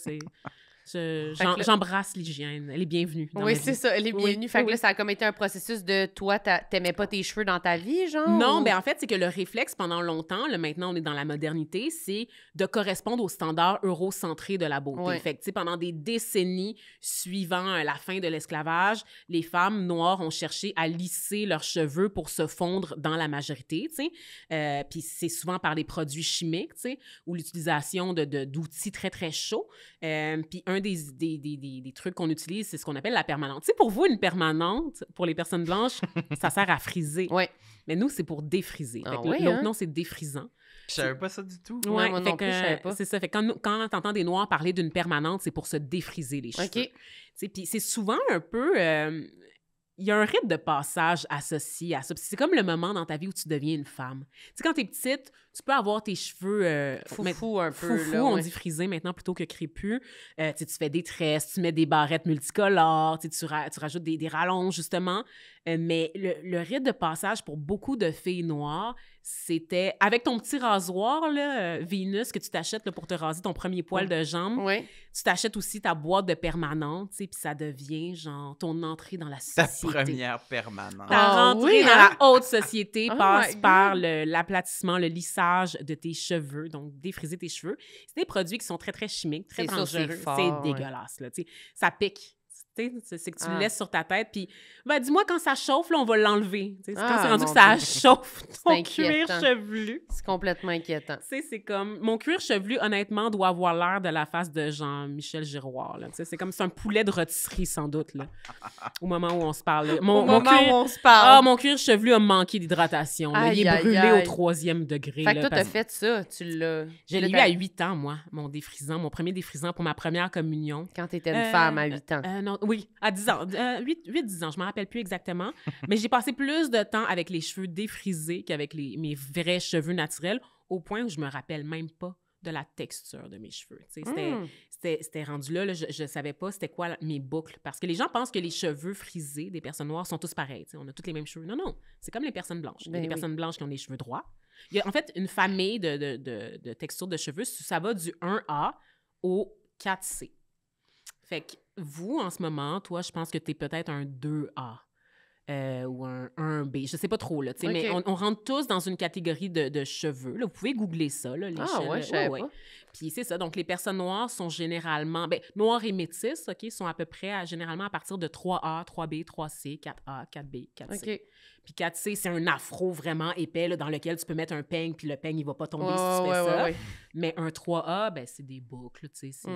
J'embrasse l'hygiène. Elle est bienvenue dans ma Oui, vie. c'est ça, elle est bienvenue. Oui, Fait que oui. là, ça a comme été un processus de toi, t'aimais pas tes cheveux dans ta vie, genre? Non, ou- ben en fait, c'est que le réflexe, pendant longtemps, là, maintenant, on est dans la modernité, c'est de correspondre aux standards eurocentrés de la beauté. Ouais. Fait que, tu sais, pendant des décennies suivant la fin de l'esclavage, les femmes noires ont cherché à lisser leurs cheveux pour se fondre dans la majorité, tu sais. Puis c'est souvent par des produits chimiques, tu sais, ou l'utilisation d'outils très, très chauds. Puis un des trucs qu'on utilise, c'est ce qu'on appelle la permanente. Tu sais, pour vous, une permanente, pour les personnes blanches, ça sert à friser. Ouais. Mais nous, c'est pour défriser. Ah Fait que ouais, l'autre hein? nom, c'est défrisant. Je savais pas ça du tout. Ouais, moi fait non plus, je savais pas. C'est ça. Fait que quand t'entends des Noirs parler d'une permanente, c'est pour se défriser les cheveux. OK. Tu sais, puis c'est souvent un peu... il y a un rite de passage associé à ça. Puis c'est comme le moment dans ta vie où tu deviens une femme. Tu sais, quand t'es petite, tu peux avoir tes cheveux... Foufou un peu, foufou, là, on ouais. dit frisé maintenant plutôt que crépus. Tu sais, tu fais des tresses, tu mets des barrettes multicolores, tu sais, tu rajoutes des rallonges, justement. Mais le rite de passage pour beaucoup de filles noires, c'était avec ton petit rasoir, là, Vénus, que tu t'achètes là, pour te raser ton premier poil de jambe. Ouais. Tu t'achètes aussi ta boîte de permanente, tu sais, puis ça devient, genre, ton entrée dans la Ta société. première permanente. Ta Ah rentrée oui, dans hein? la haute société Oh passe my par God. l'aplatissement, le lissage de tes cheveux, donc défriser tes cheveux. C'est des produits qui sont très, très chimiques, très C'est sûr, c'est dangereux. fort, C'est ouais. dégueulasse, là, tu sais. Ça pique. Tu sais, c'est que tu Ah. le laisses sur ta tête, puis ben, dis-moi quand ça chauffe, là, on va l'enlever. Tu sais, Ah, quand c'est rendu mon que ça Dieu. chauffe ton cuir inquiétant. chevelu. C'est complètement inquiétant. Tu sais, c'est comme... Mon cuir chevelu, honnêtement, doit avoir l'air de la face de Jean-Michel Giroir, là. Tu sais, c'est comme c'est un poulet de rôtisserie, sans doute, là, au moment où on se parle. Là. Mon moment cuir... où on se parle. Ah, mon cuir chevelu a manqué d'hydratation. là. Il est Aïe, aïe, brûlé aïe. au 3e degré. Fait que là, toi, t'as parce- fait ça, tu l'as... Je l'ai eu à 8 ans, moi, mon défrisant, mon premier défrisant pour ma première communion. Quand t'étais une femme à 8 ans. Non, oui, à 10 ans. 8-10 ans, je m'en rappelle plus exactement. Mais j'ai passé plus de temps avec les cheveux défrisés qu'avec mes vrais cheveux naturels, au point où je me rappelle même pas de la texture de mes cheveux. Tu sais, c'était rendu là, je savais pas c'était quoi mes boucles. Parce que les gens pensent que les cheveux frisés des personnes noires sont tous pareils. Tu sais, on a tous les mêmes cheveux. Non, non, c'est comme les personnes blanches. Il y a Ben des oui. personnes blanches qui ont des cheveux droits. Il y a en fait une famille de textures de cheveux. Ça va du 1A au 4C. Fait que vous, en ce moment, toi, je pense que tu es peut-être un 2A ou un 1B. Je sais pas trop, là, tu sais, Ok. mais on rentre tous dans une catégorie de cheveux. Là. Vous pouvez googler ça, là, l'échelle. Ah ouais, je savais pas. Puis c'est ça. Donc, les personnes noires sont généralement... Ben, noires et métisses, OK, sont à peu près, généralement, à partir de 3A, 3B, 3C, 4A, 4B, 4C. OK. Puis 4C, c'est un afro vraiment épais là, dans lequel tu peux mettre un peigne, puis le peigne, il va pas tomber si tu fais ça. Mais un 3A, ben, c'est des boucles, tu sais, c'est...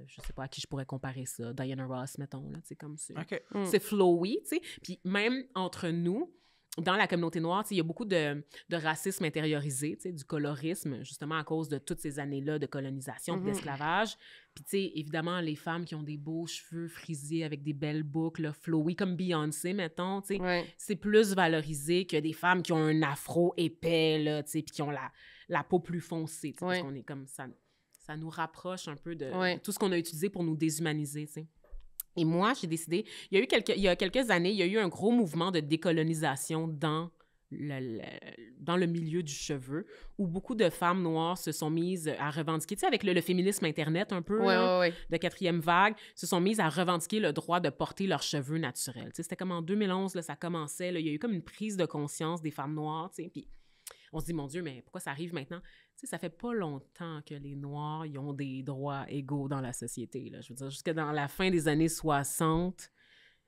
je sais pas à qui je pourrais comparer ça. Diana Ross, mettons, là, tu sais, comme ça. OK. C'est flowy, tu sais. Puis même entre nous, dans la communauté noire, tu sais, il y a beaucoup de racisme intériorisé, tu sais, du colorisme, justement à cause de toutes ces années-là de colonisation, d'esclavage. Puis, tu sais, évidemment, les femmes qui ont des beaux cheveux frisés avec des belles boucles, là, flowy, comme Beyoncé, mettons, tu sais, Ouais. c'est plus valorisé que des femmes qui ont un afro épais, là, tu sais, puis qui ont la peau plus foncée, tu sais, Ouais. parce qu'on est comme ça. Ça nous rapproche un peu de Ouais. tout ce qu'on a utilisé pour nous déshumaniser, tu sais. Et moi, j'ai décidé... Il y a quelques années, il y a eu un gros mouvement de décolonisation dans le milieu du cheveu, où beaucoup de femmes noires se sont mises à revendiquer, tu sais, avec le féminisme Internet un peu, là, Ouais. de 4e vague, se sont mises à revendiquer le droit de porter leurs cheveux naturels. Tu sais, c'était comme en 2011, là, ça commençait, là, il y a eu comme une prise de conscience des femmes noires, tu sais, puis on se dit, mon Dieu, mais pourquoi ça arrive maintenant? Tu sais, ça fait pas longtemps que les Noirs, ils ont des droits égaux dans la société, là. Je veux dire, jusque dans la fin des années 60,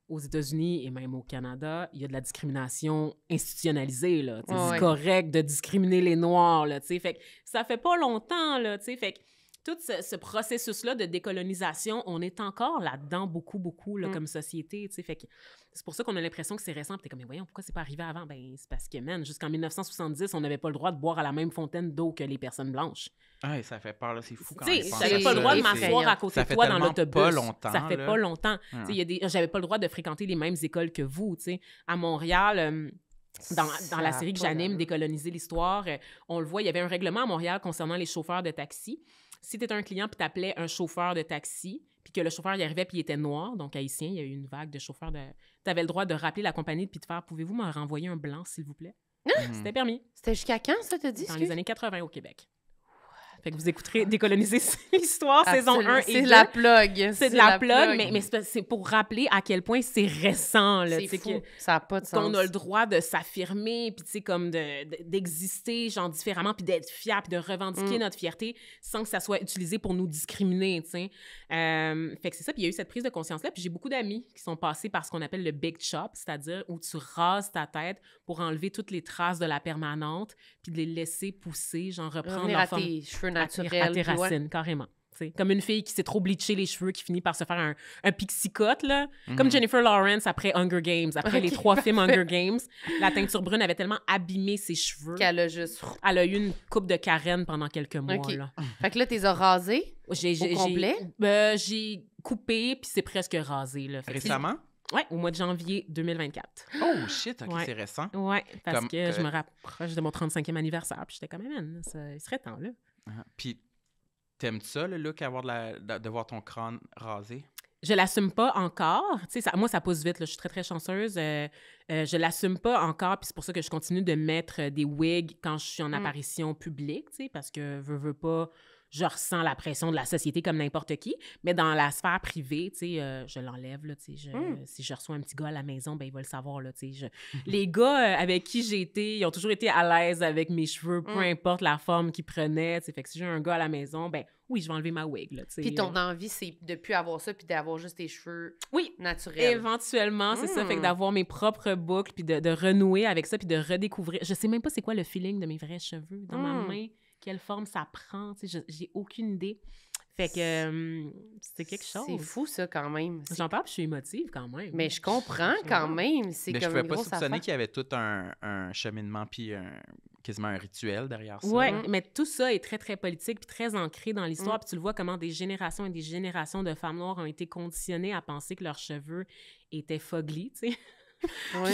aux États-Unis et même au Canada, il y a de la discrimination institutionnalisée, là. Tu sais, c'est correct de discriminer les Noirs, là, tu sais. Fait que ça fait pas longtemps, là, tu sais. Fait que tout ce processus-là de décolonisation, on est encore là-dedans beaucoup, beaucoup, là, comme société, tu sais. Fait que c'est pour ça qu'on a l'impression que c'est récent. Puis t'es comme, mais voyons, pourquoi c'est pas arrivé avant? Ben, c'est parce que, man, jusqu'en 1970, on n'avait pas le droit de boire à la même fontaine d'eau que les personnes blanches. Ah, ça fait peur, là, c'est fou quand Tu même. sais, pense j'avais que pas le droit de c'est m'asseoir à côté ça de fait toi dans tellement l'autobus. pas longtemps, Ça fait là. pas longtemps. Tu sais, j'avais pas le droit de fréquenter les mêmes écoles que vous, tu sais. À Montréal... Dans la série que j'anime, Décoloniser l'histoire, on le voit, il y avait un règlement à Montréal concernant les chauffeurs de taxi. Si tu étais un client puis tu appelais un chauffeur de taxi, puis que le chauffeur y arrivait puis il était noir, donc haïtien, il y a eu une vague de chauffeurs de... Tu avais le droit de rappeler la compagnie puis de faire « Pouvez-vous me renvoyer un blanc, s'il vous plaît? » C'était permis. C'était jusqu'à quand, ça, t'as dit? Dans les années 80 au Québec. Fait que vous écouterez Décoloniser l'histoire, saison 1 et 2. C'est la plug. C'est de la plug, mais c'est pour rappeler à quel point c'est récent, là. C'est fou. Ça n'a pas de sens. Qu'on a le droit de s'affirmer, puis tu sais, comme d'exister, genre, différemment, puis d'être fier, puis de revendiquer notre fierté sans que ça soit utilisé pour nous discriminer, tu sais. Fait que c'est ça, puis il y a eu cette prise de conscience-là, puis j'ai beaucoup d'amis qui sont passés par ce qu'on appelle le big chop, c'est-à-dire où tu rases ta tête pour enlever toutes les traces de la permanente, puis de les laisser pousser, genre reprendre revenir leur à forme, tes cheveux naturels. à tes racines, carrément. T'sais, comme une fille qui s'est trop bleachée les cheveux, qui finit par se faire un pixie-cut, là. Comme Jennifer Lawrence après Hunger Games, après les 3 films Hunger Games. La teinture brune avait tellement abîmé ses cheveux. Qu'elle a juste... Elle a eu une coupe de Karen pendant quelques mois, là. Fait que là, t'es rasés au complet? J'ai coupé, puis c'est presque rasé, là. Récemment? Ouais, au mois de janvier 2024. Oh shit, OK, Ouais. c'est récent. Ouais, parce Comme, que je me rapproche de mon 35e anniversaire, puis j'étais comme, man, il serait temps, là. Puis, t'aimes-tu ça, le look, avoir de voir ton crâne rasé? Je l'assume pas encore. Tu sais, moi, ça pousse vite. Là. Je suis très, très chanceuse. Je l'assume pas encore. Puis c'est pour ça que je continue de mettre des wigs quand je suis en apparition publique, tu sais, parce que veux pas, je ressens la pression de la société comme n'importe qui. Mais dans la sphère privée, tu sais, je l'enlève, là, tu sais. Si je reçois un petit gars à la maison, ben il va le savoir, là, tu sais. Les gars avec qui j'ai été, ils ont toujours été à l'aise avec mes cheveux, peu importe la forme qu'ils prenaient, tu sais. Fait que si j'ai un gars à la maison, ben oui, je vais enlever ma wig, là, tu sais. Puis ton envie, c'est de plus avoir ça, puis d'avoir juste tes cheveux naturels. Éventuellement, c'est ça. Fait que d'avoir mes propres boucles, puis de renouer avec ça, puis de redécouvrir. Je sais même pas c'est quoi le feeling de mes vrais cheveux dans ma main, quelle forme ça prend, tu sais, j'ai aucune idée. Fait que c'est quelque chose. C'est fou, ça, quand même. J'en parle, puis je suis émotive quand même. Mais je comprends quand même. C'est Mais comme je pouvais une pas grosse soupçonner affaire. qu'il y avait tout un cheminement puis quasiment un rituel derrière ça. Oui, mais tout ça est très, très politique puis très ancré dans l'histoire. Puis tu le vois comment des générations et des générations de femmes noires ont été conditionnées à penser que leurs cheveux étaient fugly, tu sais. Ouais.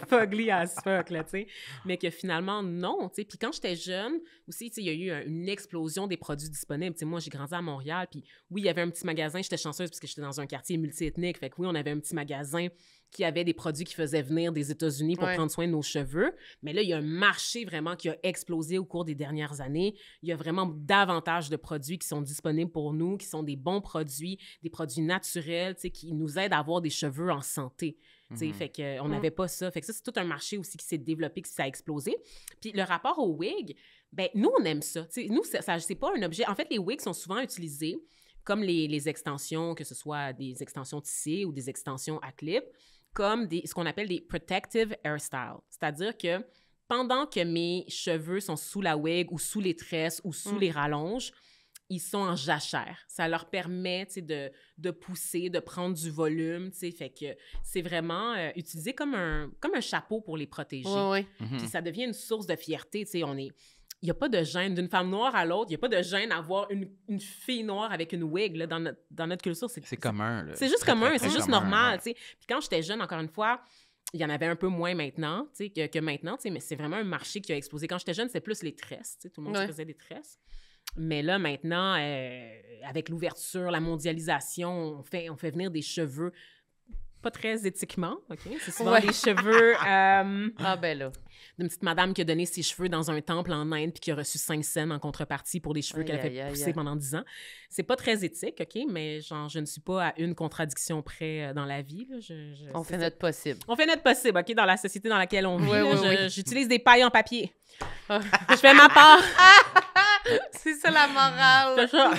Fugly as fuck, là, tu sais. Mais que finalement, non, tu sais. Puis quand j'étais jeune, aussi, tu sais, il y a eu une explosion des produits disponibles. Tu sais, moi, j'ai grandi à Montréal, puis oui, il y avait un petit magasin. J'étais chanceuse parce que j'étais dans un quartier multiethnique. Fait que oui, on avait un petit magasin qui avait des produits qui faisaient venir des États-Unis pour prendre soin de nos cheveux. Mais là, il y a un marché vraiment qui a explosé au cours des dernières années. Il y a vraiment davantage de produits qui sont disponibles pour nous, qui sont des bons produits, des produits naturels, tu sais, qui nous aident à avoir des cheveux en santé. Fait qu'on n'avait pas ça. Fait que ça, c'est tout un marché aussi qui s'est développé, qui ça a explosé. Puis le rapport au wig, ben nous, on aime ça. T'sais, nous, c'est pas un objet... En fait, les wigs sont souvent utilisés comme les extensions, que ce soit des extensions tissées ou des extensions à clip, comme ce qu'on appelle des protective hairstyles. C'est-à-dire que pendant que mes cheveux sont sous la wig ou sous les tresses ou sous les rallonges, ils sont en jachère. Ça leur permet, tu sais, de pousser, de prendre du volume, tu sais, fait que c'est vraiment utilisé comme un chapeau pour les protéger. Oui. Puis ça devient une source de fierté, tu sais, il n'y a pas de gêne d'une femme noire à l'autre, il n'y a pas de gêne à voir une fille noire avec une wig, là, dans notre culture. C'est commun, là. C'est juste commun, c'est juste commun, normal, ouais. tu sais. Puis quand j'étais jeune, encore une fois, il y en avait un peu moins maintenant, tu sais, que maintenant, tu sais, mais c'est vraiment un marché qui a explosé. Quand j'étais jeune, c'était plus les tresses, tu sais, tout le monde se faisait des tresses. Mais là, maintenant, avec l'ouverture, la mondialisation, on fait venir des cheveux pas très éthiquement, OK? C'est souvent des cheveux... Ah ben là. D'une petite madame qui a donné ses cheveux dans un temple en Inde puis qui a reçu 5 cents en contrepartie pour des cheveux qu'elle a fait pousser pendant 10 ans. C'est pas très éthique, OK? Mais genre, je ne suis pas à une contradiction près dans la vie. Là. On fait notre possible. On fait notre possible, OK? Dans la société dans laquelle on vit. Oui. J'utilise des pailles en papier. Je fais ma part. C'est ça la morale. C'est ça.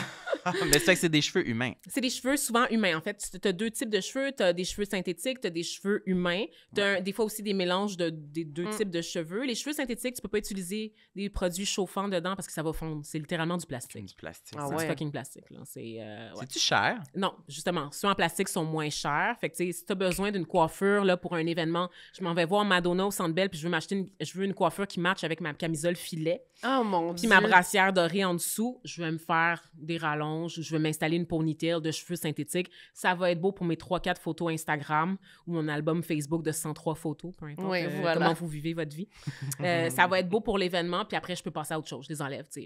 Mais c'est vrai que c'est des cheveux humains. C'est des cheveux souvent humains. En fait, tu as 2 types de cheveux. Tu as des cheveux synthétiques, tu as des cheveux humains. Tu as des fois aussi des mélanges des 2 types de cheveux. Les cheveux synthétiques, tu peux pas utiliser des produits chauffants dedans parce que ça va fondre. C'est littéralement du plastique. Du plastique. Ah C'est ouais. du fucking plastique. Là. C'est-tu cher? Non, justement. Ceux en plastique sont moins chers. Fait que, tu sais, si tu as besoin d'une coiffure là, pour un événement, je m'en vais voir Madonna au Centre Bell puis je veux une coiffure qui matche avec ma camisole filet. Oh mon Puis Dieu. ma brassière dorée en dessous, je vais me faire des rallonges, je vais m'installer une ponytail de cheveux synthétiques. Ça va être beau pour mes 3-4 photos Instagram ou mon album Facebook de 103 photos, peu importe voilà. comment vous vivez votre vie. Ça va être beau pour l'événement, puis après, je peux passer à autre chose. Je les enlève, tu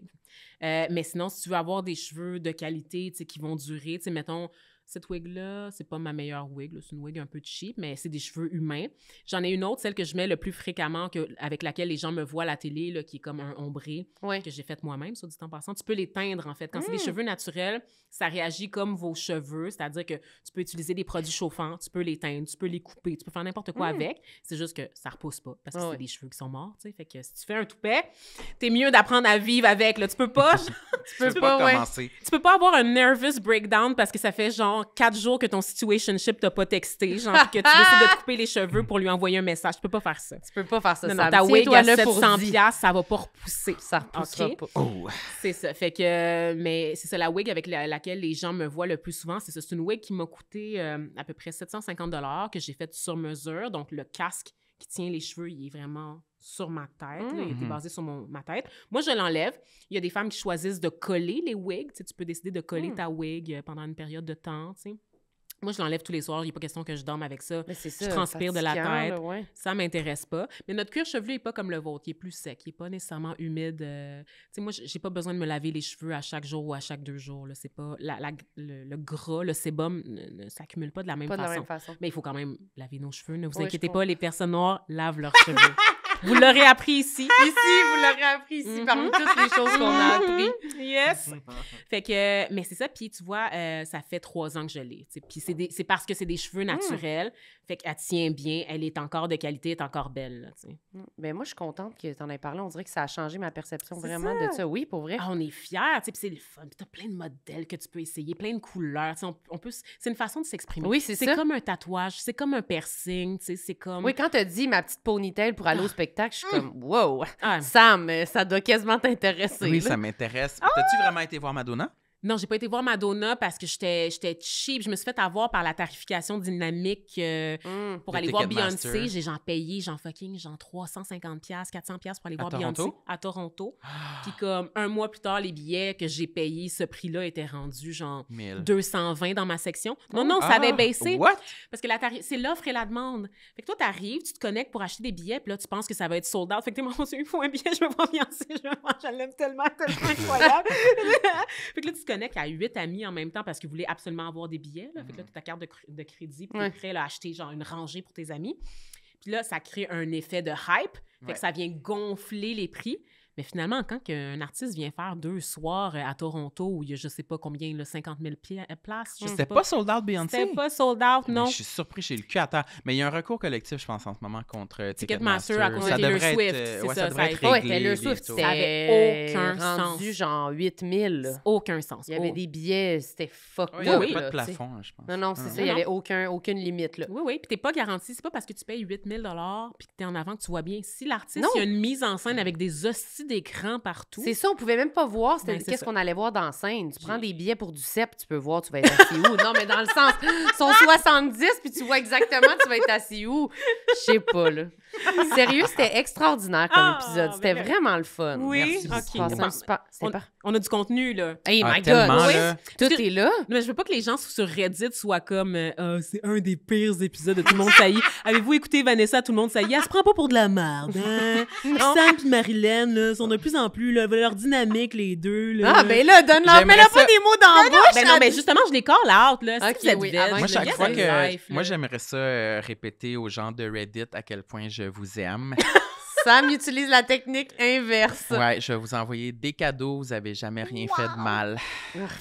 sais. Mais sinon, si tu veux avoir des cheveux de qualité, tu sais, qui vont durer, tu sais, mettons, cette wig-là, c'est pas ma meilleure wig, là. C'est une wig un peu cheap, mais c'est des cheveux humains. J'en ai une autre, celle que je mets le plus fréquemment, avec laquelle les gens me voient à la télé, là, qui est comme un ombré, que j'ai fait moi-même, soit dit en passant. Tu peux les teindre, en fait. Quand c'est des cheveux naturels, ça réagit comme vos cheveux, c'est-à-dire que tu peux utiliser des produits chauffants, tu peux les teindre, tu peux les couper, tu peux faire n'importe quoi avec. C'est juste que ça repousse pas, parce que c'est des cheveux qui sont morts, tu sais. Fait que si tu fais un toupet, t'es mieux d'apprendre à vivre avec, là. Tu peux pas... tu peux pas commencer. Tu peux pas avoir un nervous breakdown parce que ça fait genre 4 jours que ton situationship t'a pas texté, genre que tu décides de te couper les cheveux pour lui envoyer un message. Tu peux pas faire ça. Tu peux pas faire ça. Non, ta wig à 700$, ça va pas repousser. Ça repoussera pas. Oh. C'est ça. Fait que, mais c'est ça, la wig avec laquelle les gens me voient le plus souvent, c'est ça. C'est une wig qui m'a coûté à peu près 750$ que j'ai faite sur mesure. Donc, le casque qui tient les cheveux, il est vraiment sur ma tête. Là, il était basé sur ma tête. Moi, je l'enlève. Il y a des femmes qui choisissent de coller les wigs. Tu sais, tu peux décider de coller ta wig pendant une période de temps, tu sais. Moi, je l'enlève tous les soirs. Il n'est pas question que je dorme avec ça. Je transpire de la tête. Là, ça ne m'intéresse pas. Mais notre cuir chevelu n'est pas comme le vôtre. Il est plus sec. Il n'est pas nécessairement humide. Tu sais, moi, je n'ai pas besoin de me laver les cheveux à chaque jour ou à chaque 2 jours. Là. C'est pas le gras, le sébum ne s'accumule pas de la même façon. Mais il faut quand même laver nos cheveux. Ne vous inquiétez pas, les personnes noires lavent leurs cheveux. Vous l'aurez appris ici. Ici, vous l'aurez appris ici, parmi toutes les choses qu'on a appris. Yes! Fait que, mais c'est ça, puis tu vois, ça fait 3 ans que je l'ai. Puis c'est parce que c'est des cheveux naturels, fait qu'elle tient bien, elle est encore de qualité, elle est encore belle, là, tu sais. Ben moi, je suis contente que tu en aies parlé. On dirait que ça a changé ma perception vraiment de ça. Oui, pour vrai. Ah, on est fiers, tu sais, puis c'est le fun. Puis t'as plein de modèles que tu peux essayer, plein de couleurs, tu sais, on peut... C'est une façon de s'exprimer. Oui, c'est ça. C'est comme un tatouage, c'est comme un piercing, tu sais, c'est comme... Oui, quand t'as dit ma petite ponytail pour aller au spectacle, je suis comme, wow, Sam, ça doit quasiment t'intéresser. Oui, là. ça m'intéresse. T'as-tu vraiment été voir Madonna? Non, j'ai pas été voir Madonna parce que j'étais cheap. Je me suis fait avoir par la tarification dynamique pour aller voir Beyoncé. J'ai payé 350$, 400$ pour aller voir Beyoncé à Toronto. Puis comme un mois plus tard, les billets que j'ai payés, ce prix-là était rendu genre 220 dans ma section. Non, ça avait baissé. What? Parce que c'est l'offre et la demande. Fait que toi, t'arrives, tu te connectes pour acheter des billets, puis là, tu penses que ça va être sold out. Fait que t'es, mon Dieu, il faut un billet, je veux voir Beyoncé, je l'aime tellement incroyable. Fait que là, tu te connectes à 8 amis en même temps parce que vous voulez absolument avoir des billets. Là. Fait que là, tu as ta carte de crédit, puis tu es prêt à acheter genre une rangée pour tes amis. Puis là, ça crée un effet de hype. Fait que ça vient gonfler les prix. Mais finalement, quand un artiste vient faire 2 soirs à Toronto où il y a je sais pas combien, là, 50 000 places, je sais C'était pas sold out, Beyoncé? C'était pas sold out, non. Mais je suis surpris, j'ai le cul à terre. Mais il y a un recours collectif, je pense, en ce moment, contre Ticketmaster à cause de ça Taylor devrait Swift. être, Ça devrait être a réglé. Taylor Swift, ça avait aucun rendu sens. genre 8 000. Aucun sens. Il y avait des billets, c'était fuck Il n'y avait Oui, pas là, de plafond, je pense. Non, c'est ça, il n'y avait aucune limite. Là. Oui, puis t'es pas garanti. C'est pas parce que tu payes 8 000 $, puis que t'es en avant que tu vois bien. Si l'artiste, il y a une mise en scène avec des hosties d'écran partout. C'est ça, on pouvait même pas voir Ben, qu'est-ce qu'on allait voir dans la scène. Tu prends des billets pour du CEP, tu peux voir, tu vas être assis où. Non, mais dans le sens, sont 70, puis tu vois exactement tu vas être assis où. Je sais pas, là. Sérieux, c'était extraordinaire comme épisode. C'était vraiment le fun. Oui, Merci OK. On a du contenu, là. Hey my God! tellement, Oui, là. tout est là. Mais je veux pas que les gens sur Reddit soient comme c'est un des pires épisodes de Tout le monde saillit. Avez-vous écouté Vanessa, Tout le monde saillit? Elle se prend pas pour de la merde, hein? Sam et Marilyn, là, sont de plus en plus, là, leur dynamique, les deux, là. Ah, ben là, donne-leur, mets-leur pas des mots dans la bouche. Ben non, mais justement, je les call out, là. Ok, Si vous êtes oui, veg, avant Moi, que chaque je fois le que... life, Moi, là. j'aimerais ça répéter aux gens de Reddit à quel point je vous aime. Sam utilise la technique inverse. Ouais, je vais vous envoyer des cadeaux. Vous avez jamais rien fait de mal.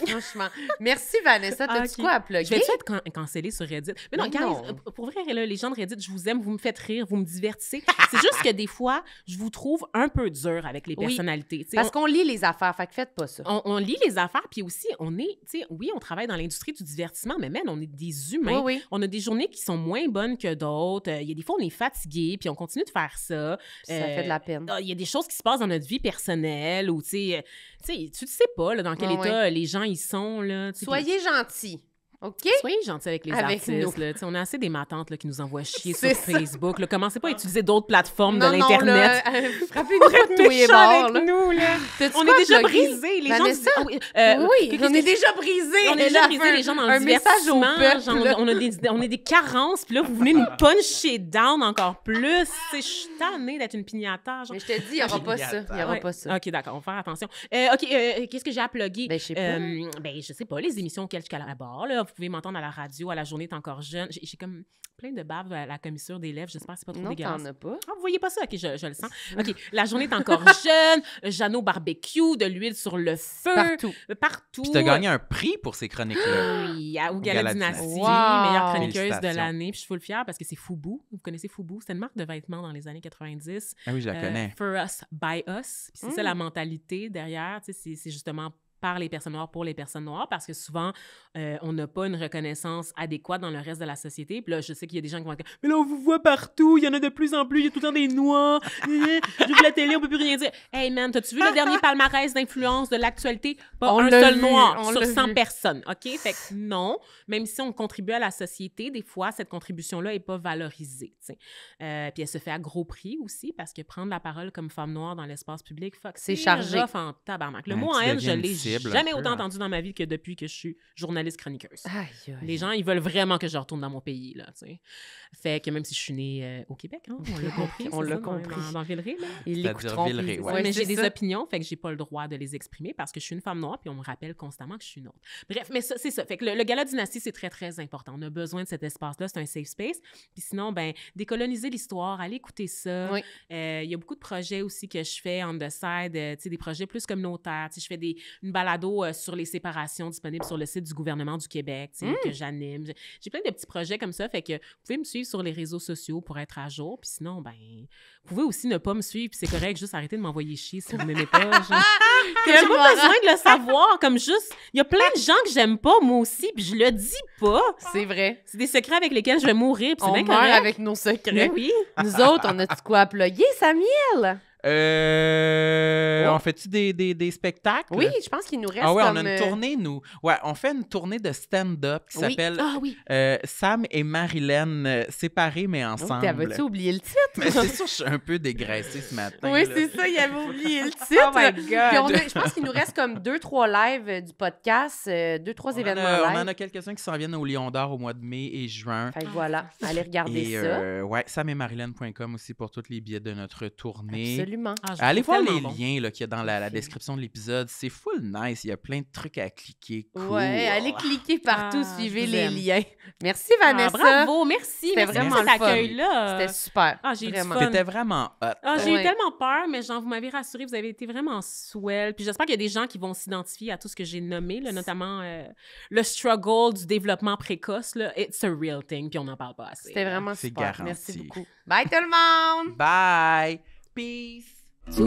Franchement. Merci, Vanessa. T'as-tu quoi à plugger? Je vais tout être cancellée sur Reddit. Mais non, Mais non. guys, pour vrai, là, les gens de Reddit, je vous aime, vous me faites rire, vous me divertissez. C'est juste que des fois, je vous trouve un peu dur avec les Oui, personnalités. Tu sais, Parce qu'on lit les affaires, fait que faites pas ça. on lit les affaires, puis aussi, on est, tu sais, oui, on travaille dans l'industrie du divertissement, mais man, on est des humains. Oui. On a des journées qui sont moins bonnes que d'autres. Il y a des fois, on est fatigué, puis on continue de faire ça. Ça fait de la peine. Il y a des choses qui se passent dans notre vie personnelle, ou, tu sais, tu ne sais pas là, dans quel état les gens ils sont. Là, tu sais, Soyez gentils. OK? Soyez gentils avec les Avec artistes. nous. Là. On a assez des matantes là, qui nous envoient chier C'est sur ça. Facebook. Là. Commencez pas à utiliser d'autres plateformes Non, de non, l'Internet. là, frappez-nous pas de tous les Méchants bords, avec là. nous, là. T'as-tu On quoi est déjà à plugger? brisés. Les gens Vanessa? disent, Oui, qu'est-ce on est que- déjà brisés. On est Elle déjà a brisés, fait les gens dans un le message au divertissement. peuple. Genre, on a des carences, puis là, vous venez nous puncher down encore plus. Je suis tannée d'être une pignata. Genre. Mais je te dis, il n'y aura pas ça. Il n'y aura Ouais. pas ça. OK, d'accord, on va faire attention. Qu'est-ce que j'ai à plugger? Ben, je sais pas. Je sais pas, les émissions auxquelles je collabore, là, vous pouvez m'entendre à la radio, à La Journée est encore jeune. J'ai comme plein de bave à la commissure des lèvres. J'espère que c'est pas trop Non, dégueulasse. t'en as pas. Ah, vous voyez pas ça? OK, je le sens. OK, La Journée est encore jeune. Jeannot barbecue, de l'huile sur le feu. Partout. Puis t'as gagné un prix pour ces chroniques-là. Oui, au Gala Dynastie, Wow. meilleure chroniqueuse de Félicitations. l'année. Puis je suis full fière parce que c'est Fubu. Vous connaissez Fubu? C'était une marque de vêtements dans les années 90. Ah oui, je la connais. For us, by us. Puis c'est ça la mentalité derrière. Tu sais, c'est justement par les personnes noires pour les personnes noires parce que souvent, on n'a pas une reconnaissance adéquate dans le reste de la société. Puis là, je sais qu'il y a des gens qui vont dire « Mais là, on vous voit partout, il y en a de plus en plus, il y a tout le temps des noirs. J'ouvre la télé, on peut plus rien dire. » Hey man, t'as-tu vu le dernier palmarès d'influence de l'actualité? Pas On un l'a seul vu, noir on sur l'a 100 vu. personnes. OK? Fait que non, même si on contribue à la société, des fois, cette contribution-là n'est pas valorisée. Tu sais. Puis elle se fait à gros prix aussi parce que prendre la parole comme femme noire dans l'espace public, fuck, C'est chargé. rough en tabarnak. Le Ouais, mot tu en haine, je deviens une l'ai cible un jamais peu, autant hein. entendu dans ma vie que depuis que je suis journaliste chroniqueuse. Aïe, aïe. Les gens, ils veulent vraiment que je retourne dans mon pays, là, tu sais. Fait que même si je suis née au Québec, hein, on l'a compris. On c'est l'a ça, compris. Dans Villeray, là. Ils C'est-à-dire l'écouteront. Villeray, puis- ouais. Ouais, mais c'est j'ai des ça. opinions, fait que j'ai pas le droit de les exprimer parce que je suis une femme noire, puis on me rappelle constamment que je suis une autre. Bref, mais ça, c'est ça. Fait que le Gala Dynastie, c'est très, très important. On a besoin de cet espace-là, c'est un safe space. Puis sinon, ben décoloniser l'histoire, aller écouter ça. Oui. Il y a beaucoup de projets aussi que je fais on the side, tu sais, des projets plus communautaires. Tu sais, je fais une balado sur les séparations disponibles sur le site du gouvernement du Québec, tu sais, que j'anime. J'ai plein de petits projets comme ça, fait que vous pouvez me suivre sur les réseaux sociaux pour être à jour. Puis sinon, ben, vous pouvez aussi ne pas me suivre, puis c'est correct, juste arrêter de m'envoyer chier si vous m'aimez pas. Genre. J'ai pas besoin de le savoir, comme juste, il y a plein de gens que j'aime pas, moi aussi, puis je le dis pas. C'est vrai. C'est des secrets avec lesquels je vais mourir, puis c'est On bien meurt correct. avec nos secrets. Mais oui. Nous autres, on a-tu quoi à plugger, Samuel? On fait-tu des spectacles? Oui, je pense qu'il nous reste Ah ouais, comme... on a une tournée, nous. Ouais, on fait une tournée de stand-up qui Oui. s'appelle Ah oui. Sam et Marilyn séparés mais Oh, ensemble. t'avais-tu oublié le titre? Mais c'est sûr, je suis un peu dégraissé ce matin. Oui, là. c'est ça, il avait oublié le titre. Oh my Puis on God. a- je pense qu'il nous reste comme 2-3 lives du podcast, 2-3 On événements en live. a quelques-uns qui s'en viennent au Lion d'Or au mois de mai et juin. Fait que voilà, allez regarder Et ça. ouais, sametmarilyn.com aussi pour tous les billets de notre tournée. Absolument. Ah, je Allez trouve voir les tellement bon. liens là, qu'il y a dans la description de l'épisode. C'est full nice. Il y a plein de trucs à cliquer. Cool. Ouais, allez cliquer partout, Ah, suivez je vous les aime. liens. Merci Vanessa. Bravo, merci. C'était Merci vraiment pour le cet fun. accueil-là. C'était super. Ah, j'ai eu du vraiment. fun. T'étais vraiment hot. Ah, j'ai Ouais. eu tellement peur, mais genre, vous m'avez rassuré, vous avez été vraiment swell. Puis j'espère qu'il y a des gens qui vont s'identifier à tout ce que j'ai nommé, là, notamment le struggle du développement précoce. Là. It's a real thing, puis on n'en parle pas assez. C'était vraiment C'est super. garanti. Merci beaucoup. Bye tout le monde! Bye. Peace. Sous